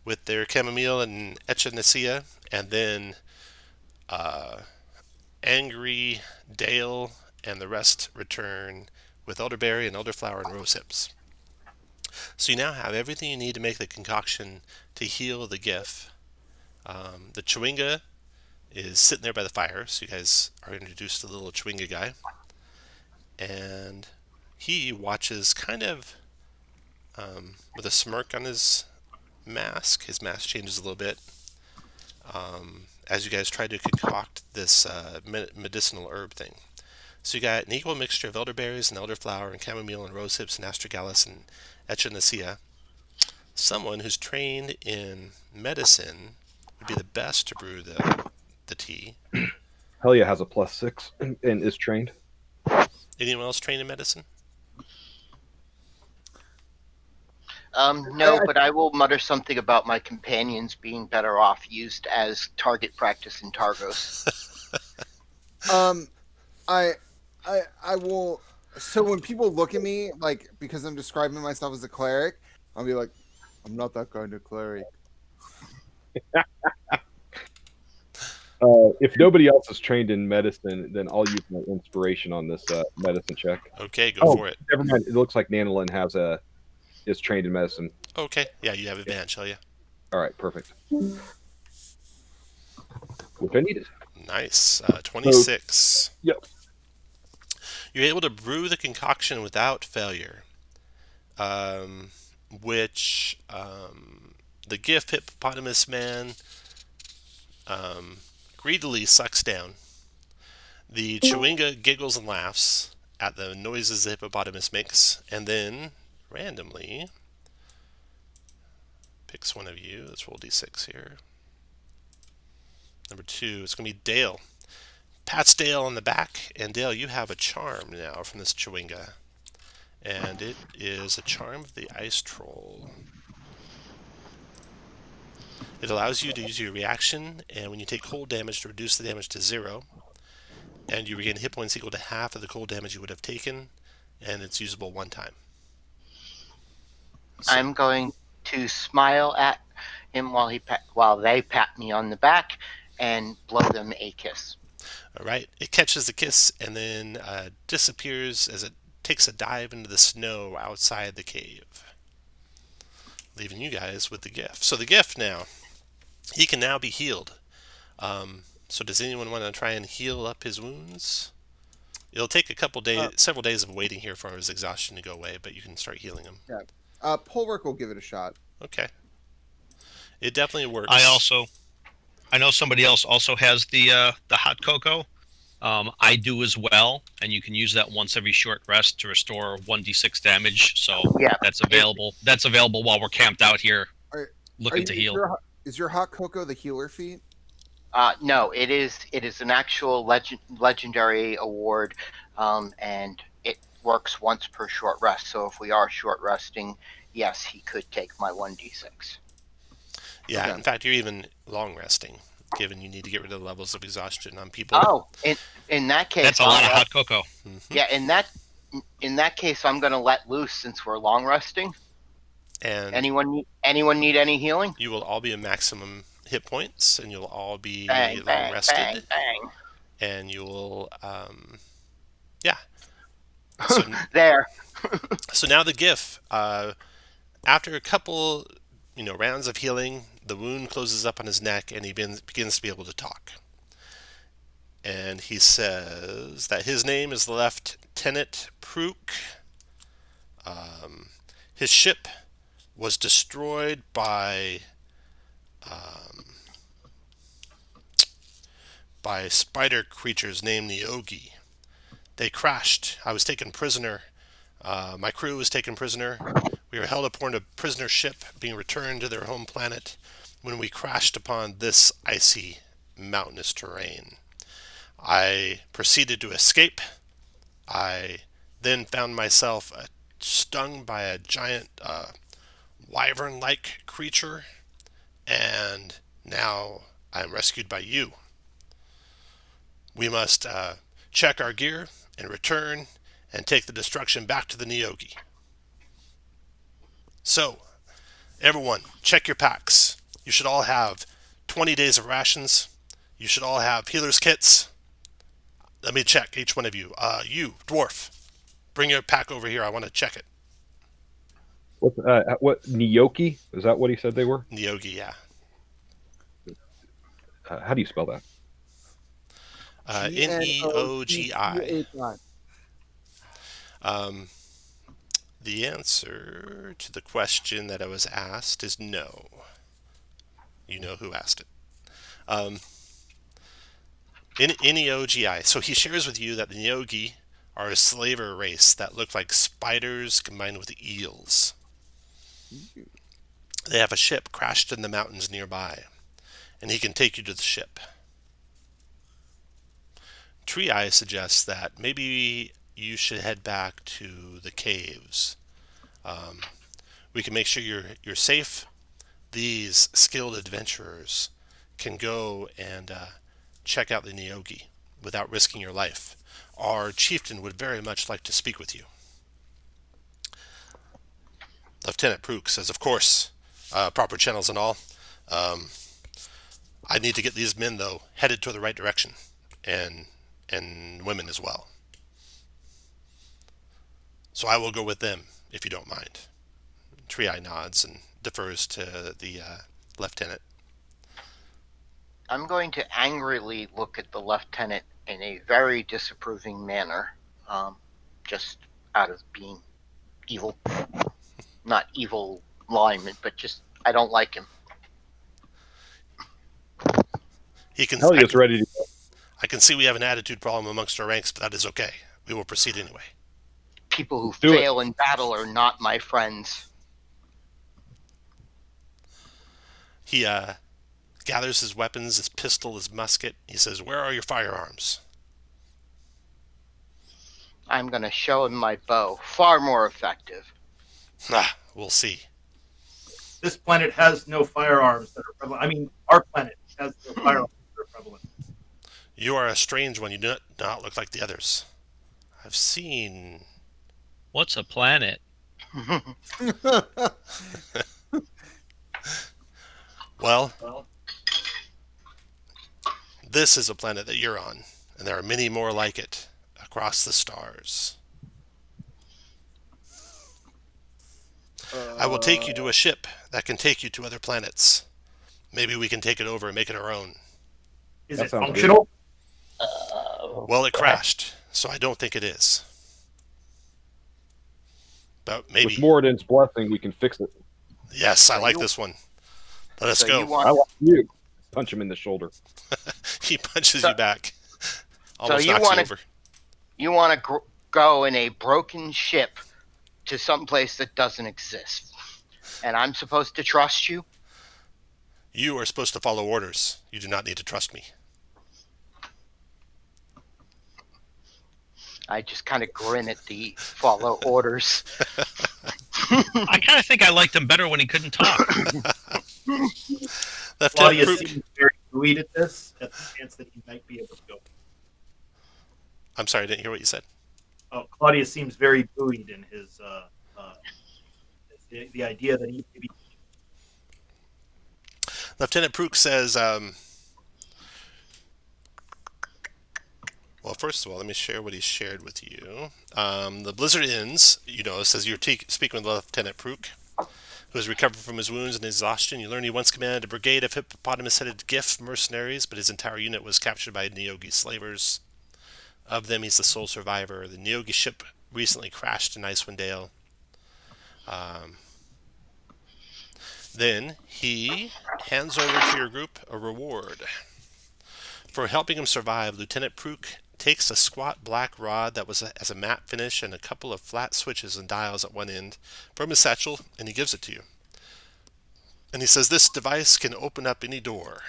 with their chamomile and echinacea, and then Angry Dale and the rest return with elderberry and elderflower and rose hips. So you now have everything you need to make the concoction to heal the GIF. The chewinga is sitting there by the fire, so you guys are introduced to the little chewinga guy. And he watches kind of with a smirk on his mask. His mask changes a little bit as you guys try to concoct this medicinal herb thing. So you got an equal mixture of elderberries and elderflower and chamomile and rose hips and astragalus and echinacea. Someone who's trained in medicine would be the best to brew the tea. Helya has a +6 and is trained. Anyone else trained in medicine? No, but I will mutter something about my companions being better off used as target practice in Targos. I will. So when people look at me, like, because I'm describing myself as a cleric, I'll be like, I'm not that kind of cleric. If nobody else is trained in medicine, then I'll use my inspiration on this medicine check. Okay, go for it. Never mind. It looks like Nanolin is trained in medicine. Okay, yeah, you have advantage, Helya. All right, perfect. Which I needed. Nice. 26. Yep. You're able to brew the concoction without failure, which the gift hippopotamus man greedily sucks down. The Chewinga giggles and laughs at the noises the hippopotamus makes, and then randomly picks one of you. Let's roll d6 here. Number 2, it's going to be Dale. Pats Dale on the back, and Dale, you have a charm now from this Chewinga. And it is a charm of the Ice Troll. It allows you to use your reaction, and when you take cold damage, to reduce the damage to 0. And you regain hit points equal to half of the cold damage you would have taken, and it's usable one time. So, I'm going to smile at him while they pat me on the back and blow them a kiss. all right, it catches the kiss and then disappears as it takes a dive into the snow outside the cave, leaving you guys with the gift. So the gift now, he can now be healed. So does anyone want to try and heal up his wounds? It'll take a couple days, several days of waiting here for his exhaustion to go away, but you can start healing him. Yeah. Polric will give it a shot. Okay. It definitely works. I know somebody else also has the hot cocoa. I do as well, and you can use that once every short rest to restore 1d6 damage. So Yeah. that's available. That's available while we're camped out here, looking to heal. Is your hot cocoa the healer feat? No, it is an actual legendary award, and it works once per short rest. So if we are short resting, yes, he could take my 1d6. Yeah, Okay. in fact, you're even long resting, given you need to get rid of the levels of exhaustion on people. Oh, in that case, That's a lot of hot cocoa. Mm-hmm. Yeah, in that case, I'm going to let loose since we're long resting. And anyone need any healing? You will all be at maximum hit points, and you'll all be Bang, long bang, rested. bang, bang. And you'll, yeah. So, there. So now the GIF, after a couple, rounds of healing, the wound closes up on his neck, and he begins to be able to talk. And he says that his name is LefTenEnt Prook. His ship was destroyed by spider creatures named Neogi. They crashed. I was taken prisoner. My crew was taken prisoner. We were held aboard a prisoner ship being returned to their home planet when we crashed upon this icy, mountainous terrain. I proceeded to escape. I then found myself stung by a giant wyvern-like creature, and now I am rescued by you. We must check our gear and return and take the destruction back to the Neogi. So, everyone, check your packs. You should all have 20 days of rations. You should all have healer's kits. Let me check each one of you. You, dwarf, bring your pack over here. I want to check it. What Neogi? Is that what he said they were? Neogi, yeah. How do you spell that? Neogi. The answer to the question that I was asked is no. You know who asked it. In Neogi, so he shares with you that the Neogi are a slaver race that look like spiders combined with eels. They have a ship crashed in the mountains nearby, and he can take you to the ship. Tree Eye suggests that maybe you should head back to the caves. We can make sure you're safe. These skilled adventurers can go and check out the Neogi without risking your life. Our chieftain would very much like to speak with you. Lieutenant Prook says, of course, proper channels and all. I need to get these men, though, headed to the right direction, and women as well. So I will go with them, if you don't mind. Tree-Eye nods and defers to the lieutenant. I'm going to angrily look at the lieutenant in a very disapproving manner, just out of being evil. Not evil alignment, but just I don't like him. Helya's ready to go. I can see we have an attitude problem amongst our ranks, but that is okay. We will proceed anyway. People who fail in battle are not my friends. He gathers his weapons, his pistol, his musket. He says, where are your firearms? I'm going to show him my bow. Far more effective. We'll see. This planet has no firearms that are prevalent. I mean, our planet has no firearms that are prevalent. You are a strange one. You do not look like the others. I've seen... What's a planet? Well, this is a planet that you're on, and there are many more like it across the stars. I will take you to a ship that can take you to other planets. Maybe we can take it over and make it our own. Is it functional? Well, it crashed, so I don't think it is. But maybe. With Moradin's blessing, we can fix it. Yes, I like this one. Let us go. I like you. Punch him in the shoulder. He punches you back. Almost so knocks you over. You want to go in a broken ship to some place that doesn't exist. And I'm supposed to trust you? You are supposed to follow orders. You do not need to trust me. I just kind of grin at the follow orders. I kind of think I liked him better when he couldn't talk. Claudia seems very buoyed at this, at the chance that he might be able to go. I'm sorry, I didn't hear what you said. Oh, Claudia seems very buoyed in his the idea that he may be. Lieutenant Prook says, well, first of all, let me share what he shared with you. The blizzard ends, says you're speaking with Lieutenant Prook, who has recovered from his wounds and exhaustion. You learn he once commanded a brigade of hippopotamus-headed Gif mercenaries, but his entire unit was captured by Neogi slavers. Of them, he's the sole survivor. The Neogi ship recently crashed in Icewind Dale. Then he hands over to your group a reward. For helping him survive, Lieutenant Prook takes a squat black rod that has a matte finish and a couple of flat switches and dials at one end from his satchel, and he gives it to you. And he says, this device can open up any door.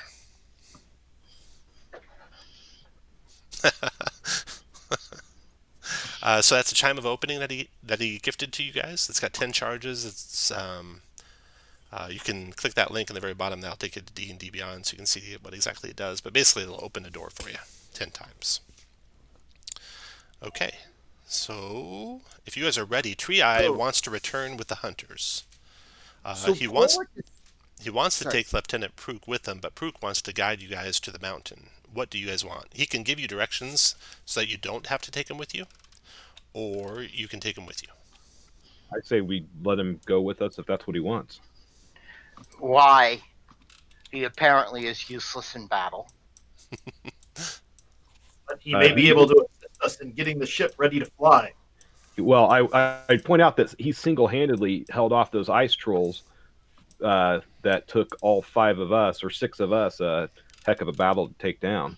So that's a chime of opening that he gifted to you guys. It's got 10 charges. It's you can click that link in the very bottom. That'll take you to D&D Beyond, so you can see what exactly it does. But basically, it'll open a door for you 10 times. Okay, so if you guys are ready, Tree Eye wants to return with the hunters. He wants to take Lieutenant Prook with him, but Prook wants to guide you guys to the mountain. What do you guys want? He can give you directions so that you don't have to take him with you, or you can take him with you. I say we let him go with us if that's what he wants. Why? He apparently is useless in battle. But he may be able to assist us in getting the ship ready to fly. Well, I'd point out that he single-handedly held off those ice trolls that took all 5 of us, or 6 of us, a heck of a battle to take down.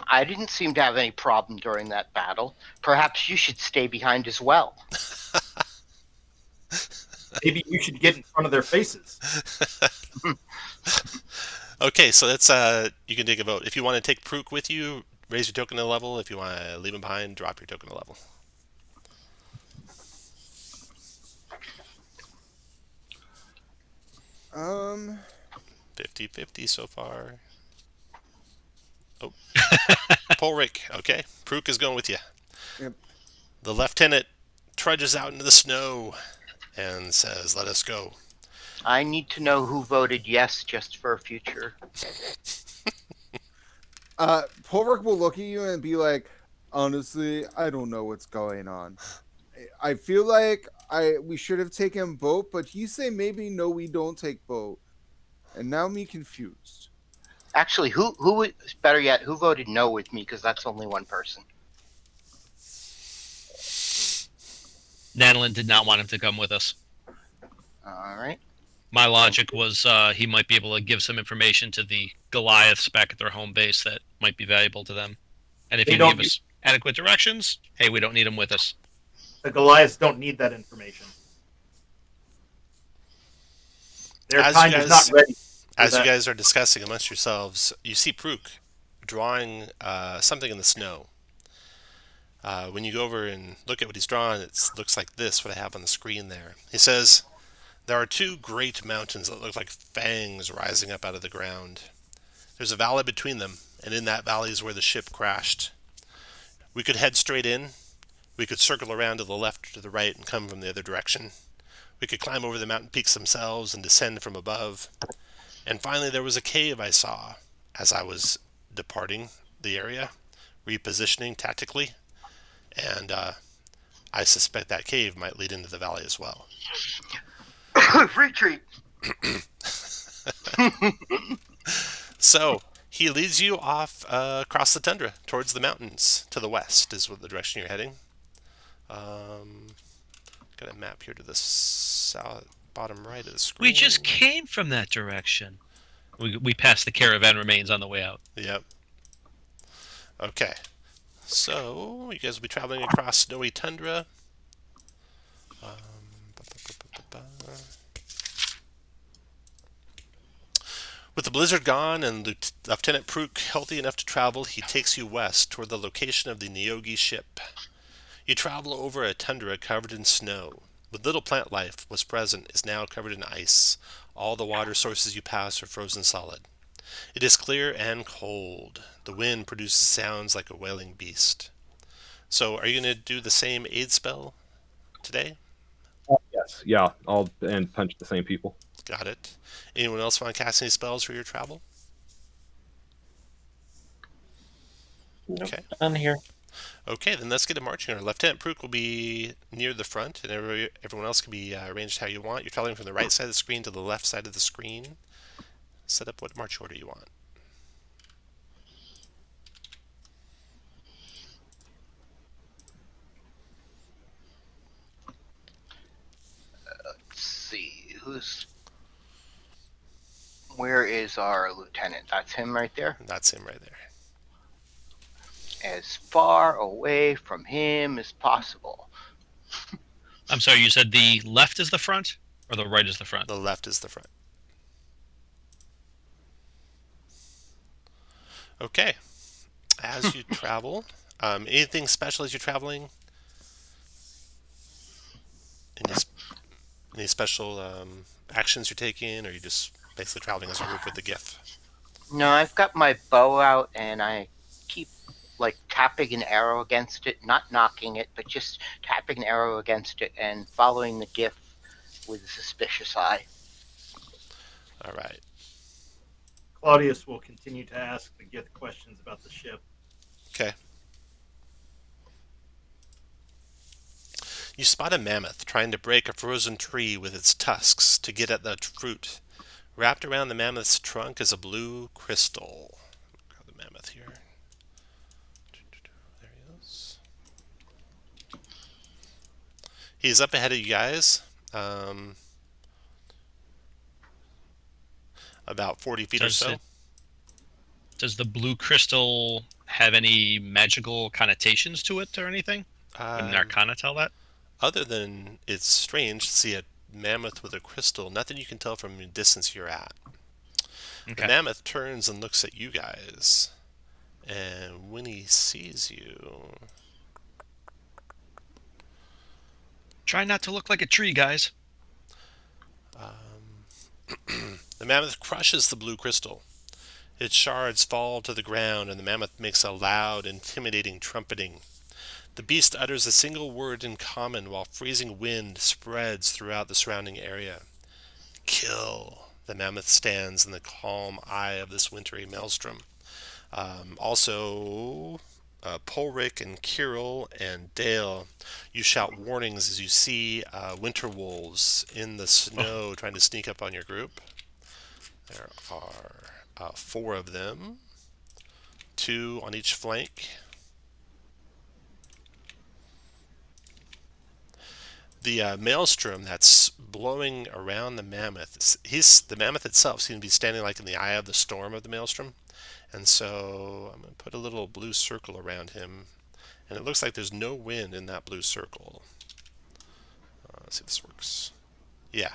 I didn't seem to have any problem during that battle. Perhaps you should stay behind as well. Maybe you should get in front of their faces. Okay, so that's you can take a vote. If you want to take Prook with you, raise your token a level. If you want to leave him behind, drop your token a level. Um, 50-50 so far. Oh, Polric. Okay, Prook is going with you. Yep. The lieutenant trudges out into the snow and says, "Let us go." I need to know who voted yes just for future. Polric will look at you and be like, honestly, I don't know what's going on. I feel like we should have taken boat, but you say maybe no, we don't take boat. And now me confused. Actually, who better yet, who voted no with me? Because that's only one person. Nanolin did not want him to come with us. All right. My logic was he might be able to give some information to the Goliaths back at their home base that might be valuable to them. And if They he don't gave us adequate directions, hey, we don't need him with us. The Goliaths don't need that information. Their As kind you is guys- not ready. As you that. guys are discussing amongst yourselves, you see Prook drawing something in the snow. When you go over and look at what he's drawn, it looks like this, what I have on the screen there. He says, "There are 2 great mountains that look like fangs rising up out of the ground. There's a valley between them, and in that valley is where the ship crashed. We could head straight in. We could circle around to the left or to the right and come from the other direction. We could climb over the mountain peaks themselves and descend from above. And finally, there was a cave I saw as I was departing the area, repositioning tactically, and I suspect that cave might lead into the valley as well." Retreat. So he leads you off across the tundra towards the mountains to the west is what the direction you're heading. Got a map here to the south, bottom right of the screen. We just came from that direction. We passed the caravan remains on the way out. Yep. Okay. So you guys will be traveling across snowy tundra. With the blizzard gone and Lieutenant Prook healthy enough to travel, he takes you west toward the location of the Neogi ship. You travel over a tundra covered in snow. What little plant life was present is now covered in ice. All the water sources you pass are frozen solid. It is clear and cold. The wind produces sounds like a wailing beast. So, are you going to do the same aid spell today? Yes, yeah, I'll and punch the same people. Got it. Anyone else want to cast any spells for your travel? Nope, Okay. none here. Okay, then let's get a marching order. Lieutenant Prook will be near the front, and everyone else can be arranged how you want. You're traveling from the right side of the screen to the left side of the screen. Set up what march order you want. Let's see. Where is our lieutenant? That's him right there. That's him right there. As far away from him as possible. I'm sorry, you said the left is the front or the right is the front? The left is the front. Okay. As you travel, anything special as you're traveling? Any special actions you're taking, or are you just basically traveling as a group with the GIF? No, I've got my bow out and I keep tapping an arrow against it, not knocking it, but just tapping an arrow against it and following the GIF with a suspicious eye. All right. Claudius will continue to ask the Gith questions about the ship. Okay. You spot a mammoth trying to break a frozen tree with its tusks to get at the fruit. Wrapped around the mammoth's trunk is a blue crystal. Grab the mammoth here. There he is. He's up ahead of you guys, about 40 feet or so. Does the blue crystal have any magical connotations to it or anything? Would an arcana tell that? Other than it's strange to see a mammoth with a crystal, nothing you can tell from the distance you're at. Okay. The mammoth turns and looks at you guys, and when he sees you, Try not to look like a tree, guys. the mammoth crushes the blue crystal. Its shards fall to the ground, and the mammoth makes a loud, intimidating trumpeting. The beast utters a single word in common while freezing wind spreads throughout the surrounding area. Kill. The mammoth stands in the calm eye of this wintry maelstrom. Also, Polric and Kirill and Dale, you shout warnings as you see winter wolves in the snow trying to sneak up on your group. There are 4 of them, 2 on each flank. The maelstrom that's blowing around the mammoth, the mammoth itself seems to be standing like in the eye of the storm of the maelstrom. And so I'm going to put a little blue circle around him. And it looks like there's no wind in that blue circle. Let's see if this works. Yeah.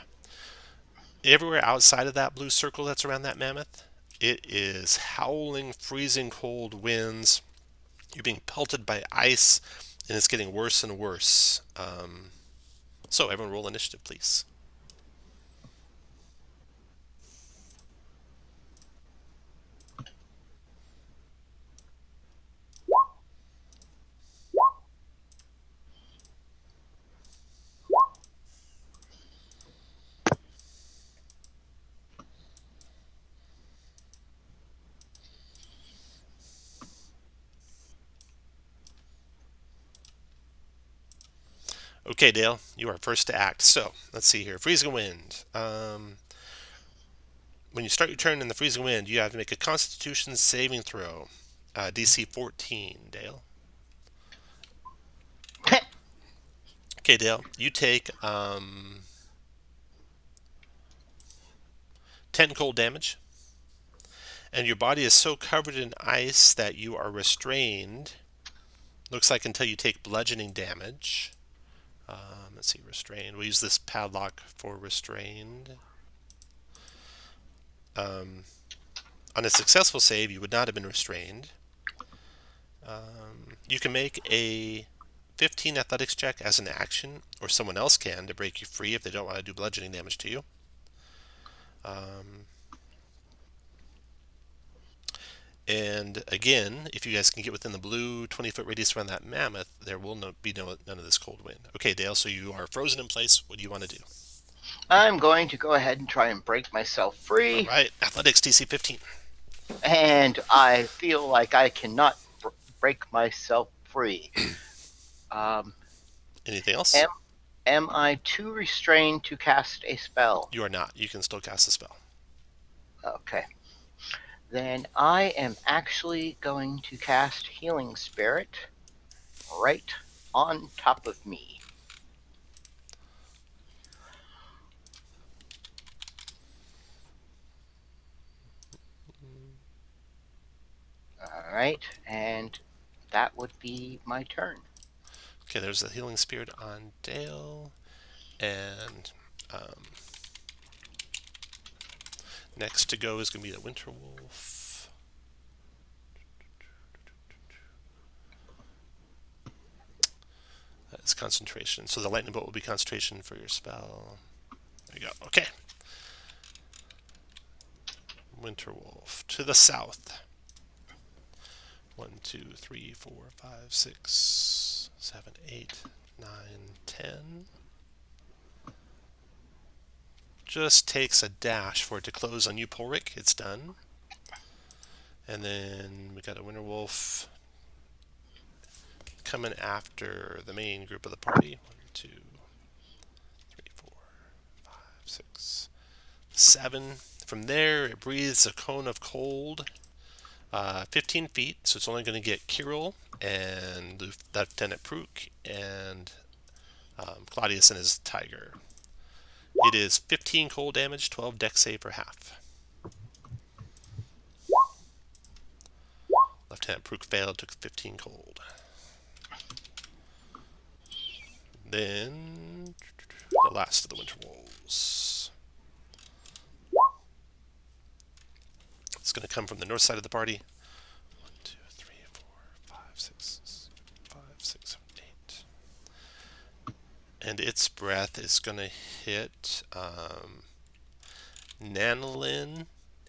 Everywhere outside of that blue circle that's around that mammoth, it is howling, freezing cold winds. You're being pelted by ice, and it's getting worse and worse. So everyone roll initiative, please. Okay, Dale, you are first to act. So, let's see here. Freezing wind. When you start your turn in the freezing wind, you have to make a Constitution saving throw. DC 14, Dale. Okay, Dale, you take 10 cold damage. And your body is so covered in ice that you are restrained. Looks like until you take bludgeoning damage. Let's see, restrained. We'll use this padlock for restrained. On a successful save, you would not have been restrained. You can make a 15 athletics check as an action, or someone else can to break you free if they don't want to do bludgeoning damage to you. And again, if you guys can get within the blue 20-foot radius around that mammoth, there will be none of this cold wind. Okay, Dale, so you are frozen in place. What do you want to do? I'm going to go ahead and try and break myself free. All right, athletics DC 15. And I feel like I cannot break myself free. Anything else? Am I too restrained to cast a spell? You are not. You can still cast a spell. Okay. Then I am actually going to cast Healing Spirit right on top of me. Alright, and that would be my turn. Okay, there's the healing spirit on Dale. And next to go is going to be the Winter Wolf. That's concentration. So the lightning bolt will be concentration for your spell. There you go. Okay. Winter Wolf to the south. 1, 2, 3, 4, 5, 6, 7, 8, 9, 10. Just takes a dash for it to close on you, Polric. It's done. And then we got a Winter Wolf coming after the main group of the party. 1, 2, 3, 4, 5, 6, 7. From there, it breathes a cone of cold. 15 feet, so it's only going to get Kirill and LefTenEnt Pruk and Claudius and his tiger. It is 15 cold damage, 12 dex save for half. Lieutenant Prook failed, took 15 cold. Then the last of the Winter Wolves. It's going to come from the north side of the party. 1, 2, 3, 4, 5, 6, 5, 6, 7, 8. And its breath is going to hit Nanolin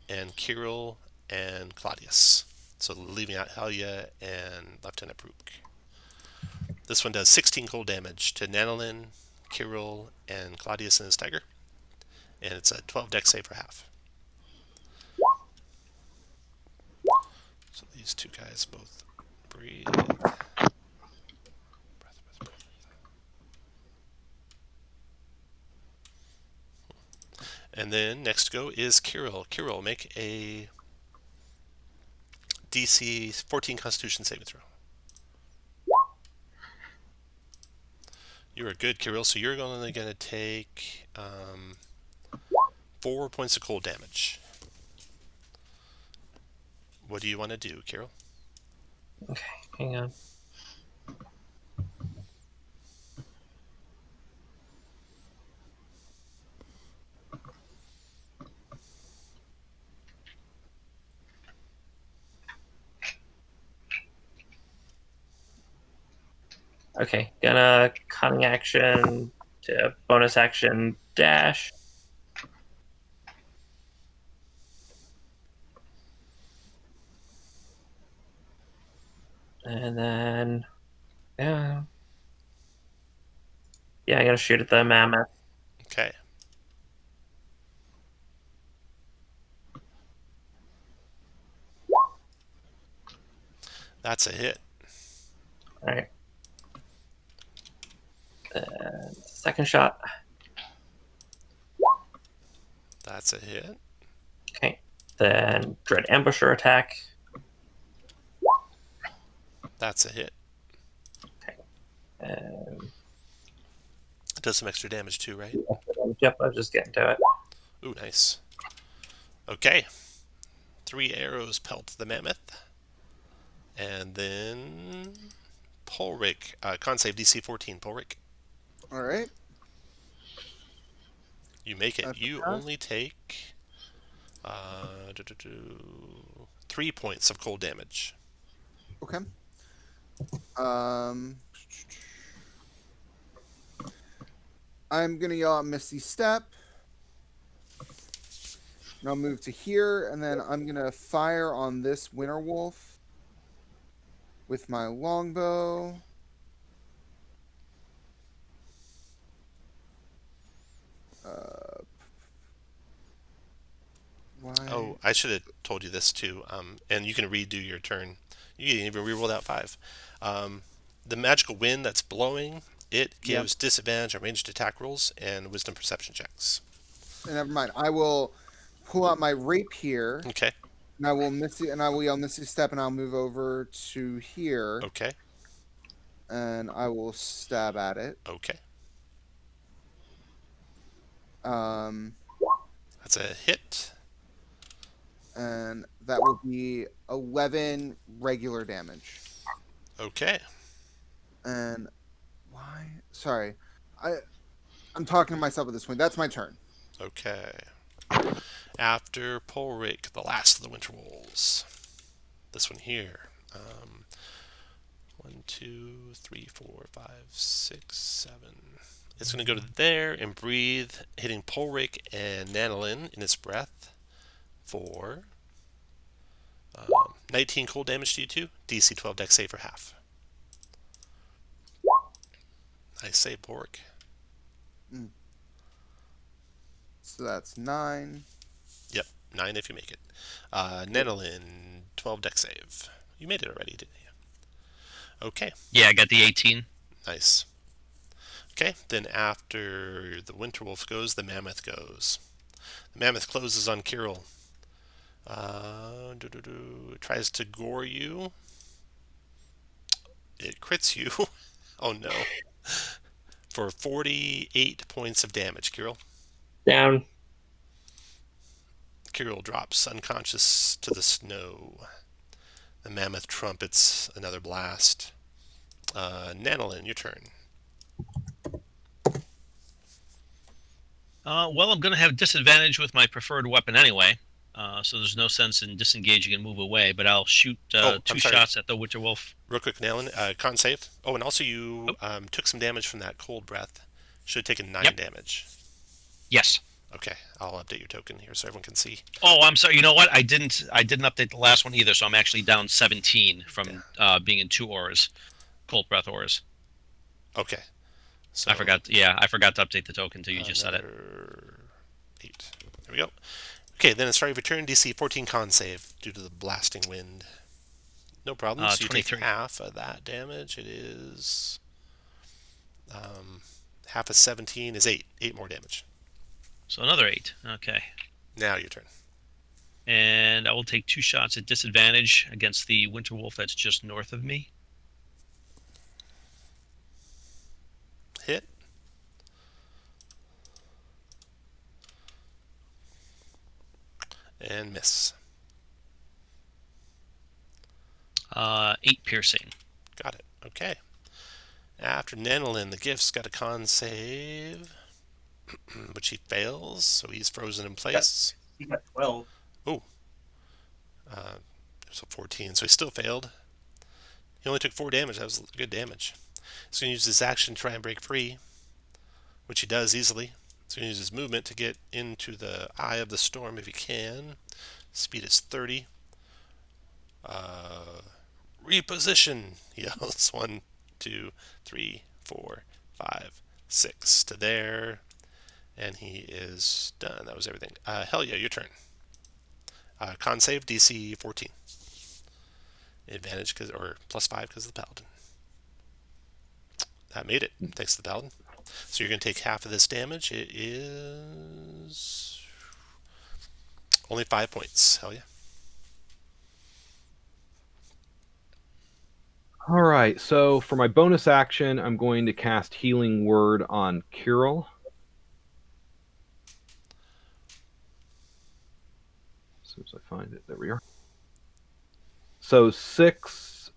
and Kirill and Claudius. So leaving out Helya and Lieutenant Prook. This one does 16 cold damage to Nanolin, Kirill, and Claudius and his tiger. And it's a 12 dex save for half. So these two guys both breathe. Breath. And then next to go is Kirill. Kirill, make a DC 14 Constitution saving throw. You are good, Kirill, so you're only going to take 4 points of cold damage. What do you want to do, Kirill? Okay, hang on. Okay, gonna cunning action to bonus action dash. And then, yeah, I'm gonna shoot at the mammoth. Okay. That's a hit. All right. And second shot. That's a hit. Okay. Then dread ambusher attack. That's a hit. And It does some extra damage too, right? yep, I was just getting to it. Ooh, nice. Okay. 3 arrows pelt the mammoth. And then Polric. Con save DC 14, Polric. All right. You make it. That's You a pass. only take 3 points of cold damage. Okay. I'm gonna yell out Misty Step. And I'll move to here, and then I'm gonna fire on this Winter Wolf with my longbow. Why? Oh, I should have told you this too. And you can redo your turn. You can even reroll that 5. The magical wind that's blowing, it gives disadvantage on ranged attack rolls and wisdom perception checks. Never mind. I will pull out my rapier, Okay. and I will yell Misty Step, and I'll move over to here, Okay. and I will stab at it. Okay. That's a hit. And that will be 11 regular damage. Okay. And why? Sorry, I'm talking to myself at this point. That's my turn. Okay. After Polric, the last of the Winter Wolves. This one here. 1, 2, 3, 4, 5, 6, 7. It's going to go to there and breathe, hitting Polric and Nanolin in its breath for 19 cold damage to you two. DC 12 dex save for half. Nice save, Polric. So that's 9. Yep, 9 if you make it. Nanolin, 12 dex save. You made it already, didn't you? Okay. Yeah, I got the 18. Nice. Okay, then after the Winter Wolf goes, the Mammoth goes. The Mammoth closes on Kirill. It tries to gore you. It crits you. Oh no. for 48 points of damage. Kirill. Down. Kirill drops unconscious to the snow. The mammoth trumpets another blast. Nanolin, your turn. Well, I'm going to have disadvantage with my preferred weapon anyway, so there's no sense in disengaging and move away, but I'll shoot I'm two sorry. shots at the Winter Wolf. Real quick, Nanolin, con save. Oh, and also you took some damage from that cold breath. Should have taken 9 damage. Yes. Okay, I'll update your token here so everyone can see. Oh, I'm sorry. You know what? I didn't update the last one either, so I'm actually down 17 from being in 2 auras, cold breath auras. Okay. So I forgot. Yeah, I forgot to update the token until you just said it. 8. There we go. Okay, then it's start of your turn. DC 14 con save due to the blasting wind. No problem. So you take 23. half of that damage. It is half of 17 is 8. 8 more damage. So another 8. Okay. Now your turn. And I will take 2 shots at disadvantage against the Winter Wolf that's just north of me. Hit. And miss. 8 piercing. Got it. Okay. After Nanolin, the gift's got a con save, which he fails, so he's frozen in place. He got 12. So 14, so he still failed. He only took 4 damage. That was good damage. He's going to use his action to try and break free, which he does easily. He's going to use his movement to get into the eye of the storm if he can. Speed is 30. Reposition, he yells. 1, 2, 3, 4, 5, 6 to there. And he is done. That was everything. Helya, your turn. Con save, DC 14. Advantage or +5 because of the paladin. That made it. Thanks to the paladin. So you're going to take half of this damage. It is only 5 points. Helya. All right, so for my bonus action, I'm going to cast Healing Word on Kirill. As soon as I find it, there we are. So 6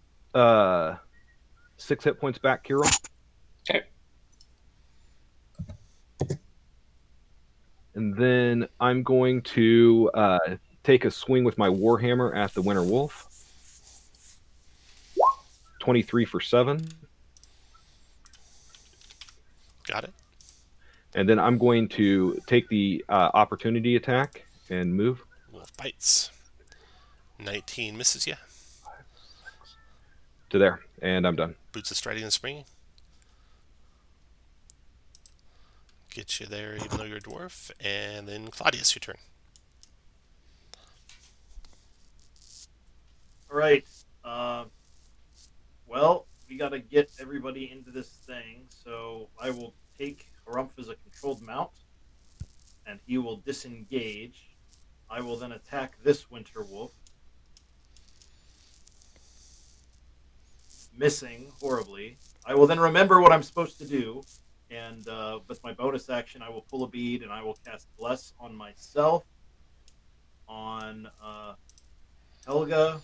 hit points back, Kirill. Okay. And then I'm going to take a swing with my Warhammer at the Winter Wolf. 23 for 7. Got it. And then I'm going to take the opportunity attack and move. Wolf bites. 19 misses you. To there. And I'm done. Boots of striding and springing. Get you there even though you're a dwarf. And then Claudius, your turn. All right. Well, we got to get everybody into this thing. So I will take Harumph as a controlled mount, and he will disengage. I will then attack this Winter Wolf. Missing horribly. I will then remember what I'm supposed to do, and with my bonus action, I will pull a bead and I will cast Bless on myself, on Helga,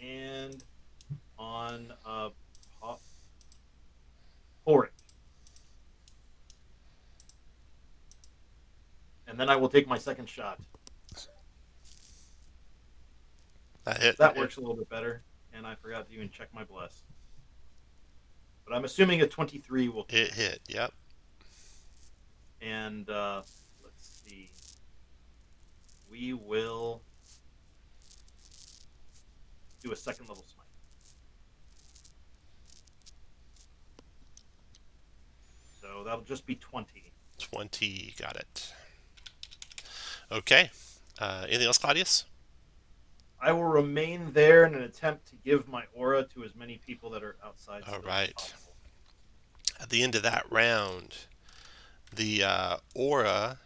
and on Horik. And then I will take my second shot. That hit. That works a little bit better, and I forgot to even check my Bless. But I'm assuming a 23 will hit. It hit, yep. And let's see. We will do a second level smite. So that'll just be 20. 20, got it. Okay. Anything else, Claudius? I will remain there in an attempt to give my aura to as many people that are outside. All right. At the end of that round, the aura,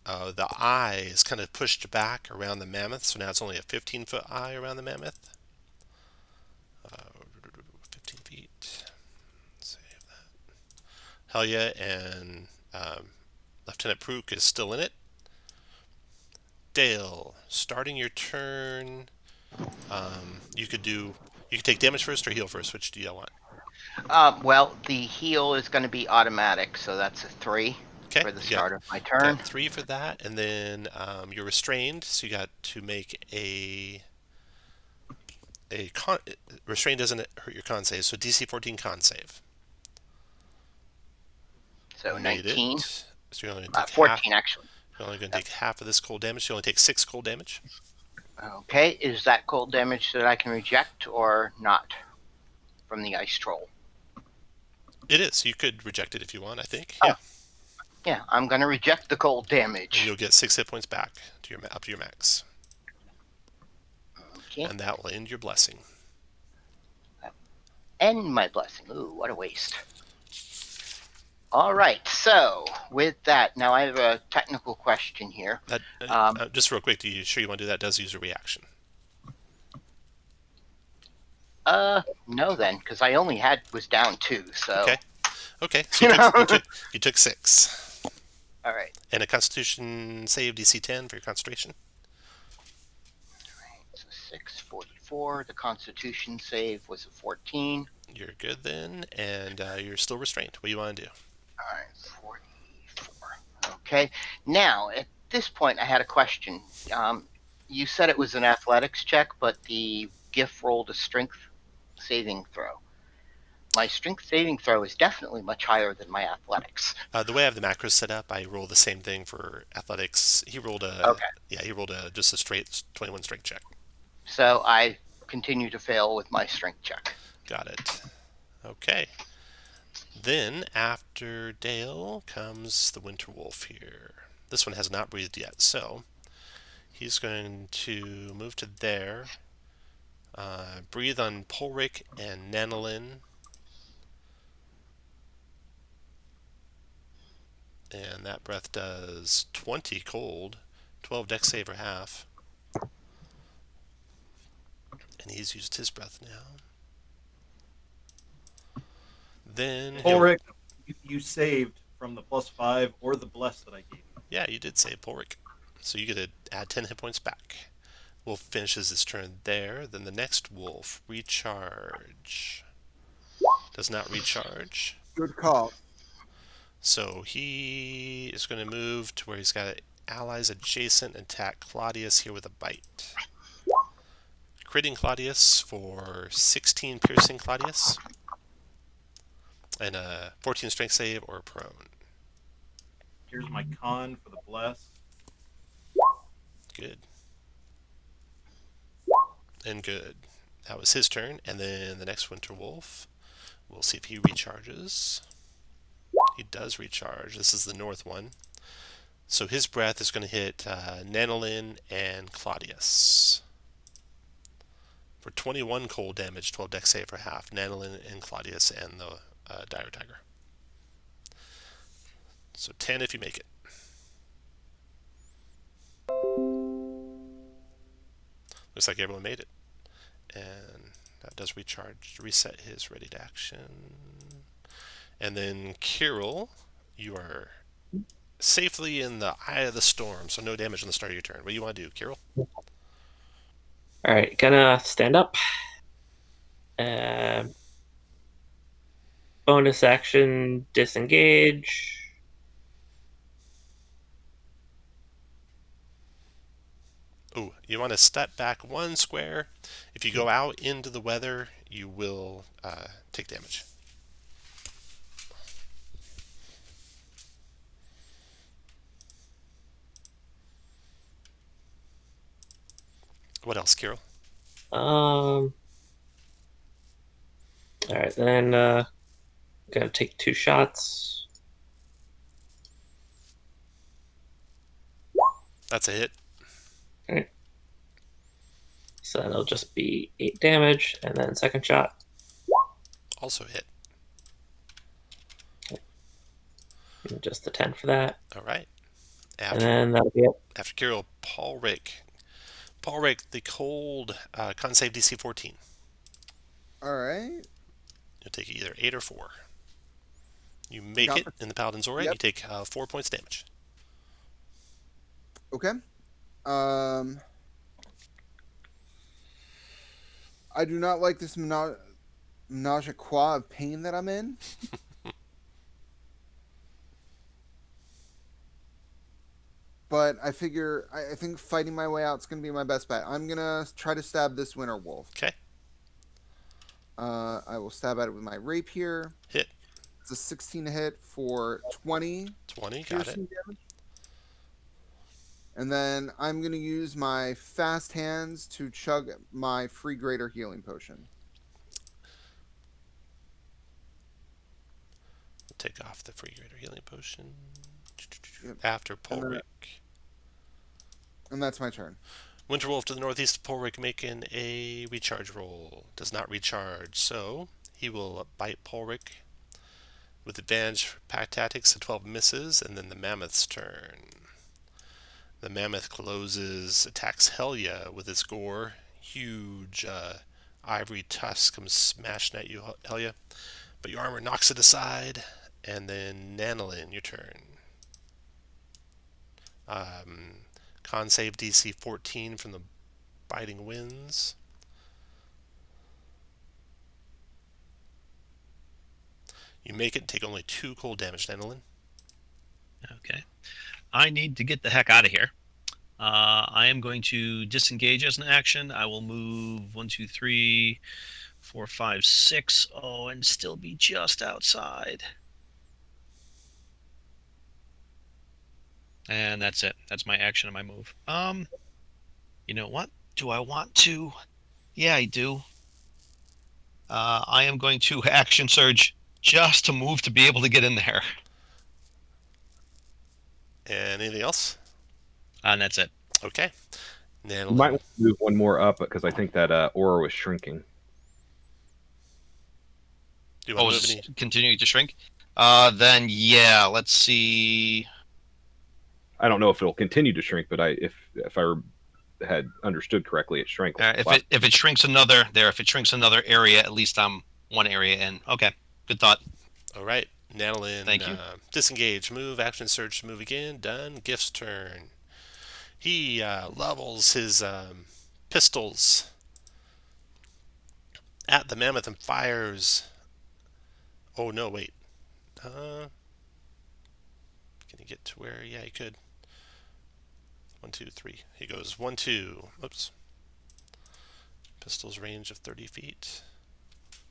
the eye is kind of pushed back around the mammoth, so now it's only a 15-foot eye around the mammoth. 15 feet. Save that. Helya and Lieutenant Prook is still in it. Dale, starting your turn, you could take damage first or heal first. Which do you want? Well, the heal is going to be automatic, so that's a 3 Okay, for the you start of my turn. got 3 for that, and then you're restrained, so you got to make a con. Restrained doesn't hurt your con save, so DC 14 con save. So Made 19. it. So you're only going to take 14, actually. You're only going to take half of this cold damage. You only take 6 cold damage. Okay, is that cold damage that I can reject or not from the ice troll? It is. You could reject it if you want, I think. Oh. Yeah. Yeah, I'm going to reject the cold damage. And you'll get 6 hit points back up to your max. Okay. And that will end your blessing. End my blessing. Ooh, what a waste. All right, so with that, now I have a technical question here. Just real quick, do you sure you want to do that? It does use a reaction. No then, because I only was down 2, so... Okay, so you took 6. All right. And a Constitution save DC 10 for your concentration. All right, so 6, 44. The Constitution save was a 14. You're good then, and you're still restrained. What do you want to do? All right, 44. Okay. Now, at this point, I had a question. You said it was an athletics check, but the GIF rolled a strength saving throw. My strength saving throw is definitely much higher than my athletics. The way I have the macros set up, I roll the same thing for athletics. He rolled just a straight 21 strength check. So I continue to fail with my strength check. Got it. Okay. Then, after Dale, comes the Winter Wolf here. This one has not breathed yet, so he's going to move to there, breathe on Polric and Nanolin, and that breath does 20 cold, 12 dex save or half, and he's used his breath now. Then Ulrich, you saved from the +5 or the bless that I gave you. Yeah, you did save Polric. So you get to add 10 hit points back. Wolf finishes his turn there. Then the next wolf, recharge. Does not recharge. Good call. So he is going to move to where he's got allies adjacent and attack Claudius here with a bite. Critting Claudius for 16 piercing Claudius. And a 14 strength save or prone. Here's my con for the bless. Good. And good. That was his turn. And then the next Winter Wolf. We'll see if he recharges. He does recharge. This is the north one. So his breath is going to hit Nanolin and Claudius. For 21 cold damage, 12 dex save for half. Nanolin and Claudius and the Dire Tiger. So 10 if you make it. Looks like everyone made it. And that does recharge, reset his ready to action. And then Kirill, you are safely in the eye of the storm, so no damage on the start of your turn. What do you want to do, Kirill? All right, gonna stand up. Bonus action, disengage. Oh, you want to step back 1 square. If you go out into the weather, you will take damage. What else, Kirill? All right, then gonna take 2 shots. That's a hit. Okay. So then it'll just be 8 damage, and then second shot. Also hit. And just the 10 for that. All right. And then that'll be it. After Kirill, Polric. Polric, the cold con save DC 14. All right. You'll take either 8 or 4. You make got it in the Paladin's Aura. Yep. You take 4 points damage. Okay. I do not like this menage a trois of pain that I'm in. But I figure, I think fighting my way out is going to be my best bet. I'm going to try to stab this winter wolf. Okay. I will stab at it with my rapier. Hit. It's a 16 to hit for 20. 20, got it. piercing damage. And then I'm going to use my fast hands to chug my free greater healing potion. Take off the free greater healing potion. Yep. After Polric. And that's my turn. Winterwolf to the northeast of Polric making a recharge roll. Does not recharge, so he will bite Polric with advantage for pack tactics. The 12 misses, and then the Mammoth's turn. The Mammoth closes, attacks Helya with its gore. Huge ivory tusk comes smashing at you, Helya. But your armor knocks it aside. And then Nanolin, your turn. Con save DC 14 from the biting winds. You make it, take only 2 cold damage, Nanolin. Okay. I need to get the heck out of here. I am going to disengage as an action. I will move 1, 2, 3, 4, 5, 6. Oh, and still be just outside. And that's it. That's my action and my move. You know what? Do I want to? Yeah, I do. I am going to action surge just to move to be able to get in there. And anything else? And that's it. Okay. You might want to move one more up because I think that aura was shrinking. Do you want to is move any? continuing to shrink? Then yeah, let's see. I don't know if it'll continue to shrink, but if I had understood correctly, it shrank. If it shrinks another area, at least I'm one area in. Okay, good thought. All right. Nanolin, Thank you. Disengage, move, action surge, move again. Done. Gift's turn. He levels his pistols at the Mammoth and fires. Oh no! Wait. Can he get to where? Yeah, he could. 1, 2, 3. He goes 1, 2. Oops. Pistol's range of 30 feet.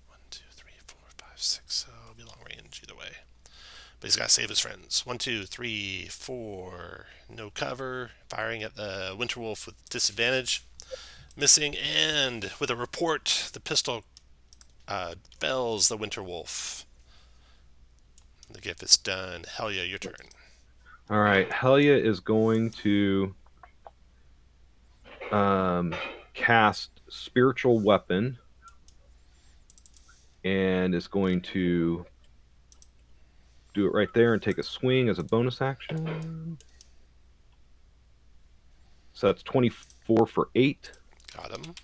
1, 2, 3, 4, 5, 6. So it'll be long range either way. But he's got to save his friends. 1, 2, 3, 4. No cover. Firing at the Winterwolf with disadvantage. Missing. And with a report, the pistol fells the Winterwolf. The gift is done. Helya, your turn. All right. Helya is going to cast Spiritual Weapon and is going to do it right there and take a swing as a bonus action. So that's 24 for 8. Got him.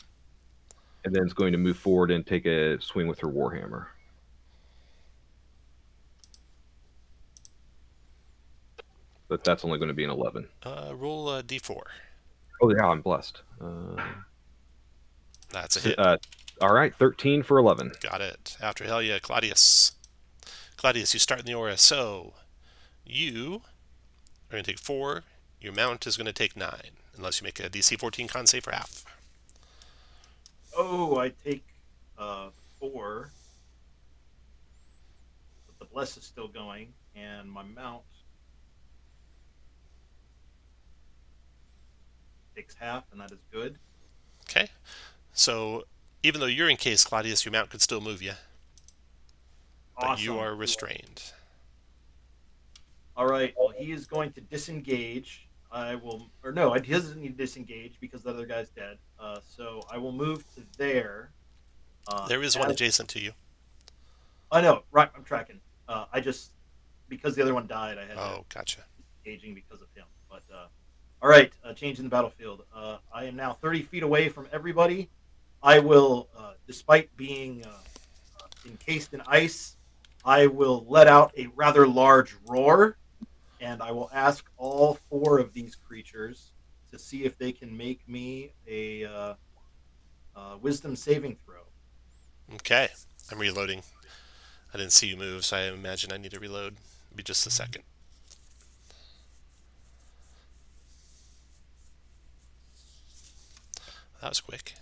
And then it's going to move forward and take a swing with her Warhammer. But that's only going to be an 11. Roll a d4. Oh, yeah, I'm blessed. That's a hit. All right, 13 for 11. Got it. After Helya, Claudius. Claudius, you start in the aura. So you are going to take 4. Your mount is going to take 9. Unless you make a DC 14 con save for half. Oh, I take 4. But the bless is still going, and my mount takes half, and that is good. Okay. So even though you're encased, Claudius, your mount could still move you. But Awesome. you are restrained. All right. Well, he is going to disengage. He doesn't need to disengage because the other guy's dead. So I will move to there. There is one adjacent to you. I know. Right. I'm tracking. Because the other one died, I had gotcha. Aging because of him. But all right. Changing the battlefield. I am now 30 feet away from everybody. I will, despite being encased in ice, I will let out a rather large roar, and I will ask all 4 of these creatures to see if they can make me a wisdom saving throw. Okay, I'm reloading. I didn't see you move, so I imagine I need to reload. Be just a second. That was quick.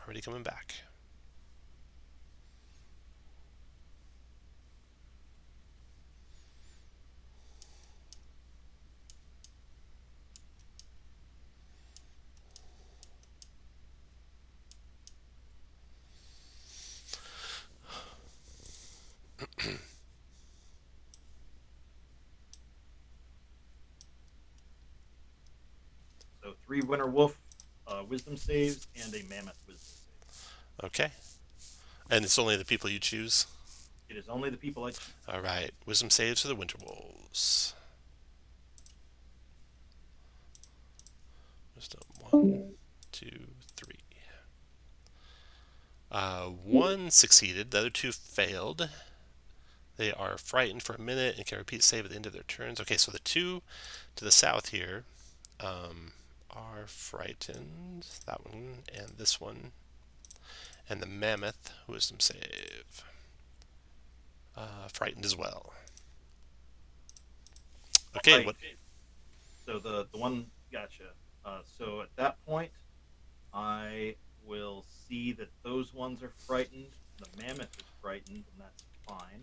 Already coming back. So 3 winter wolf wisdom saves and a mammoth wisdom save. Okay. And it's only the people you choose? It is only the people I choose. Alright, wisdom saves for the Winter Wolves. Wisdom 1, 2, 3. 1 succeeded, the other 2 failed. They are frightened for a minute and can repeat save at the end of their turns. Okay, so the 2 to the south here are frightened. That one and this one. And the mammoth, wisdom save. Frightened as well. Okay, Right. what? So the one, gotcha. So at that point, I will see that those ones are frightened. The mammoth is frightened, and that's fine.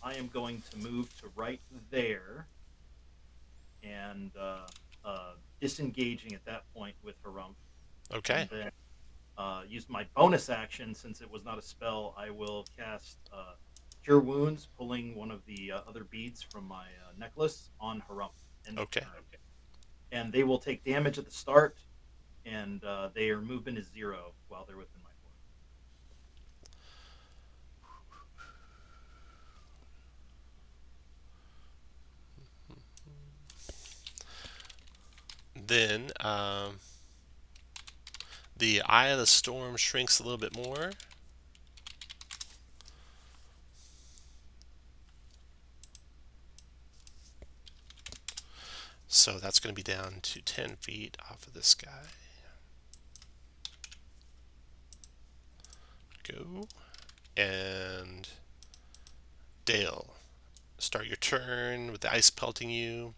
I am going to move to right there and disengaging at that point with Harumph. Okay. And then use my bonus action, since it was not a spell, I will cast Cure Wounds, pulling one of the other beads from my necklace on Harumph. Okay. And they will take damage at the start, and their movement is 0 while they're within my force. Then the Eye of the Storm shrinks a little bit more. So that's going to be down to 10 feet off of this guy. Go. And Dale, start your turn with the ice pelting you.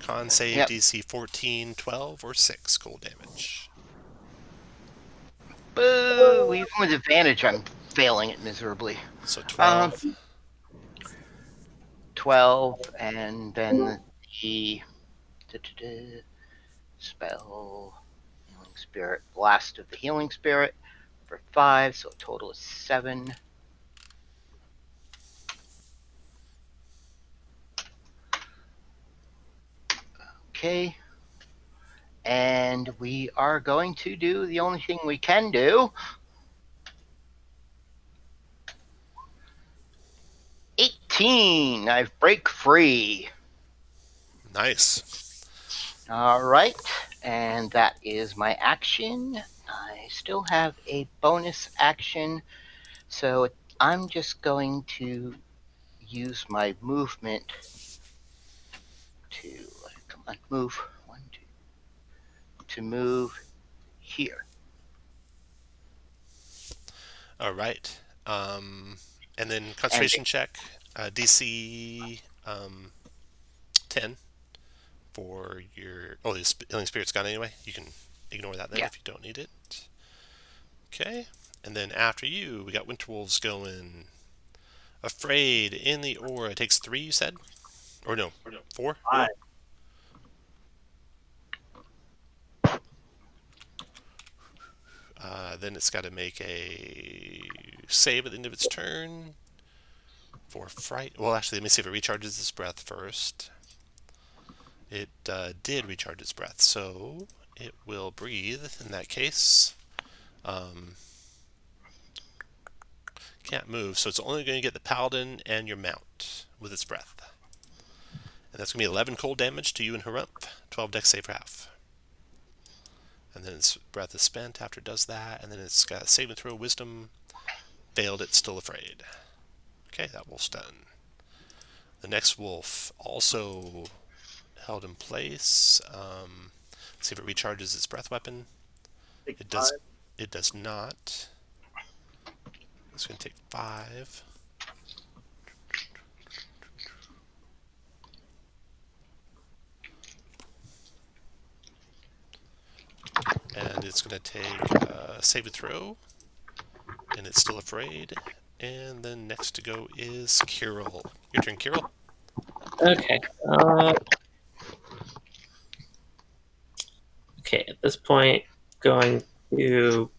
Con save Yep. DC 14, 12, or 6 cold damage. Boo! Even with advantage, I'm failing it miserably. So 12. 12, and then the spell healing spirit, blast of the healing spirit for 5, so a total of 7. Okay, and we are going to do the only thing we can do. 18. I break free. Nice. All right, and that is my action. I still have a bonus action, so I'm just going to use my movement to come on, move 1, 2, to move here. All right. And then concentration check, DC 10 for your. Oh, the healing spirit's gone anyway. You can ignore that then Yeah. if you don't need it. Okay. And then after you, we got Winterwolves going. Afraid in the aura. It takes 3, you said? Or no, 4? 5. Then it's got to make a save at the end of its turn for fright. Well, actually, let me see if it recharges its breath first. It did recharge its breath, so it will breathe in that case. Can't move, so it's only going to get the paladin and your mount with its breath. And that's going to be 11 cold damage to you and Harumph, 12 dex save for half. And then its breath is spent after it does that, and then it's got a saving throw, wisdom, failed, it's still afraid. Okay, that wolf's done. The next wolf also held in place. See if it recharges its breath weapon. Take It does. 5. It does not. It's going to take 5. And it's going to take a save and throw. And it's still afraid. And then next to go is Kirill. Your turn, Kirill. Okay. Okay, at this point, going to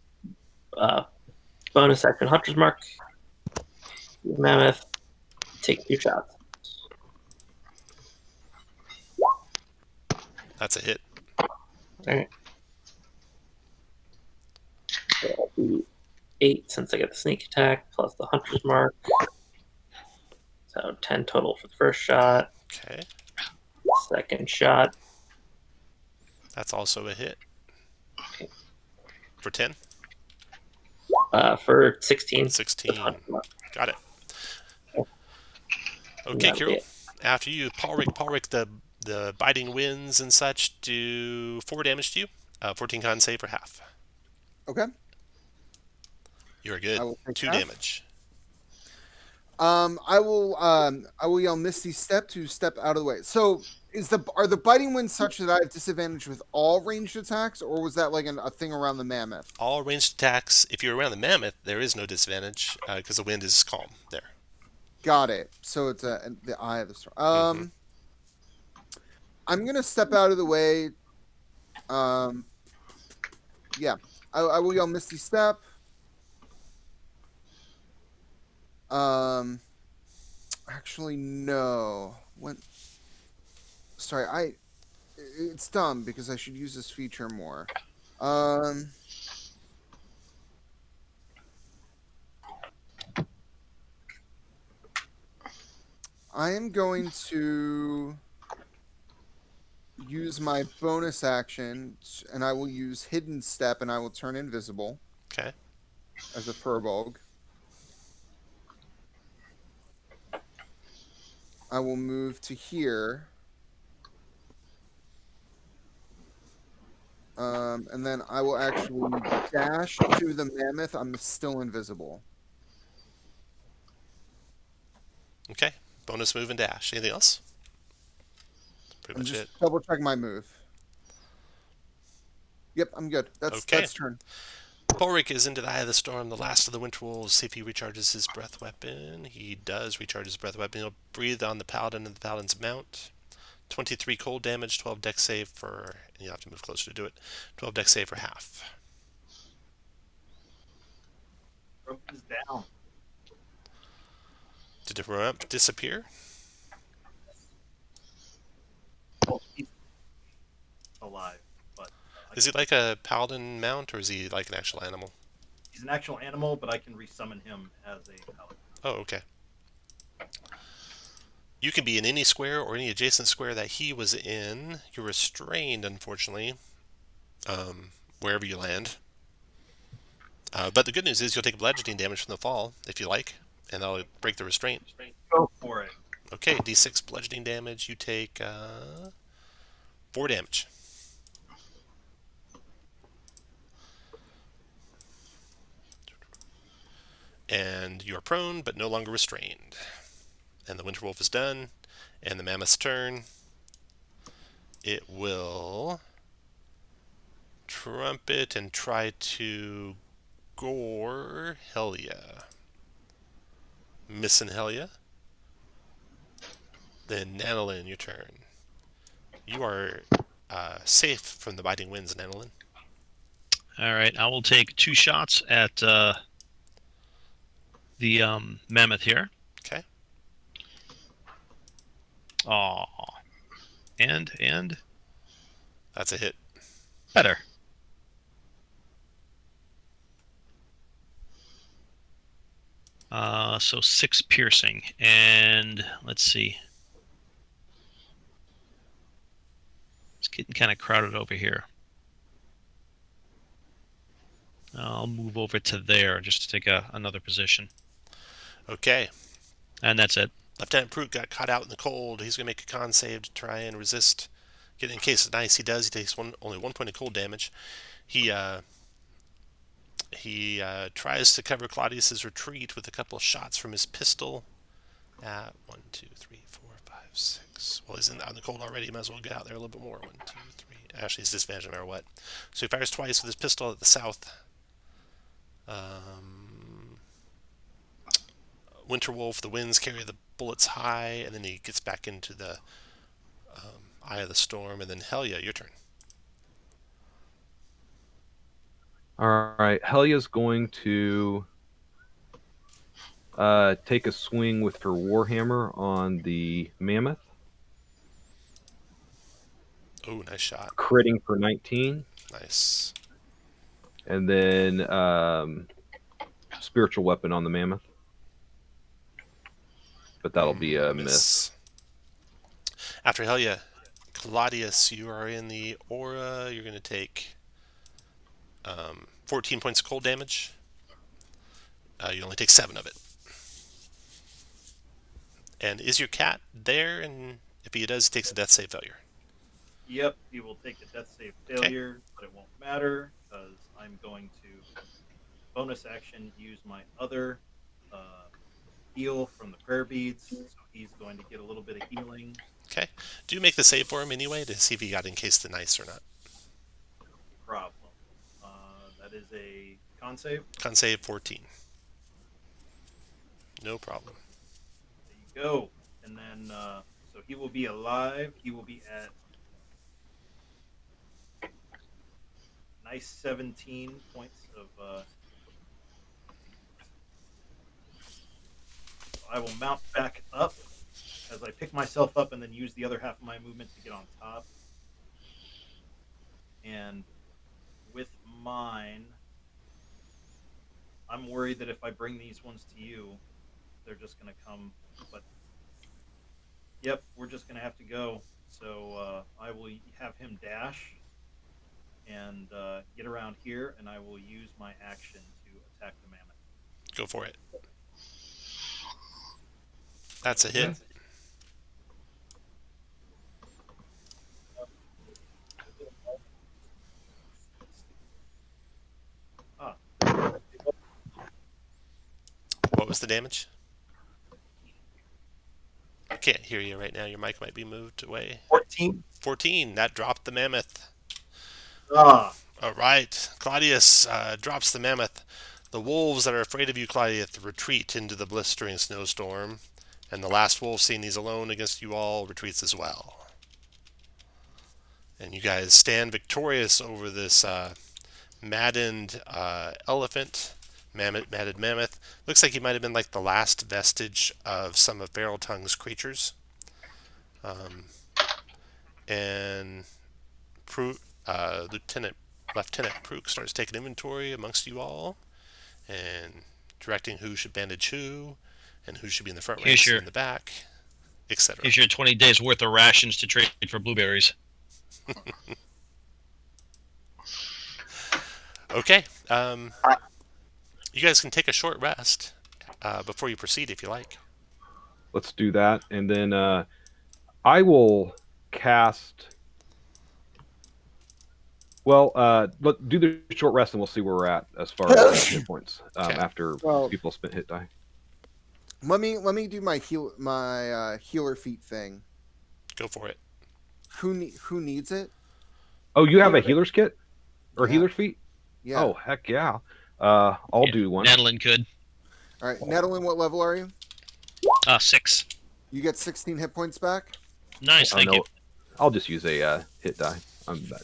bonus action Hunter's Mark. Mammoth, take 2 shots. That's a hit. Alright. So that'll be 8 since I get the sneak attack, plus the Hunter's Mark. So 10 total for the first shot. Okay. Second shot. That's also a hit. Okay. For 10? For 16. 16. Got it. Okay, That'll Kirill. be it. After you, Paulric, the biting winds and such do 4 damage to you. 14 con save for half. Okay. You're good. I will take 2 half. damage. I will yell Misty Step to step out of the way. So are the biting winds such that I have disadvantage with all ranged attacks, or was that like a thing around the mammoth? All ranged attacks, if you're around the mammoth, there is no disadvantage because the wind is calm there. Got it. So it's the eye of the storm. I'm gonna step out of the way. Yeah, I will yell Misty Step. Actually, no. Sorry, it's dumb because I should use this feature more. I am going to use my bonus action, and I will use Hidden Step, and I will turn invisible. Okay. As a Furbolg. I will move to here. And then I will actually dash to the mammoth. I'm still invisible. Okay. Bonus move and dash. Anything else? Pretty much it. Double check my move. Yep, I'm good. That's turn. Paulric is into the eye of the storm, the last of the winter wolves. See if he recharges his breath weapon. He does recharge his breath weapon. He'll breathe on the paladin and the paladin's mount. 23 cold damage, 12 dex save for... And you'll have to move closer to do it. 12 dex save for half. Rope is down. Did the ramp disappear? Well, he's alive, but... Is he like a paladin mount, or is he like an actual animal? He's an actual animal, but I can resummon him as a paladin. Oh, okay. You can be in any square or any adjacent square that he was in. You're restrained, unfortunately, wherever you land. But the good news is you'll take bludgeoning damage from the fall, if you like, and that'll break the restraint. Go for it. Okay, d6 bludgeoning damage. You take 4 damage. And you are prone, but no longer restrained. And the Winter Wolf is done. And the Mammoth's turn. It will trumpet and try to gore Helya. Missing Helya. Then Nanolin, your turn. You are safe from the biting winds, Nanolin. All right, I will take 2 shots at the mammoth here. Okay. Aw. And That's a hit. better. So 6 piercing, and let's see. It's getting kind of crowded over here. I'll move over to there just to take another position. Okay. And that's it. Lieutenant Proot got caught out in the cold. He's going to make a con save to try and resist getting encased in ice. He does. He takes only 1 point of cold damage. He tries to cover Claudius's retreat with a couple of shots from his pistol. 1, 2, 3, 4, 5, 6. Well, he's out in the cold already. He might as well get out there a little bit more. 1, 2, 3. Actually, he's disadvantaged no matter what. So he fires twice with his pistol at the south. Winterwolf, the winds carry the bullets high, and then he gets back into the eye of the storm. And then Helya, your turn. All right, Helya's going to take a swing with her warhammer on the mammoth. Oh, nice shot. Critting for 19. Nice. And then spiritual weapon on the mammoth. But that'll be a miss. After Helya, Claudius, you are in the aura. You're going to take 14 points of cold damage. You only take 7 of it. And is your cat there? And if he does, he takes a death save failure. Yep, he will take a death save failure, but it won't matter because I'm going to bonus action use my other heal from the prayer beads. So he's going to get a little bit of healing. Okay. Do you make the save for him anyway to see if he got encased in ice or not? Problem. That is a con save. Con save 14. No problem. There you go. And then, so he will be alive. He will be at nice 17 points of. I will mount back up as I pick myself up and then use the other half of my movement to get on top. And with mine, I'm worried that if I bring these ones to you, they're just going to come. But, yep, we're just going to have to go. So I will have him dash and get around here, and I will use my action to attack the mammoth. Go for it. That's a hit. What was the damage? I can't hear you right now. Your mic might be moved away. 14. 14. That dropped the mammoth. Ah. All right. Claudius drops the mammoth. The wolves that are afraid of you, Claudius, retreat into the blistering snowstorm. And the last wolf, seeing he's alone against you all, retreats as well. And you guys stand victorious over this maddened elephant, matted mammoth. Looks like he might have been like the last vestige of some of Feral Tongue's creatures. And Lieutenant Prook starts taking inventory amongst you all and directing who should bandage who and who should be in the front ranks and in the back, etc. Here's your 20 days worth of rations to trade for blueberries. Okay. You guys can take a short rest before you proceed if you like. Let's do that. And then I will cast... Well, do the short rest and we'll see where we're at as far as hit points after people spent hit die. Let me do my healer feat thing. Go for it. Who needs it? Oh, you have a healer's kit or healer's feat? Yeah. Oh, heck yeah. I'll do one. Madeline could. All right, Madeline, what level are you? 6. You get 16 hit points back. Nice, thank you. I'll just use a hit die. I'm back.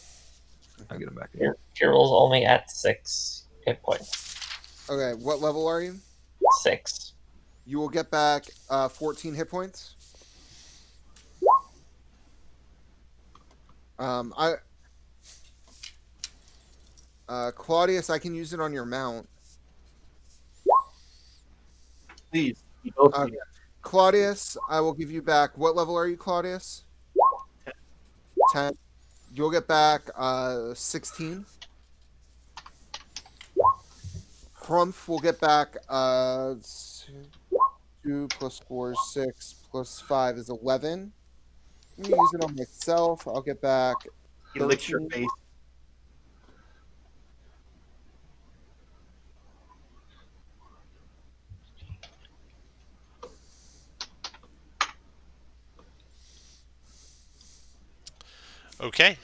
I'll get them back. Kirill's only at 6 hit points. Okay, what level are you? 6. You will get back 14 hit points. Claudius, I can use it on your mount. Please. Claudius, I will give you back. What level are you, Claudius? 10. You'll get back 16. Hrumph will get back 2 2 plus 4 is 6 plus 5 is 11. I'm going to use it on myself. I'll get back He licks your 13. face. Okay.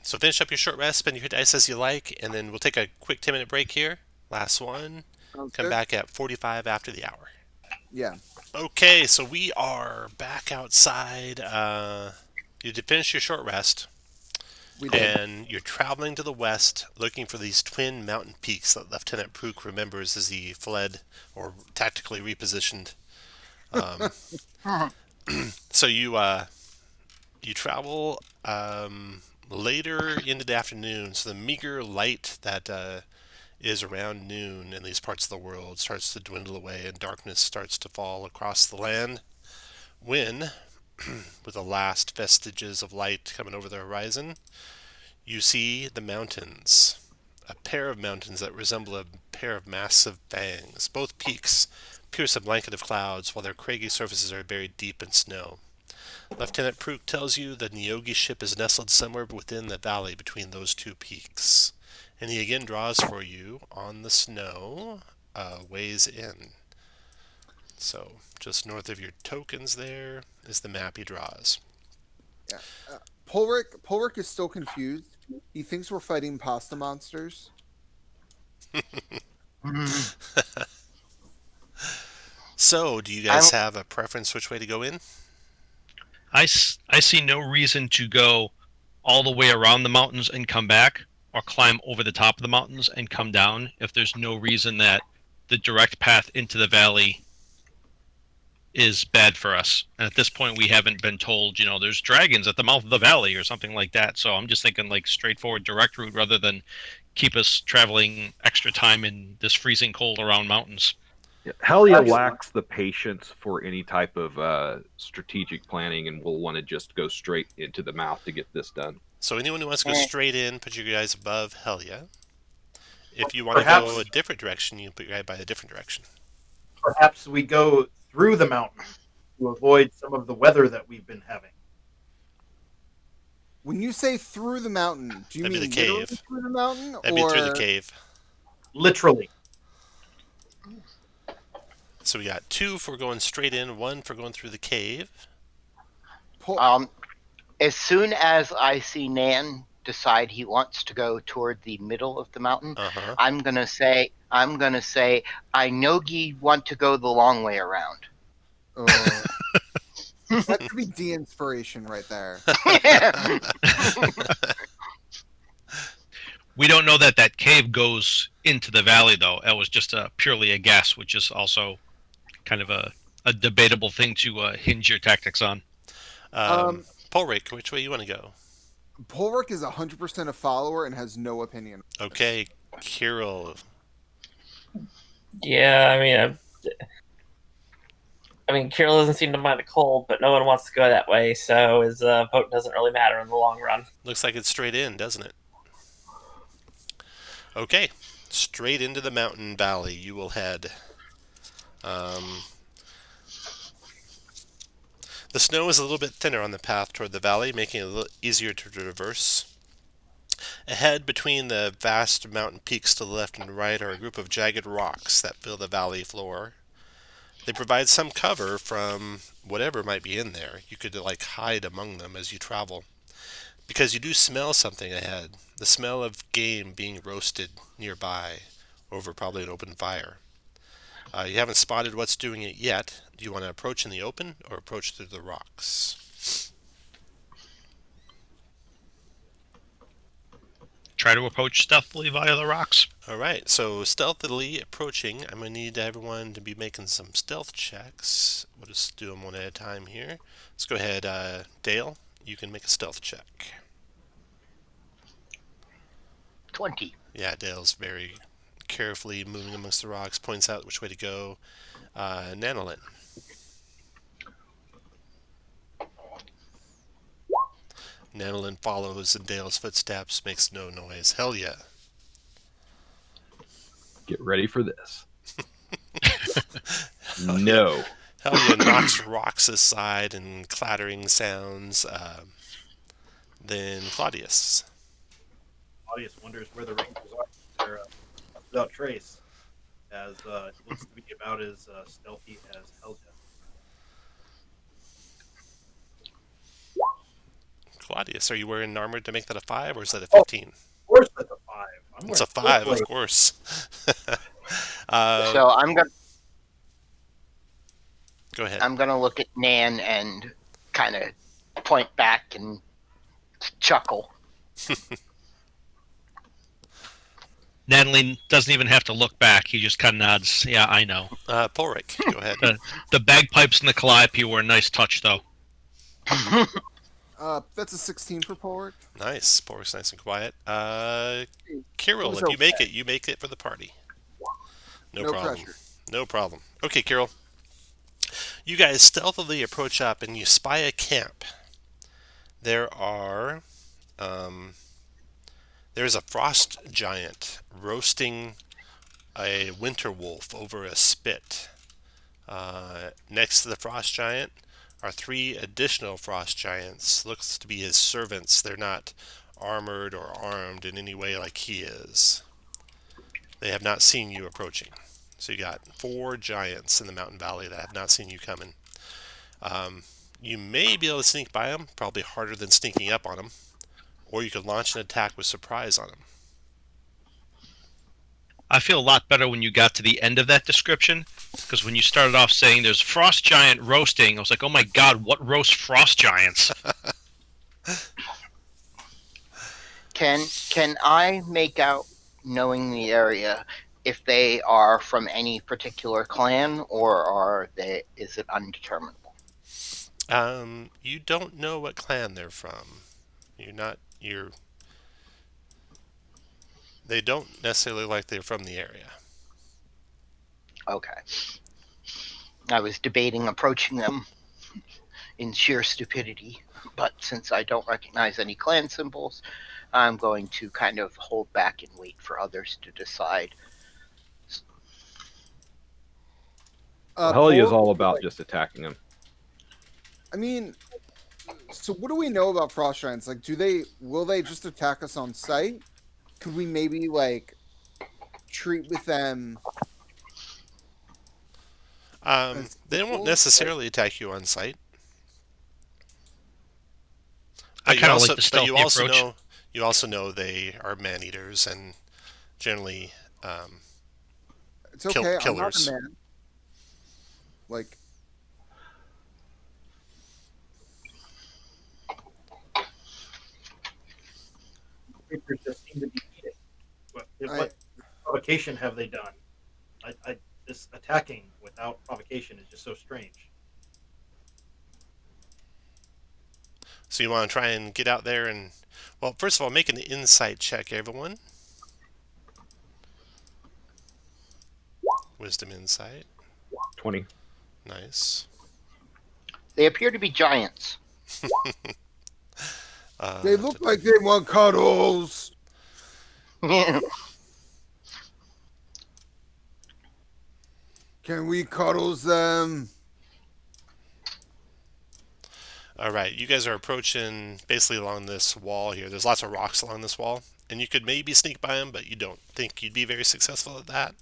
So finish up your short rest, spend your hit dice as you like, and then we'll take a quick 10-minute break here. Last one. Sounds Come good. back at 45 after the hour. Yeah. Okay, so we are back outside. You did finish your short rest, We did. and you're traveling to the west, looking for these twin mountain peaks that Lieutenant Prook remembers as he fled or tactically repositioned. So you travel later into the afternoon, so the meager light that is around noon in these parts of the world starts to dwindle away and darkness starts to fall across the land when, with the last vestiges of light coming over the horizon, you see the mountains. A pair of mountains that resemble a pair of massive fangs. Both peaks pierce a blanket of clouds while their craggy surfaces are buried deep in snow. Lieutenant Prook tells you the Nyogi ship is nestled somewhere within the valley between those two peaks. And he again draws for you on the snow, ways in. So, just north of your tokens there is the map he draws. Yeah. Polric is still confused. He thinks we're fighting pasta monsters. So, do you guys have a preference which way to go in? I see no reason to go all the way around the mountains and come back, or climb over the top of the mountains and come down, if there's no reason that the direct path into the valley is bad for us. And at this point, we haven't been told, there's dragons at the mouth of the valley or something like that. So I'm just thinking like straightforward direct route rather than keep us traveling extra time in this freezing cold around mountains. Yeah. Helya Actually- lacks the patience for any type of strategic planning and will want to just go straight into the mouth to get this done. So anyone who wants to go straight in, put your guys above Helya. If you want to Perhaps- go a different direction, you put your guy by a different direction. Perhaps we go through the mountain to avoid some of the weather that we've been having. When you say through the mountain, do you That'd be mean the cave. literally through the mountain? That'd be through the cave. Literally. So we got 2 for going straight in, 1 for going through the cave. As soon as I see Nan decide he wants to go toward the middle of the mountain, Uh-huh. I'm gonna say, I know ye want to go the long way around. Oh. That could be de-inspiration right there. We don't know that cave goes into the valley, though. That was just purely a guess, which is also kind of a debatable thing to hinge your tactics on. Polric, which way you want to go? Polric is 100% a follower and has no opinion. Okay, Kirill. Yeah, I mean, Kirill doesn't seem to mind the cold, but no one wants to go that way, so his vote doesn't really matter in the long run. Looks like it's straight in, doesn't it? Okay, straight into the mountain valley you will head. The snow is a little bit thinner on the path toward the valley, making it a little easier to traverse. Ahead, between the vast mountain peaks to the left and right, are a group of jagged rocks that fill the valley floor. They provide some cover from whatever might be in there. You could hide among them as you travel. Because you do smell something ahead. The smell of game being roasted nearby over probably an open fire. You haven't spotted what's doing it yet. Do you want to approach in the open or approach through the rocks? Try to approach stealthily via the rocks. Alright, so stealthily approaching. I'm going to need everyone to be making some stealth checks. We'll just do them one at a time here. Let's go ahead, Dale. You can make a stealth check. 20. Yeah, Dale's very carefully moving amongst the rocks, points out which way to go. Nanolin. Nanolin follows in Dale's footsteps, makes no noise. Helya. Get ready for this. No. Helya knocks rocks aside and clattering sounds. Then Claudius. Claudius wonders where the Rangers are. They're without trace, as it looks to be about as stealthy as Helya. Claudius, are you wearing armor to make that a 5, or is that a 15? Of course, that's a 5. I'm It's a wearing 5, full of plate. course. So I'm gonna Go ahead. look at Nan and kind of point back and chuckle. Natalie doesn't even have to look back. He just kind of nods. Yeah, I know. Polric, go ahead. The bagpipes and the calliope were a nice touch, though. That's a 16 for Polric. Nice. Polric's nice and quiet. Kirill, was if you make okay. it, you make it for the party. No No problem. pressure. No problem. Okay, Kirill. You guys stealthily approach up and you spy a camp. There's a frost giant roasting a winter wolf over a spit. Next to the frost giant are 3 additional frost giants. Looks to be his servants. They're not armored or armed in any way like he is. They have not seen you approaching. So you got 4 giants in the mountain valley that have not seen you coming. You may be able to sneak by them, probably harder than sneaking up on them. Or you could launch an attack with surprise on them. I feel a lot better when you got to the end of that description, because when you started off saying there's frost giant roasting, I was like, oh my god, what roast frost giants? Can I make out, knowing the area, if they are from any particular clan, or is it undeterminable? You don't know what clan they're from. They don't necessarily like they're from the area. Okay. I was debating approaching them in sheer stupidity, but since I don't recognize any clan symbols, I'm going to kind of hold back and wait for others to decide. Helya is Polric, all about just attacking him. I mean, so what do we know about frost giants? Like, will they just attack us on sight? Could we maybe treat with them? They won't necessarily attack you on sight. I But kind of like the stealthy approach. You also know they are man-eaters and generally It's okay. I'm not killers. a man. Creatures just seem to be eating. What provocation have they done? This attacking without provocation is just so strange. So you want to try and get out there and... Well, first of all, make an insight check, everyone. Wisdom insight. 20. Nice. They appear to be giants. They look like they want cuddles. Can we cuddles them? All right, you guys are approaching basically along this wall here. There's lots of rocks along this wall, and you could maybe sneak by them, but you don't think you'd be very successful at that.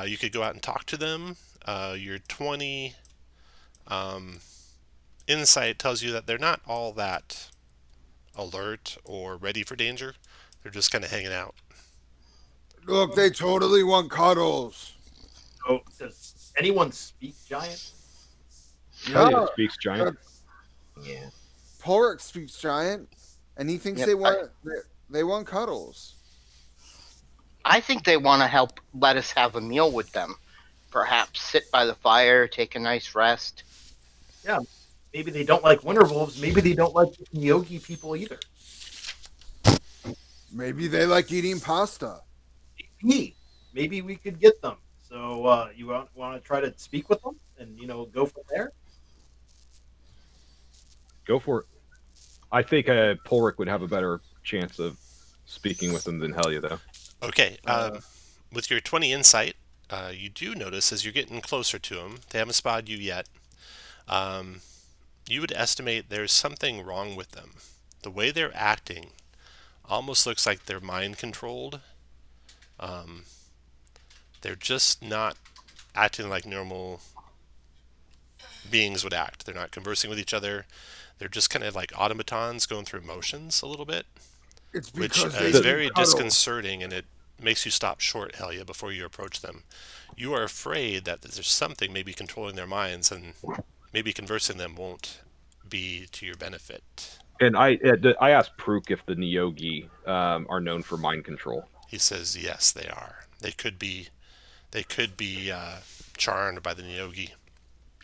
You could go out and talk to them. Your 20 insight tells you that they're not all that alert or ready for danger. They're just kind of hanging out. Look, they totally want cuddles. Oh, does anyone speak giant? Helya speaks giant. Yeah. Polric speaks giant, and he thinks Yep, they want cuddles. I think they want to help let us have a meal with them. Perhaps sit by the fire, take a nice rest. Yeah, maybe they don't like winter wolves. Maybe they don't like Yogi people either. Maybe they like eating pasta. Maybe we could get them. So you want to try to speak with them and go from there? Go for it. I think Polric would have a better chance of speaking with them than Helya, though. Okay, with your 20 insight, you do notice as you're getting closer to them, they haven't spotted you yet. You would estimate there's something wrong with them. The way they're acting almost looks like they're mind controlled. They're just not acting like normal beings would act. They're not conversing with each other. They're just kind of like automatons going through motions a little bit, It's which because they is do very cuddle. disconcerting, and it makes you stop short, Helya, before you approach them. You are afraid that there's something maybe controlling their minds, and maybe conversing them won't be to your benefit. And I asked Prook if the Nyogi are known for mind control. He says, yes, they are. They could be charmed by the Nyogi.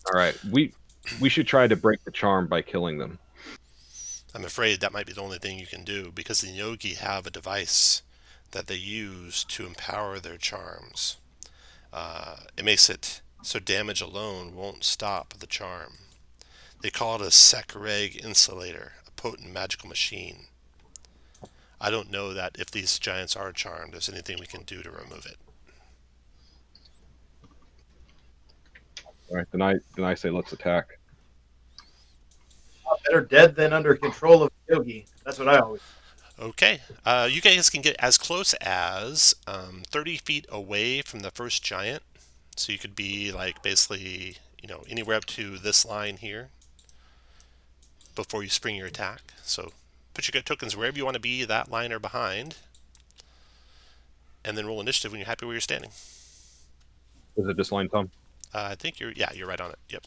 All right, we should try to break the charm by killing them. I'm afraid that might be the only thing you can do, because the Nyogi have a device that they use to empower their charms. It makes it so damage alone won't stop the charm. They call it a Sakureg insulator, a potent magical machine. I don't know that if these giants are charmed, there's anything we can do to remove it. All right, then I say let's attack. Better dead than under control of Yogi. That's what I always. Okay, you guys can get as close as 30 feet away from the first giant. So you could be like basically, anywhere up to this line here before you spring your attack. So put your tokens wherever you want to be, that line or behind. And then roll initiative when you're happy where you're standing. Is it this line, Tom? I think you're right on it. Yep.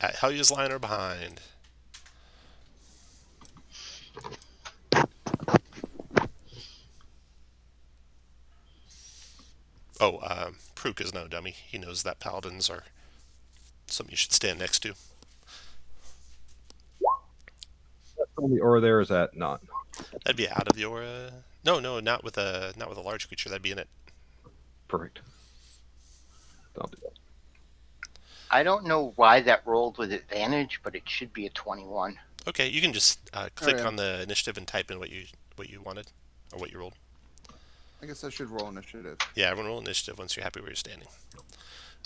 At Helya's line or behind. Oh, Prook is no dummy. He knows that paladins are something you should stand next to. That's the only aura there, is that not? That'd be out of the aura. No, not with a large creature. That'd be in it. Perfect. I'll do that. I don't know why that rolled with advantage, but it should be a 21. Okay, you can just click yeah. on the initiative and type in what you wanted or what you rolled. I guess I should roll initiative. Yeah, everyone roll initiative once you're happy where you're standing.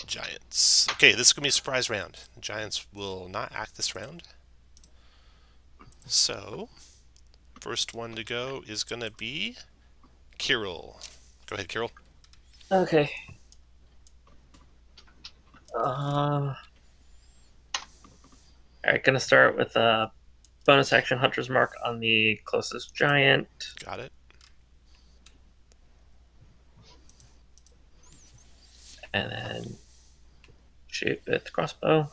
Giants. Okay, this is going to be a surprise round. Giants will not act this round. So, first one to go is going to be Kirill. Go ahead, Kirill. Okay. Alright, gonna start with a bonus action Hunter's Mark on the closest giant. Got it. And then shoot with crossbow.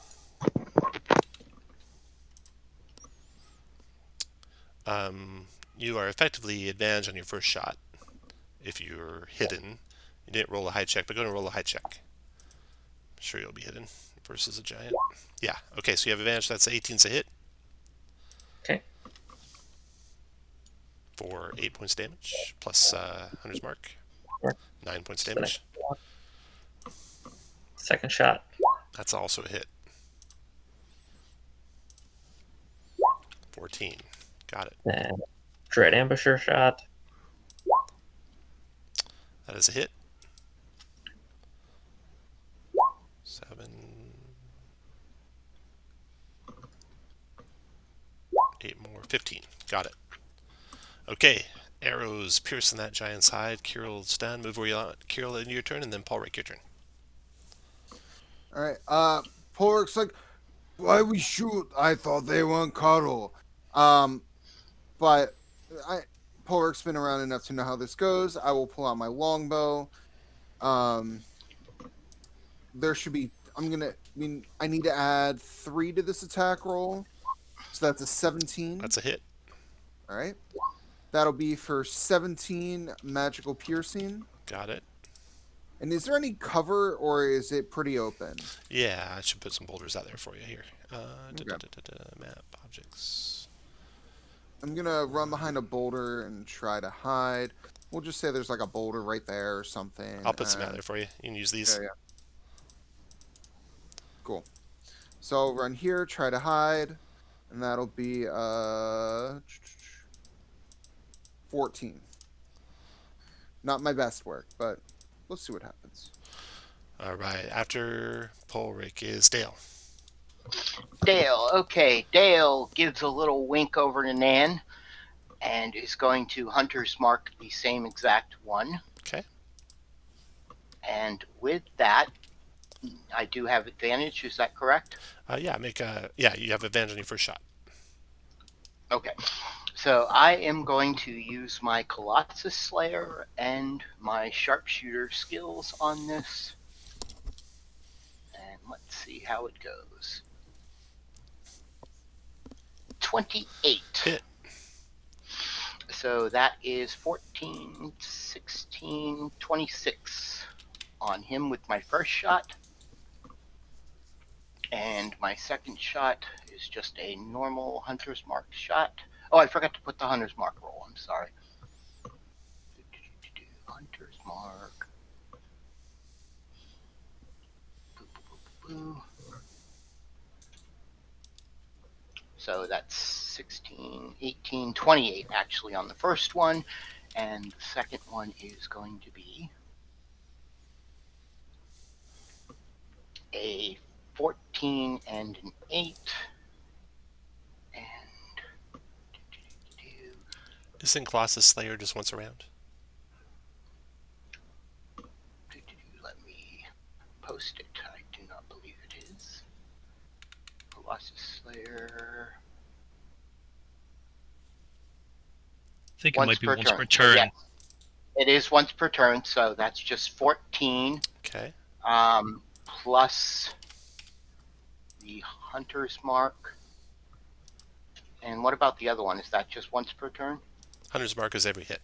You are effectively advantaged on your first shot. If you're hidden, you didn't roll a high check, but go and roll a high check. I'm sure you'll be hidden versus a giant. Yeah. Okay, so you have advantage. That's 18's a hit. Okay. For 8 points damage plus Hunter's Mark. Yeah. 9 points damage. Second shot. That's also a hit. 14. Got it. Then Dread Ambusher shot. That is a hit. 7. 8 more. 15. Got it. Okay. Arrows piercing that giant's hide. Kirill's done. Move where you want. Kirill, into your turn, and then Paul, your turn. All right. Polrick's like, why we shoot? I thought they weren't cuddle. But Polrick's been around enough to know how this goes. I will pull out my longbow. There should be. I need to add 3 to this attack roll, so that's a 17. That's a hit. All right. That'll be for 17 magical piercing. Got it. And is there any cover, or is it pretty open? Yeah, I should put some boulders out there for you here. Map objects. I'm gonna run behind a boulder and try to hide. We'll just say there's like a boulder right there or something. I'll put some out there for you. You can use these. Yeah. Cool. So I'll run here, try to hide, and that'll be 14. Not my best work, but Let's see what happens. All right. After Polric is Dale. Dale, okay. Dale gives a little wink over to Nan and is going to Hunter's Mark the same exact one. Okay. And with that, I do have advantage. Is that correct? Yeah. You have advantage on your first shot. Okay. So I am going to use my Colossus Slayer and my Sharpshooter skills on this. And let's see how it goes. 28. Hit. So that is 14, 16, 26 on him with my first shot. And my second shot is just a normal Hunter's Mark shot. Oh, I forgot to put the Hunter's Mark roll. I'm sorry. Hunter's Mark. Boo, boo, boo, boo. So that's 16, 18, 28 actually on the first one. And the second one is going to be a 14 and an 8. And Isn't Colossus Slayer just once around? let me post it. I do not believe it is. Colossus Slayer. I think it might be once per So turn. yes, it is once per turn, so that's just 14 Okay. plus the Hunter's Mark. And what about the other one? Is that just once per turn? Hunter's Mark is every hit.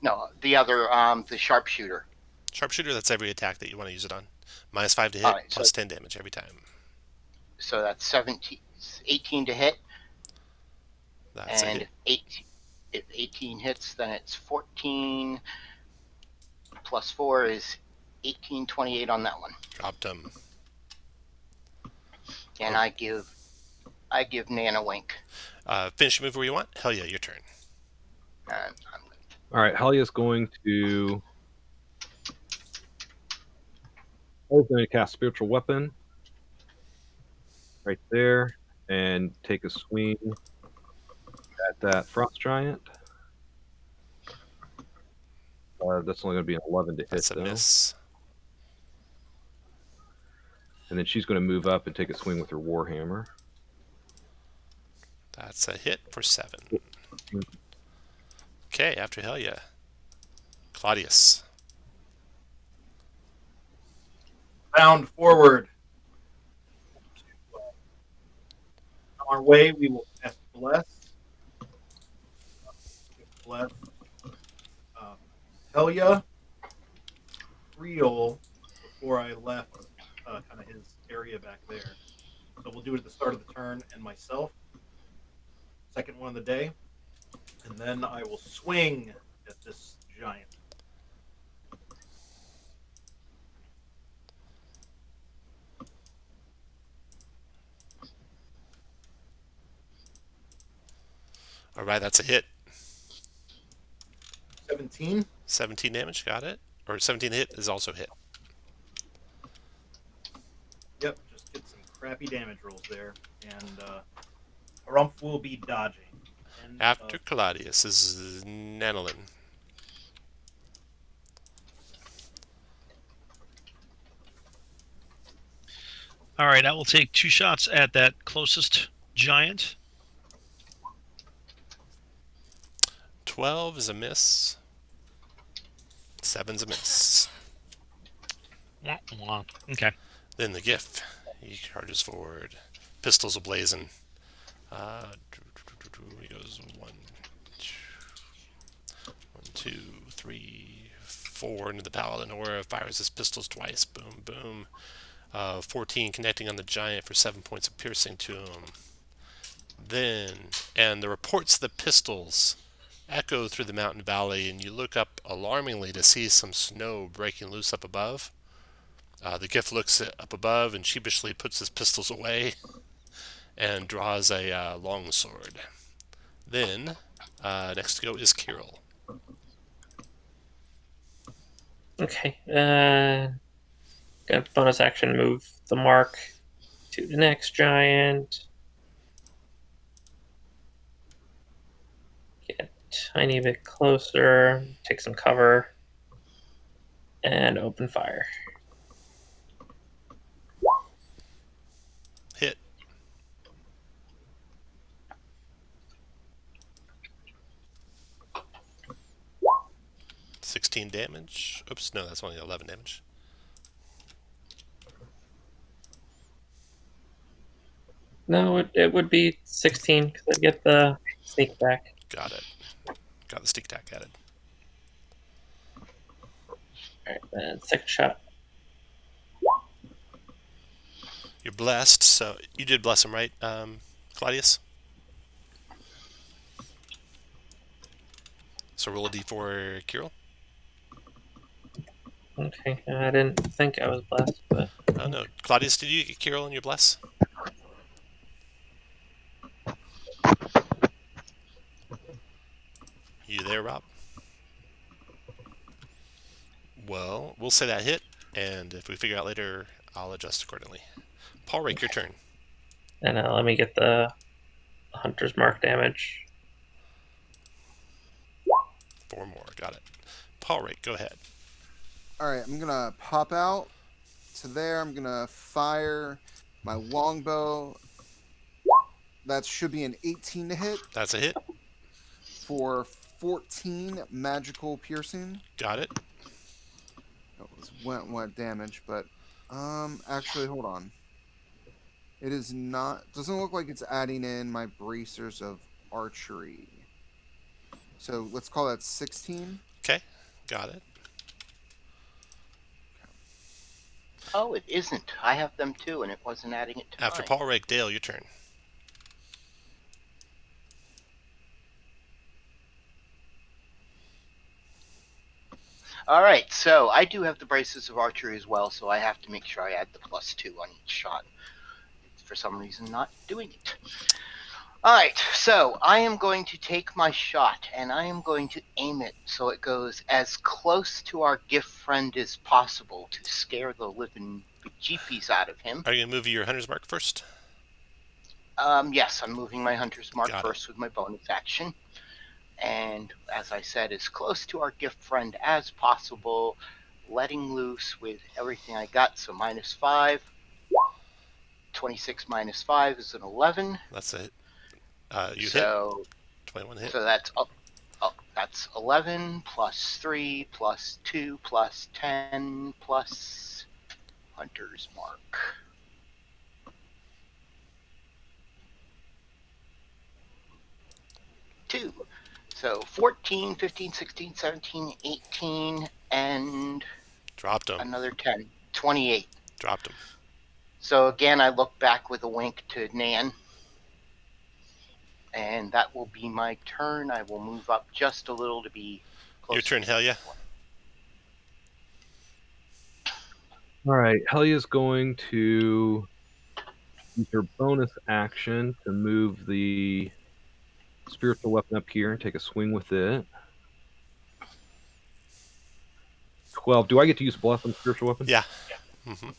No, the other, the Sharpshooter. Sharpshooter, that's every attack that you want to use it on. -5 to hit, Alright, plus 10 damage every time. So that's 18 to hit. That's a And hit. if 18 hits, then it's 14 plus 4 is 18, 28 on that one. Dropped him. And I give Nan a wink. Finish your move where you want. Helya, your turn. I'm All right, Helya's going to. I'm going to cast Spiritual Weapon right there and take a swing at that Frost Giant. That's only going to be an 11 to hit, That's a though. miss. And then she's going to move up and take a swing with her Warhammer. That's a hit for 7. Okay, after Helya. Claudius. Bound forward. On our way, we will cast Bless. Bless. Helya. Reel before I left kind of his area back there. So we'll do it at the start of the turn and myself. Second one of the day. And then I will swing at this giant. All right, that's a hit. 17. 17 damage, got it. Or 17 hit is also hit. Yep, just get some crappy damage rolls there. And Harumph will be dodging. And, After Claudius is Nanolin. All right, I will take 2 shots at that closest giant. 12 is a miss. 7's a miss. Okay. Then the GIF. He charges forward. Pistols ablazing. He goes 1, 2, 3, 4 into the Paladin Aura. Fires his pistols twice. Boom, boom. 14 connecting on the giant for 7 points of piercing to him. And the reports of the pistols echo through the mountain valley, and you look up alarmingly to see some snow breaking loose up above. The GIF looks up above and sheepishly puts his pistols away and draws a long sword. Then, next to go is Kirill. Okay. Got bonus action move the mark to the next giant. Get a tiny bit closer. Take some cover. And open fire. Hit. $16 damage. Oops, no, that's only 11 damage. No, it would be 16 because I get the sneak back. Got it. Got the stick attack added. Alright, then second shot. You're blessed, so you did bless him, right, Claudius? So roll a d4, Kirill. Okay, I didn't think I was blessed, but... Oh, no. Claudius, did you get Kirill in your bless? You there, Rob? Well, we'll say that hit, and if we figure out later, I'll adjust accordingly. Paul Rake, your turn. And let me get the Hunter's Mark damage. 4 more. Got it. Paul Rake, go ahead. All right, I'm gonna pop out to there. I'm gonna fire my longbow. That should be an 18 to hit That's a hit. for 14 magical piercing. Got it. That was wet damage, but actually, hold on. It is not. Doesn't look like it's adding in my bracers of archery. So let's call that 16. Okay. Got it. Oh, it isn't. I have them too, and it wasn't adding it to After mine. Paul Rake, Dale, your turn. All right, so I do have the braces of archery as well, so I have to make sure I add the +2 on each shot. It's for some reason not doing it. All right, so I am going to take my shot, and I am going to aim it so it goes as close to our gift friend as possible to scare the living bejeepies out of him. Are you going to move your Hunter's Mark first? Yes, I'm moving my Hunter's Mark Got it. first with my bonus action. And as I said, as close to our gift friend as possible, letting loose with everything I got. So -5. 26 -5 is an 11. That's a hit. You So, hit. 21 hit. so that's 11 plus 3 plus 2 plus 10 plus Hunter's Mark. Two. So 14, 15, 16, 17, 18, and Dropped him. another 10. 28. Dropped him. So again, I look back with a wink to Nan. And that will be my turn. I will move up just a little to be close. Your turn, Helya. All right, Helya's going to use her bonus action to move the spiritual weapon up here and take a swing with it. 12. Do I get to use bluff on spiritual weapon? Yeah. Mm-hmm.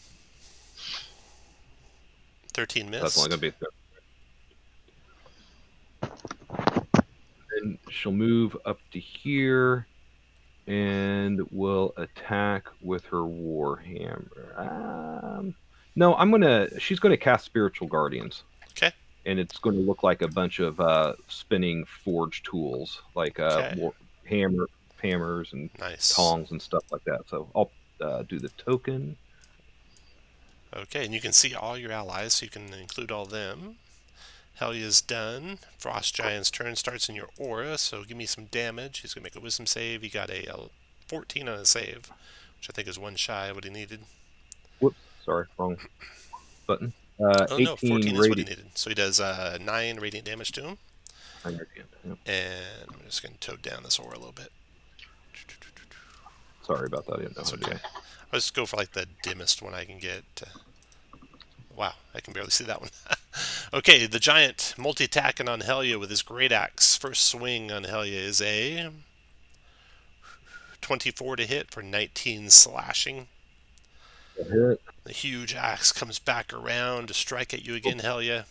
13 missed. That's only going to be and she'll move up to here and will attack with her warhammer. No, she's gonna cast Spiritual Guardians. Okay. And it's going to look like a bunch of spinning forge tools, like Okay. hammers and Nice. tongs and stuff like that. So I'll do the token. Okay, and you can see all your allies, so you can include all them. Helya's done. Frost Giant's turn starts in your aura, so give me some damage. He's going to make a wisdom save. He got a 14 on a save, which I think is one shy of what he needed. Whoops, sorry, wrong button. Oh 18 no, 14 is what he radiant. needed. So he does 9 radiant damage to him. Yep. And I'm just going to toad down this aura a little bit. Sorry about that. I didn't know That's how to do okay. I'll just go for like the dimmest one I can get. Wow, I can barely see that one. Okay, the giant multi-attacking on Helya with his great axe. First swing on Helya is a 24 to hit for 19 slashing. Hit. The huge axe comes back around to strike at you again, Helya.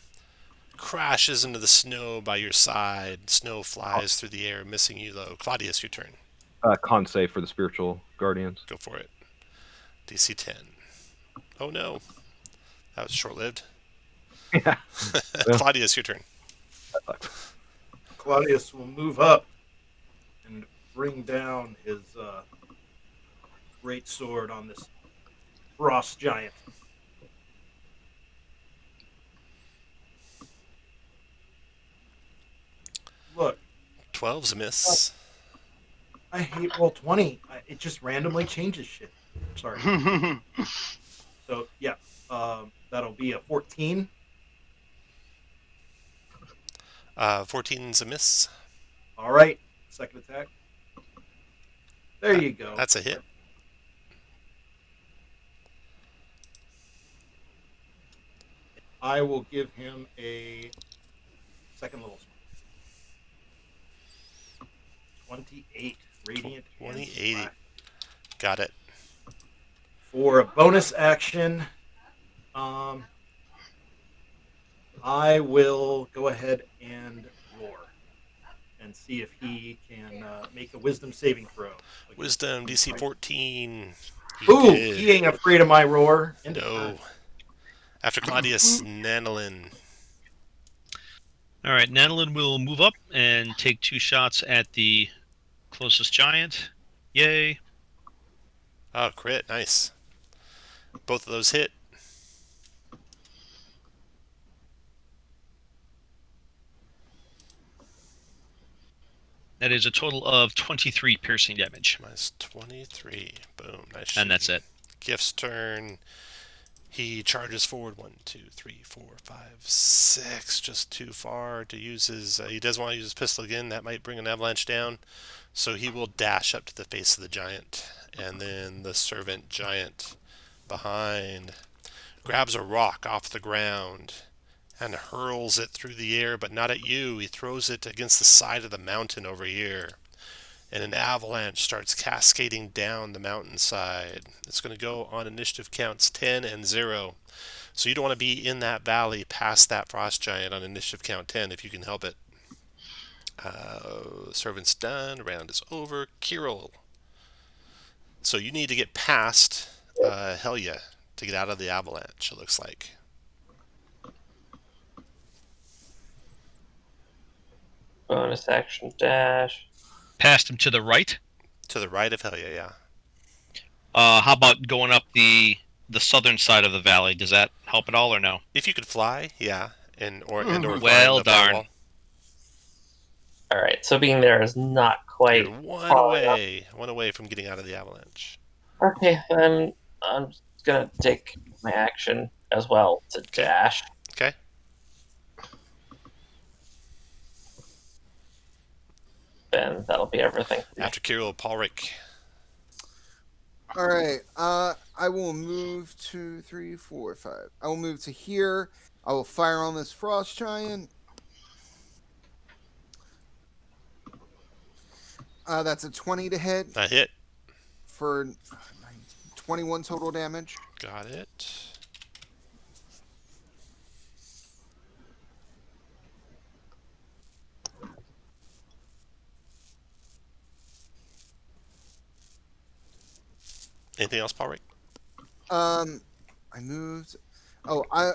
Crashes into the snow by your side. Snow flies through the air, missing you though. Claudius, your turn. Con save for the spiritual guardians. Go for it. DC 10. Oh no. That was short-lived. Yeah. Claudius, your turn. That sucks. Claudius will move up and bring down his great sword on this frost giant. Look, 12's a miss. I hate roll 20. It just randomly changes shit. Sorry. So yeah, that'll be a 14. 14's a miss. All right, second attack. There you go. That's a hit. I will give him a second level smite. 28 radiant. and 2080. slash. Got it. For a bonus action, I will go ahead and roar and see if he can make a wisdom saving throw. Wisdom, DC 14. Ooh, did. he ain't afraid of my roar. No. After Claudius, Nanolin. All right, Nanolin will move up and take 2 shots at the closest giant. Yay. Oh, crit. Nice. Both of those hit. That is a total of 23 piercing damage. Minus 23. Boom. Nice. And that's it. Gift's turn. He charges forward 1, 2, 3, 4, 5, 6. Just too far to use his. He does want to use his pistol again. That might bring an avalanche down. So he will dash up to the face of the giant. And then the servant giant behind grabs a rock off the ground and hurls it through the air, but not at you. He throws it against the side of the mountain over here. And an avalanche starts cascading down the mountainside. It's going to go on initiative counts 10 and 0. So you don't want to be in that valley past that frost giant on initiative count 10 if you can help it. Servant's done. Round is over. Kirill. So you need to get past Helya to get out of the avalanche, it looks like. Bonus action dash. Past him to the right. To the right of Helya, yeah. How about going up the southern side of the valley? Does that help at all or no? If you could fly, yeah. Or Well, climb the darn. firewall. All right, so being there is not quite. You're one far away from getting out of the avalanche. Okay, then I'm just gonna take my action as well to dash. Okay. Then that'll be everything. After Kirill, Paulric. All right. I will move 2, 3, 4, 5. I will move to here. I will fire on this frost giant. That's a 20 to hit That hit. for 21 total damage. Got it. Anything else, Paulric? I moved. Oh, I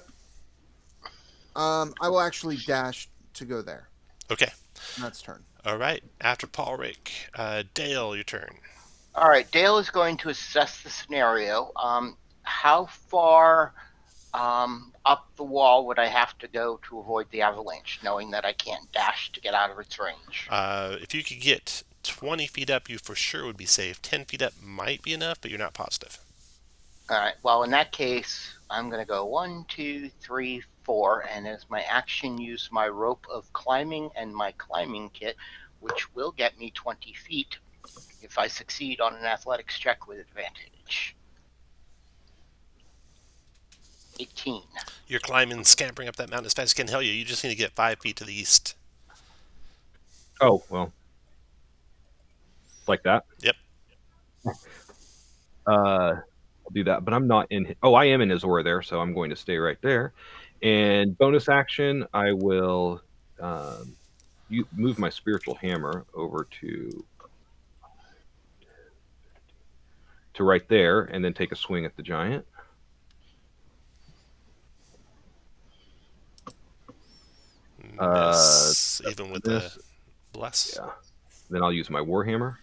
will actually dash to go there. Okay. That's turn. All right. After Paulric, Dale, your turn. All right, Dale is going to assess the scenario. How far up the wall would I have to go to avoid the avalanche, knowing that I can't dash to get out of its range? If you could get 20 feet up, you for sure would be safe. 10 feet up might be enough, but you're not positive. All right, well, in that case, I'm going to go 1, 2, 3, 4, and as my action, use my rope of climbing and my climbing kit, which will get me 20 feet if I succeed on an athletics check with advantage. 18. You're climbing, scampering up that mountain as fast as you can. Hell, you just need to get 5 feet to the east. Oh, well. Like that? Yep. I'll do that, but I'm not in. Oh, I am in his aura there, so I'm going to stay right there. And bonus action, I will move my spiritual hammer over to right there, and then take a swing at the giant. Miss, even with Miss. the bless. Yeah. Then I'll use my warhammer.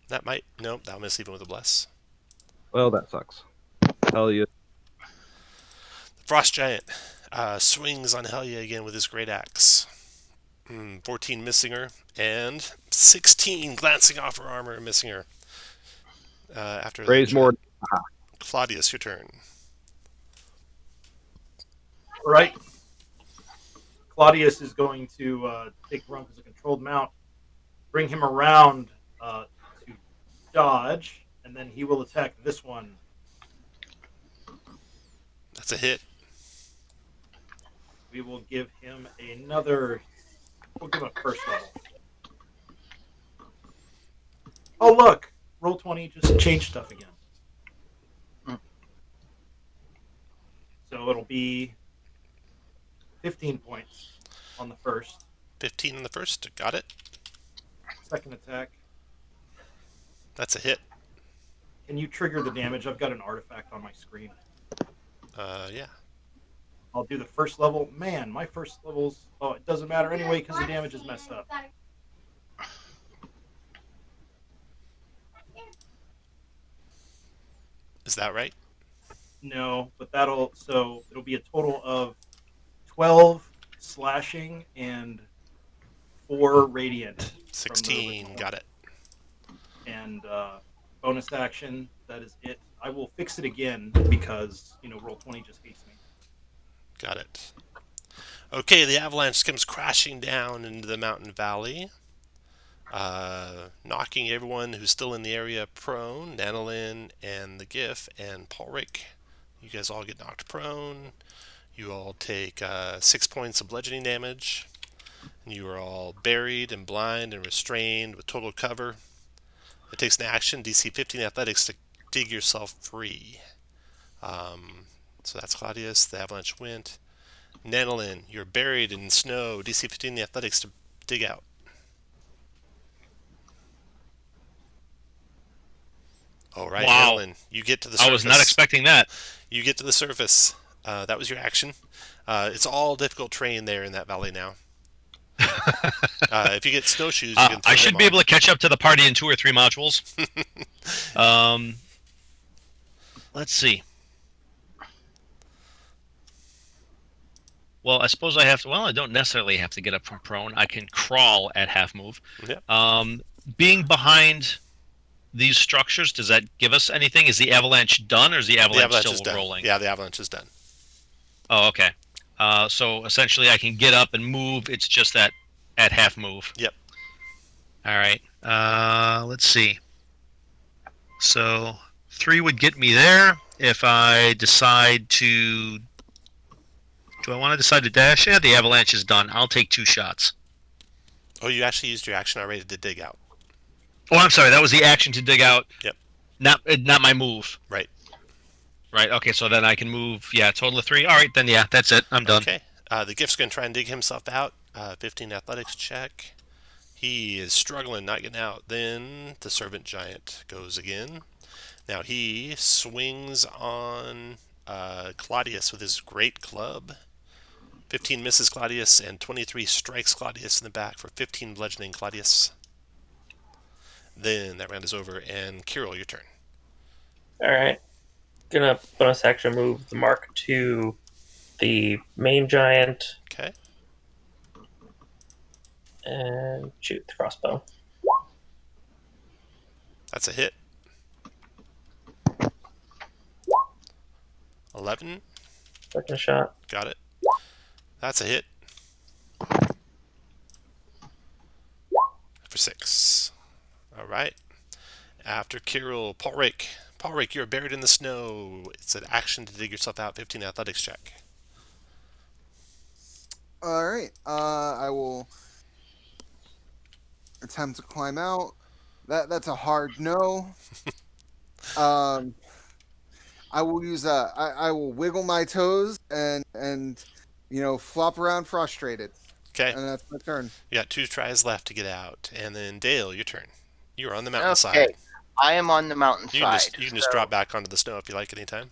That might nope. That'll miss even with a bless. Well, that sucks. Helya. The frost giant swings on Helya again with his great axe. 14 missing her, and 16 glancing off her armor and missing her. After Raise that, more. Claudius, your turn. All right. Claudius is going to take Runk as a controlled mount, bring him around to dodge, and then he will attack this one. That's a hit. We will give him another. We'll give him a first level. Oh, look. Roll20 just changed stuff again. So it'll be 15 points on the first. 15 on the first. Got it. Second attack. That's a hit. Can you trigger the damage? I've got an artifact on my screen. Yeah. I'll do the first level. Man, my first levels. Oh, it doesn't matter anyway because the damage is messed up. Is that right? No, but it'll be a total of 12 slashing and 4 radiant. 16. Got it. And bonus action, that is it. I will fix it again because, Roll20 just hates me. Got it. Okay, the avalanche comes crashing down into the mountain valley, knocking everyone who's still in the area prone. Nanolin and the GIF and Paulric, you guys all get knocked prone. You all take 6 points of bludgeoning damage. And you are all buried and blind and restrained with total cover. It takes an action, DC 15 athletics, to dig yourself free. So that's Claudius. The avalanche went. Nanolin, you're buried in snow. DC 15 athletics to dig out. All right, Wow. Nanolin, you get to the surface. I was not expecting that. You get to the surface. That was your action. It's all difficult terrain there in that valley now. If you get snowshoes, you can throw I should them be on. able to catch up to the party in 2 or 3 modules. Let's see. Well, I suppose I have to. Well, I don't necessarily have to get up from prone. I can crawl at half move. Yeah. Being behind these structures, does that give us anything? Is the avalanche done, or is the avalanche is still done. rolling? Yeah, the avalanche is done. Oh, okay. So essentially, I can get up and move. It's just that at half move. Yep. All right. Let's see. So 3 would get me there. If I decide to... Do I want to decide to dash? Yeah, the avalanche is done. I'll take 2 shots. Oh, you actually used your action already to dig out. Oh, I'm sorry. That was the action to dig out. Yep. Not my move. Right. Right. Okay. So then I can move. Yeah. Total of 3. All right. Then yeah, that's it. I'm done. Okay. The gift's gonna try and dig himself out. 15 athletics check. He is struggling, not getting out. Then the servant giant goes again. Now he swings on Claudius with his great club. 15 misses Claudius, and 23 strikes Claudius in the back for 15 bludgeoning Claudius. Then that round is over, and Kirill, your turn. All right. Gonna bonus action move the mark to the main giant. Okay. And shoot the crossbow. That's a hit. 11. Second shot. Got it. That's a hit. For 6. All right. After Kirill, Paulric. Paulric, you're buried in the snow. It's an action to dig yourself out. 15 athletics check. All right. I will attempt to climb out. That's a hard no. Um, I will use I will wiggle my toes and flop around frustrated, Okay, and that's my turn. you got 2 tries left to get out, and then Dale, your turn. You're on the mountainside. Okay, I am on the mountainside. You can just drop back onto the snow if you like anytime.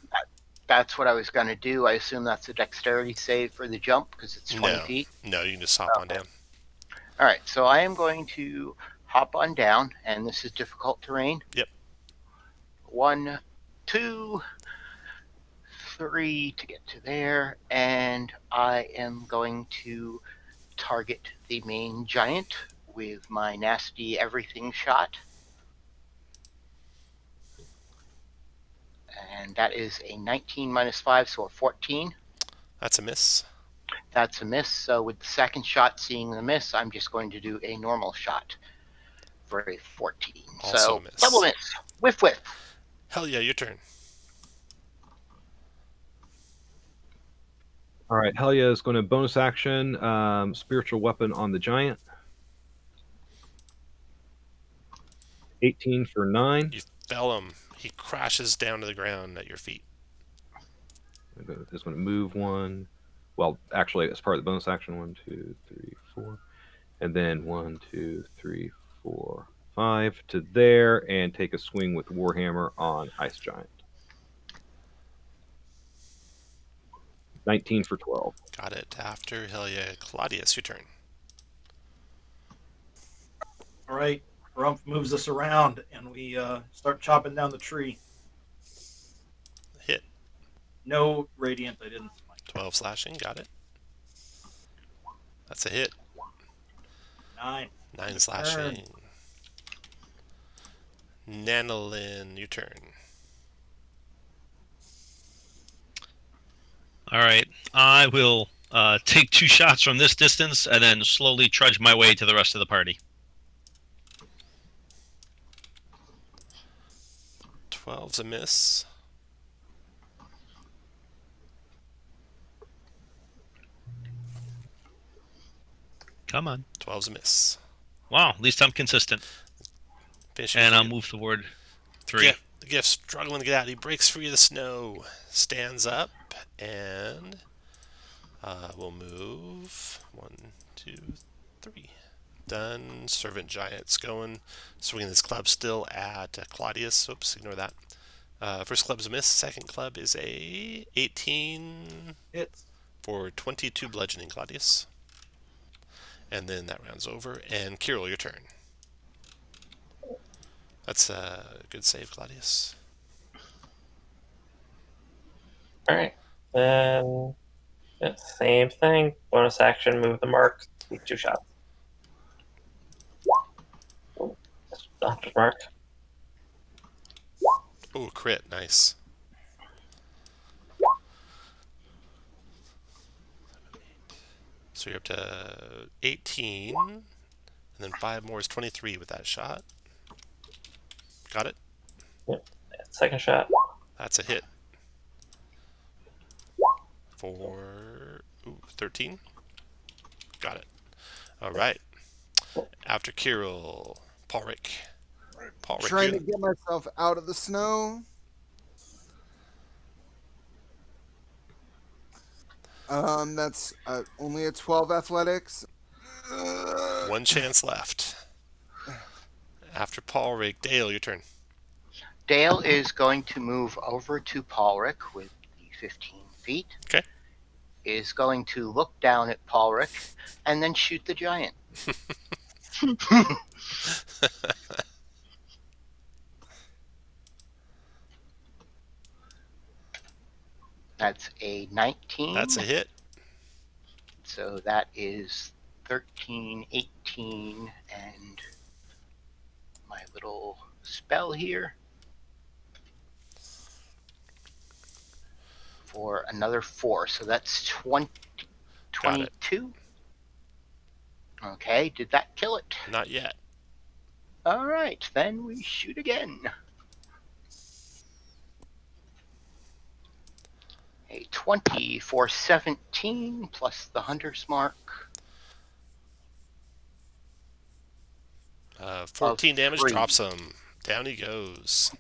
That's what I was going to do. I assume that's a dexterity save for the jump because it's 20 No, feet. no, you can just hop on down. All right, so I am going to hop on down, and this is difficult terrain. Yep. 1, 2, 3 to get to there, and I am going to target the main giant with my nasty everything shot. And that is a 19 minus 5, so a 14. That's a miss. That's a miss. So with the second shot seeing the miss, I'm just going to do a normal shot for a 14. Also so a miss. Double miss. Whiff whiff. Helya, your turn. All right, Helya is going to bonus action spiritual weapon on the giant. 18 for 9. You fell him. He crashes down to the ground at your feet. I'm just going to move 1. Well, actually, as part of the bonus action, 1, 2, 3, 4, and then 1, 2, 3, 4, 5 to there, and take a swing with Warhammer on Ice Giant. 19 for 12. Got it. After Helya, Claudius, your turn. All right, Rumpf moves us around, and we start chopping down the tree. Hit. No radiant. I didn't. 12 slashing. Got it. That's a hit. 9. 9 slashing. Nanolin, your turn. All right, I will take 2 shots from this distance and then slowly trudge my way to the rest of the party. 12's a miss. Come on. 12's a miss. Wow, at least I'm consistent. And I'll move toward 3. The gift struggling to get out. He breaks free of the snow, stands up, and we'll move 1, 2, 3. Done. Servant Giant's going. Swinging his club still at Claudius. Oops, ignore that. First club's a miss. Second club is a 18 Hits. for 22 bludgeoning, Claudius. And then that round's over. And Kirill, your turn. That's a good save, Claudius. All right. Then same thing. Bonus action, move the mark, take 2 shots. Oh, that's the hunter's mark. Oh, crit. Nice. So you're up to 18. And then 5 more is 23 with that shot. Got it? Yep. Second shot. That's a hit. For 13. Got it. All right. After Kirill, Paulric. Paulric, Trying to get myself out of the snow. That's only a 12 athletics. 1 chance left. After Paulric, Dale, your turn. Dale is going to move over to Paulric with the 15 feet. Okay. Is going to look down at Paulric and then shoot the giant. That's a 19. That's a hit. So that is 13, 18, and my little spell here for another 4. So that's 22. Okay, did that kill it? Not yet. All right, then we shoot again. A 20 for 17 plus the hunter's mark. 14 damage, 3. drops him. Down he goes.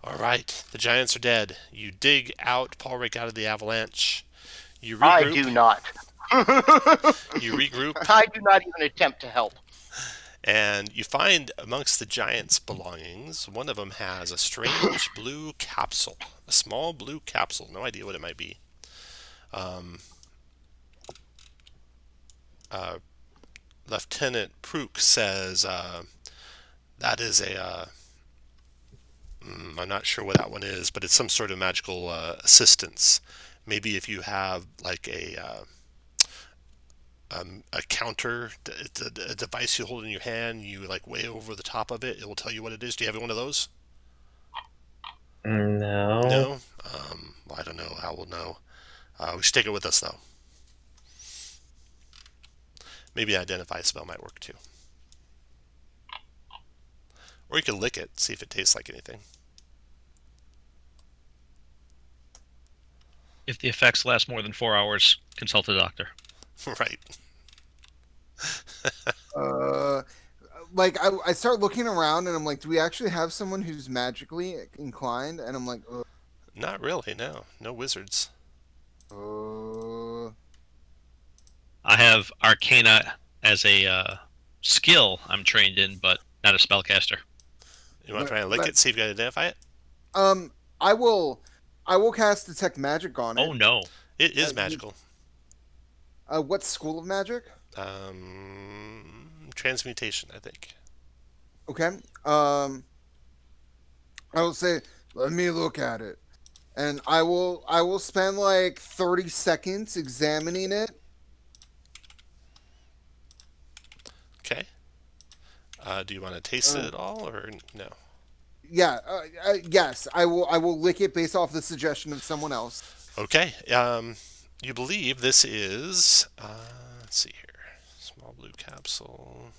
All right, the giants are dead. You dig out Paulric out of the avalanche. You regroup. I do not. You regroup, I do not even attempt to help. and you find amongst the giants' belongings, one of them has a strange blue capsule. A small blue capsule. No idea what it might be. Lieutenant Prook says that is a... I'm not sure what that one is, but it's some sort of magical assistance. Maybe if you have like a counter, a device you hold in your hand, you like way over the top of it, it will tell you what it is. Do you have one of those? No. No? Well, I don't know how we'll know. We should take it with us, though. Maybe identify spell might work, too. Or you can lick it, see if it tastes like anything. If the effects last more than 4 hours, consult a doctor. Right. Like I start looking around and I'm like, do we actually have someone who's magically inclined? And I'm like, Not really, no. No wizards. I have Arcana as a skill I'm trained in, but not a spellcaster. You want to try and lick it, see if you can identify it? I will cast detect magic on it. Oh no. It is magical. What school of magic? Transmutation, I think. Okay. I will say, let me look at it, and I will spend like 30 seconds examining it. Okay. Do you want to taste it at all, or no? Yeah. Yes. I will lick it based off the suggestion of someone else. Okay. You believe this is... let's see here. Small blue capsule.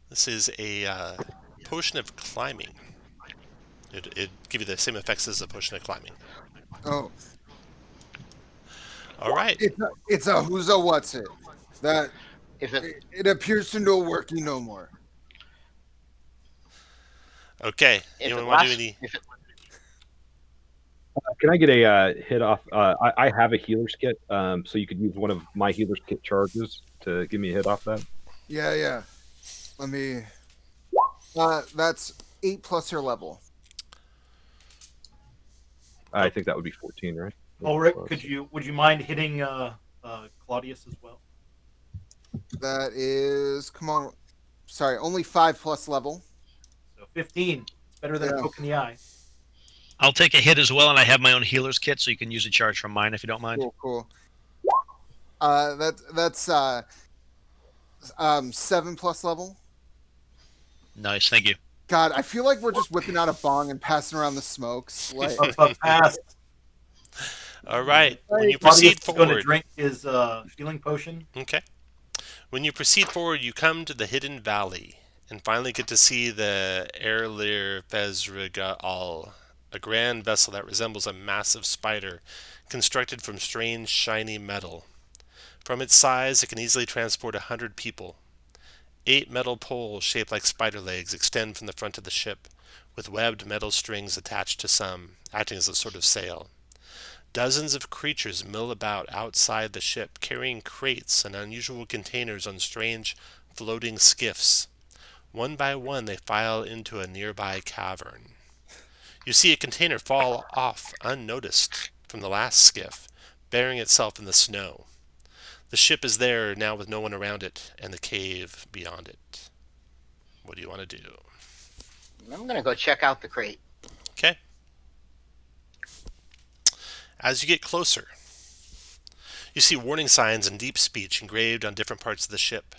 This is a potion of climbing. It'd give you the same effects as a potion of climbing. Oh. All right. It's a who's a what's it that If it appears to no working no more. Okay. if Anyone it want to do lasts, any... if it, Can I get a hit off? I have a healer's kit, so you could use one of my healer's kit charges to give me a hit off that. Yeah. Let me. That's 8 plus your level. I think that would be 14, right? Ulrich, would you mind hitting Claudius as well? That is, come on. Sorry, only 5 plus level. So 15. It's better than a poke in the eye. I'll take a hit as well, and I have my own healer's kit, so you can use a charge from mine if you don't mind. Cool. That's 7 plus level. Nice, thank you. God, I feel like we're just whipping out a bong and passing around the smokes. Like, Pass. All right. When you Claudius proceed is going to forward... drink his healing potion. Okay. When you proceed forward, you come to the hidden valley and finally get to see the Erlir Fezrigal, a grand vessel that resembles a massive spider constructed from strange, shiny metal. From its size, it can easily transport 100 people. 8 metal poles shaped like spider legs extend from the front of the ship, with webbed metal strings attached to some, acting as a sort of sail. Dozens of creatures mill about outside the ship, carrying crates and unusual containers on strange, floating skiffs. One by one, they file into a nearby cavern. You see a container fall off unnoticed from the last skiff, burying itself in the snow. The ship is there now with no one around it, and the cave beyond it. What do you want to do? I'm going to go check out the crate. Okay. As you get closer, you see warning signs in deep speech engraved on different parts of the ship.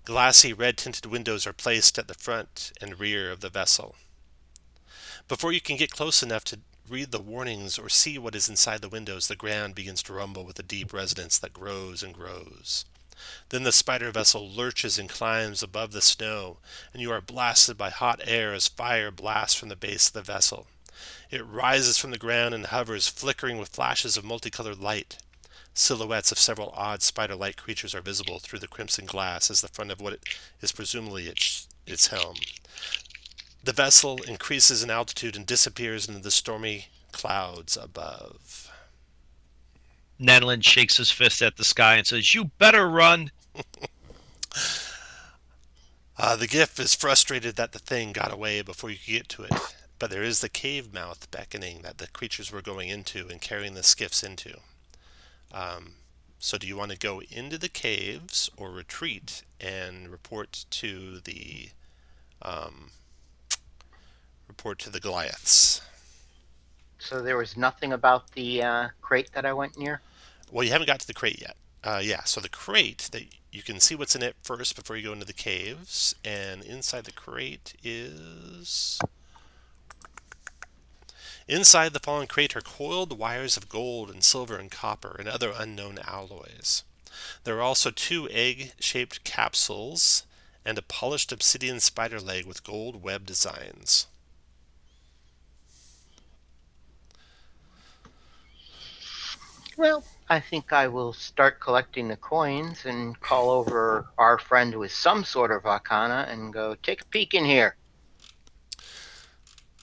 Glassy red-tinted windows are placed at the front and rear of the vessel. Before you can get close enough to read the warnings or see what is inside the windows, the ground begins to rumble with a deep resonance that grows and grows. Then the spider vessel lurches and climbs above the snow, and you are blasted by hot air as fire blasts from the base of the vessel. It rises from the ground and hovers, flickering with flashes of multicolored light. Silhouettes of several odd spider-like creatures are visible through the crimson glass as the front of what is presumably its helm. The vessel increases in altitude and disappears into the stormy clouds above. Nadlin shakes his fist at the sky and says, "You better run!" The Gif is frustrated that the thing got away before you could get to it, but there is the cave mouth beckoning that the creatures were going into and carrying the skiffs into. So do you want to go into the caves or retreat and report to the Goliaths? So there was nothing about the crate that I went near? Well, you haven't got to the crate yet. Yeah, so the crate, that you can see what's in it first before you go into the caves, and inside the crate is... Inside the fallen crate are coiled wires of gold and silver and copper and other unknown alloys. There are also 2 egg-shaped capsules and a polished obsidian spider leg with gold web designs. Well, I think I will start collecting the coins and call over our friend with some sort of arcana and go, take a peek in here.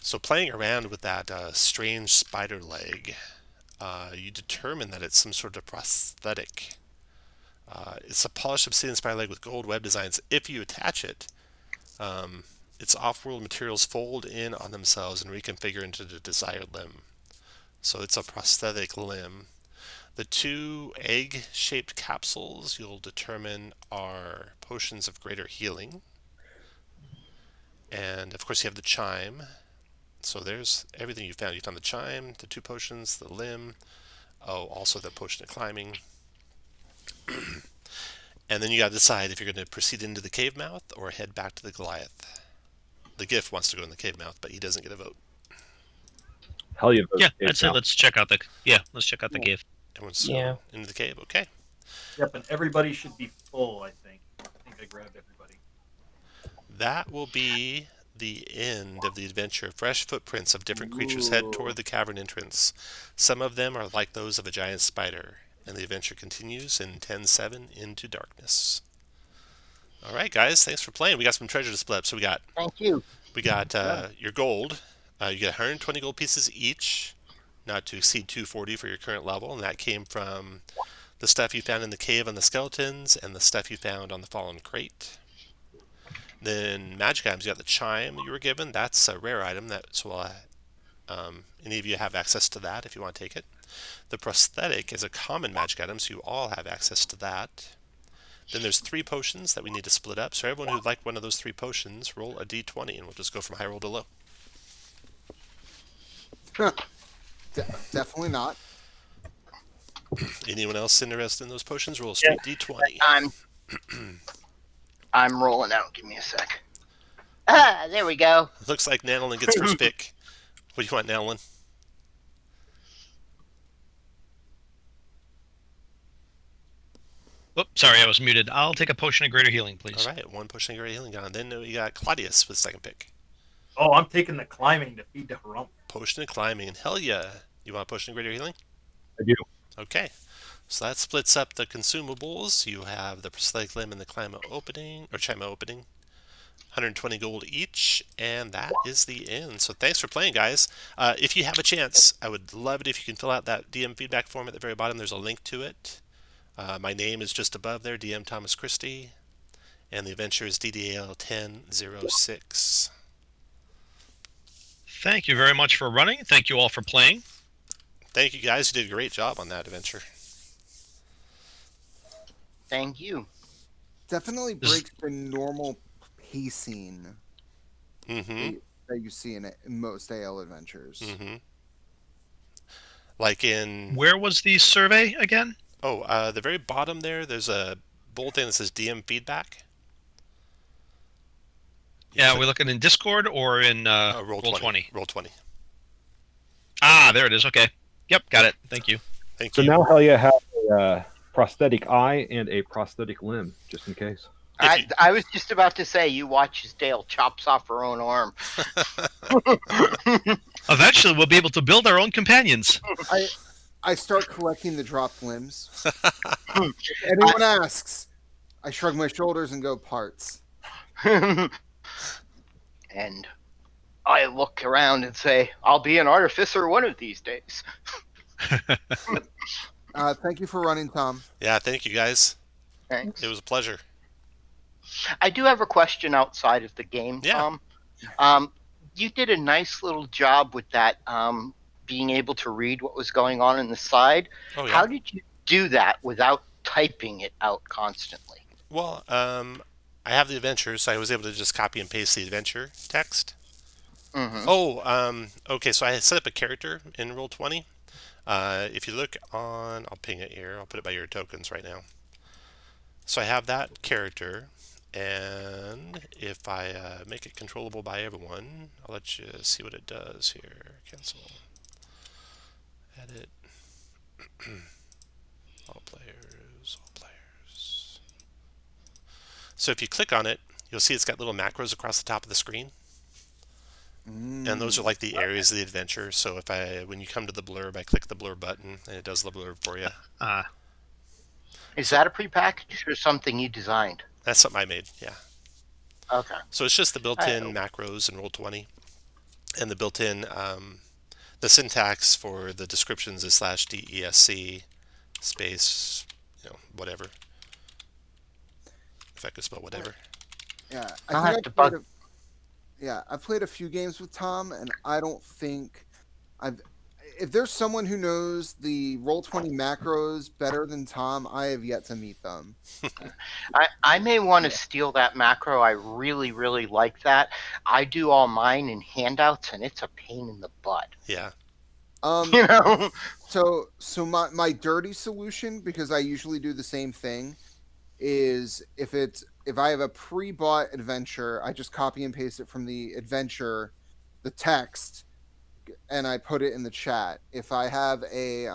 So playing around with that strange spider leg, you determine that it's some sort of prosthetic. It's a polished obsidian spider leg with gold web designs. If you attach it, its off-world materials fold in on themselves and reconfigure into the desired limb. So it's a prosthetic limb. The 2 egg-shaped capsules you'll determine are potions of greater healing. And of course you have the chime. So there's everything you found. You found the chime, the 2 potions, the limb, also the potion of climbing. And then you got to decide if you're going to proceed into the cave mouth or head back to the Goliath. The Gif wants to go in the cave mouth, but he doesn't get a vote. Helya votes Yeah, cave I'd say mouth. let's check out the cave. Everyone's Yeah. into the cave. Okay. Yep, and everybody should be full, I think. I think I grabbed everybody. That will be the end of the adventure. Fresh footprints of different creatures head toward the cavern entrance. Some of them are like those of a giant spider, and the adventure continues in 10-7 into darkness. All right, guys, thanks for playing. We got some treasure to split up. So we got Thank you. your gold. You get 120 gold pieces each, not to exceed 240 for your current level, and that came from the stuff you found in the cave on the skeletons and the stuff you found on the fallen crate. Then magic items, you got the chime you were given. That's a rare item. Any of you have access to that if you want to take it. The prosthetic is a common magic item, so you all have access to that. Then there's 3 potions that we need to split up. So everyone who'd like one of those 3 potions, roll a d20, and we'll just go from high roll to low. Definitely not. Anyone else interested in those potions? Roll a straight d20. I'm rolling out. Give me a sec. Ah, there we go. Looks like Nanolin gets first pick. What do you want, Nanolin? Oh, sorry, I was muted. I'll take a potion of greater healing, please. All right, 1 potion of great healing gone. Then you got Claudius with second pick. Oh, I'm taking the climbing to feed the harumph. Potion of climbing. And Helya, you want a potion of greater healing? I do. Okay. So that splits up the consumables. You have the prosthetic limb and the chime opening. 120 gold each, and that is the end. So thanks for playing, guys. If you have a chance, I would love it if you can fill out that DM feedback form at the very bottom. There's a link to it. My name is just above there, DM Thomas Christie, and the adventure is DDAL10-06. Thank you very much for running. Thank you all for playing. Thank you, guys. You did a great job on that adventure. Thank you. Definitely breaks the normal pacing Mm-hmm. that you see in most AL adventures. Mm-hmm. Like in... Where was the survey again? Oh, the very bottom there's a bold thing that says DM feedback. Yeah, we're looking in Discord or in Roll 20. Roll 20. Ah, there it is. Okay. Yep, got it. Thank you. Thank So you. now Helya has a prosthetic eye and a prosthetic limb, just in case. I was just about to say, you watch as Dale chops off her own arm. Eventually, we'll be able to build our own companions. I start collecting the dropped limbs. If anyone asks, I shrug my shoulders and go parts. And I look around and say, I'll be an artificer one of these days. Thank you for running, Tom. Yeah, thank you guys. Thanks. It was a pleasure. I do have a question outside of the game, Yeah. Tom. You did a nice little job with that, being able to read what was going on in the side. Oh, yeah. How did you do that without typing it out constantly? Well, I have the adventure, so I was able to just copy and paste the adventure text. Mm-hmm. Oh, okay, so I set up a character in Roll20. If you look on, I'll ping it here. I'll put it by your tokens right now. So I have that character, and if I make it controllable by everyone, I'll let you see what it does here. Cancel. Edit. All players. So if you click on it, you'll see it's got little macros across the top of the screen. And those are like the areas of the adventure. So when you come to the blurb, I click the blurb button, and it does the blurb for you. Is that a prepackaged or something you designed? That's something I made, yeah. Okay. So it's just the built-in macros in Roll20, and the built-in the syntax for the descriptions is /DESC space, whatever. If I could spell whatever. Yeah, I've played a few games with Tom, and I don't think if there's someone who knows the Roll20 macros better than Tom, I have yet to meet them. I may want to steal that macro. I really, really like that. I do all mine in handouts, and it's a pain in the butt. Yeah. So my dirty solution, because I usually do the same thing, is if I have a pre-bought adventure, I just copy and paste it from the adventure, the text, and I put it in the chat. If I have the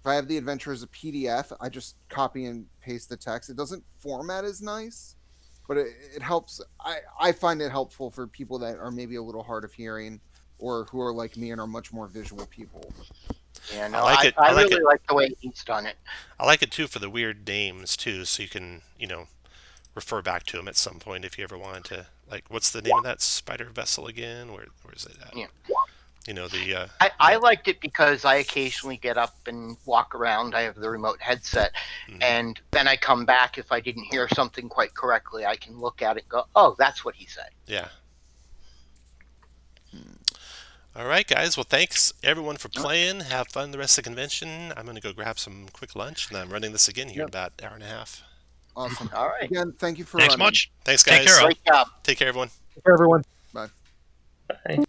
adventure as a PDF, I just copy and paste the text. It doesn't format as nice, but it helps. I find it helpful for people that are maybe a little hard of hearing or who are like me and are much more visual people. Yeah, no, I really like the way he's done it. I like it too for the weird names too, so you can refer back to them at some point if you ever wanted to. Like, what's the name of that spider vessel again? Where is it at? Yeah. I liked it because I occasionally get up and walk around. I have the remote headset, and then I come back. If I didn't hear something quite correctly, I can look at it and go, "Oh, that's what he said." Yeah. All right, guys. Well, thanks everyone for playing. Have fun the rest of the convention. I'm going to go grab some quick lunch, and I'm running this again here in about an hour and a half. Awesome. All right. Again, thank you for Thanks running. much. Thanks, guys. Take care. Great job. Take care, everyone. Everyone. Bye. Bye.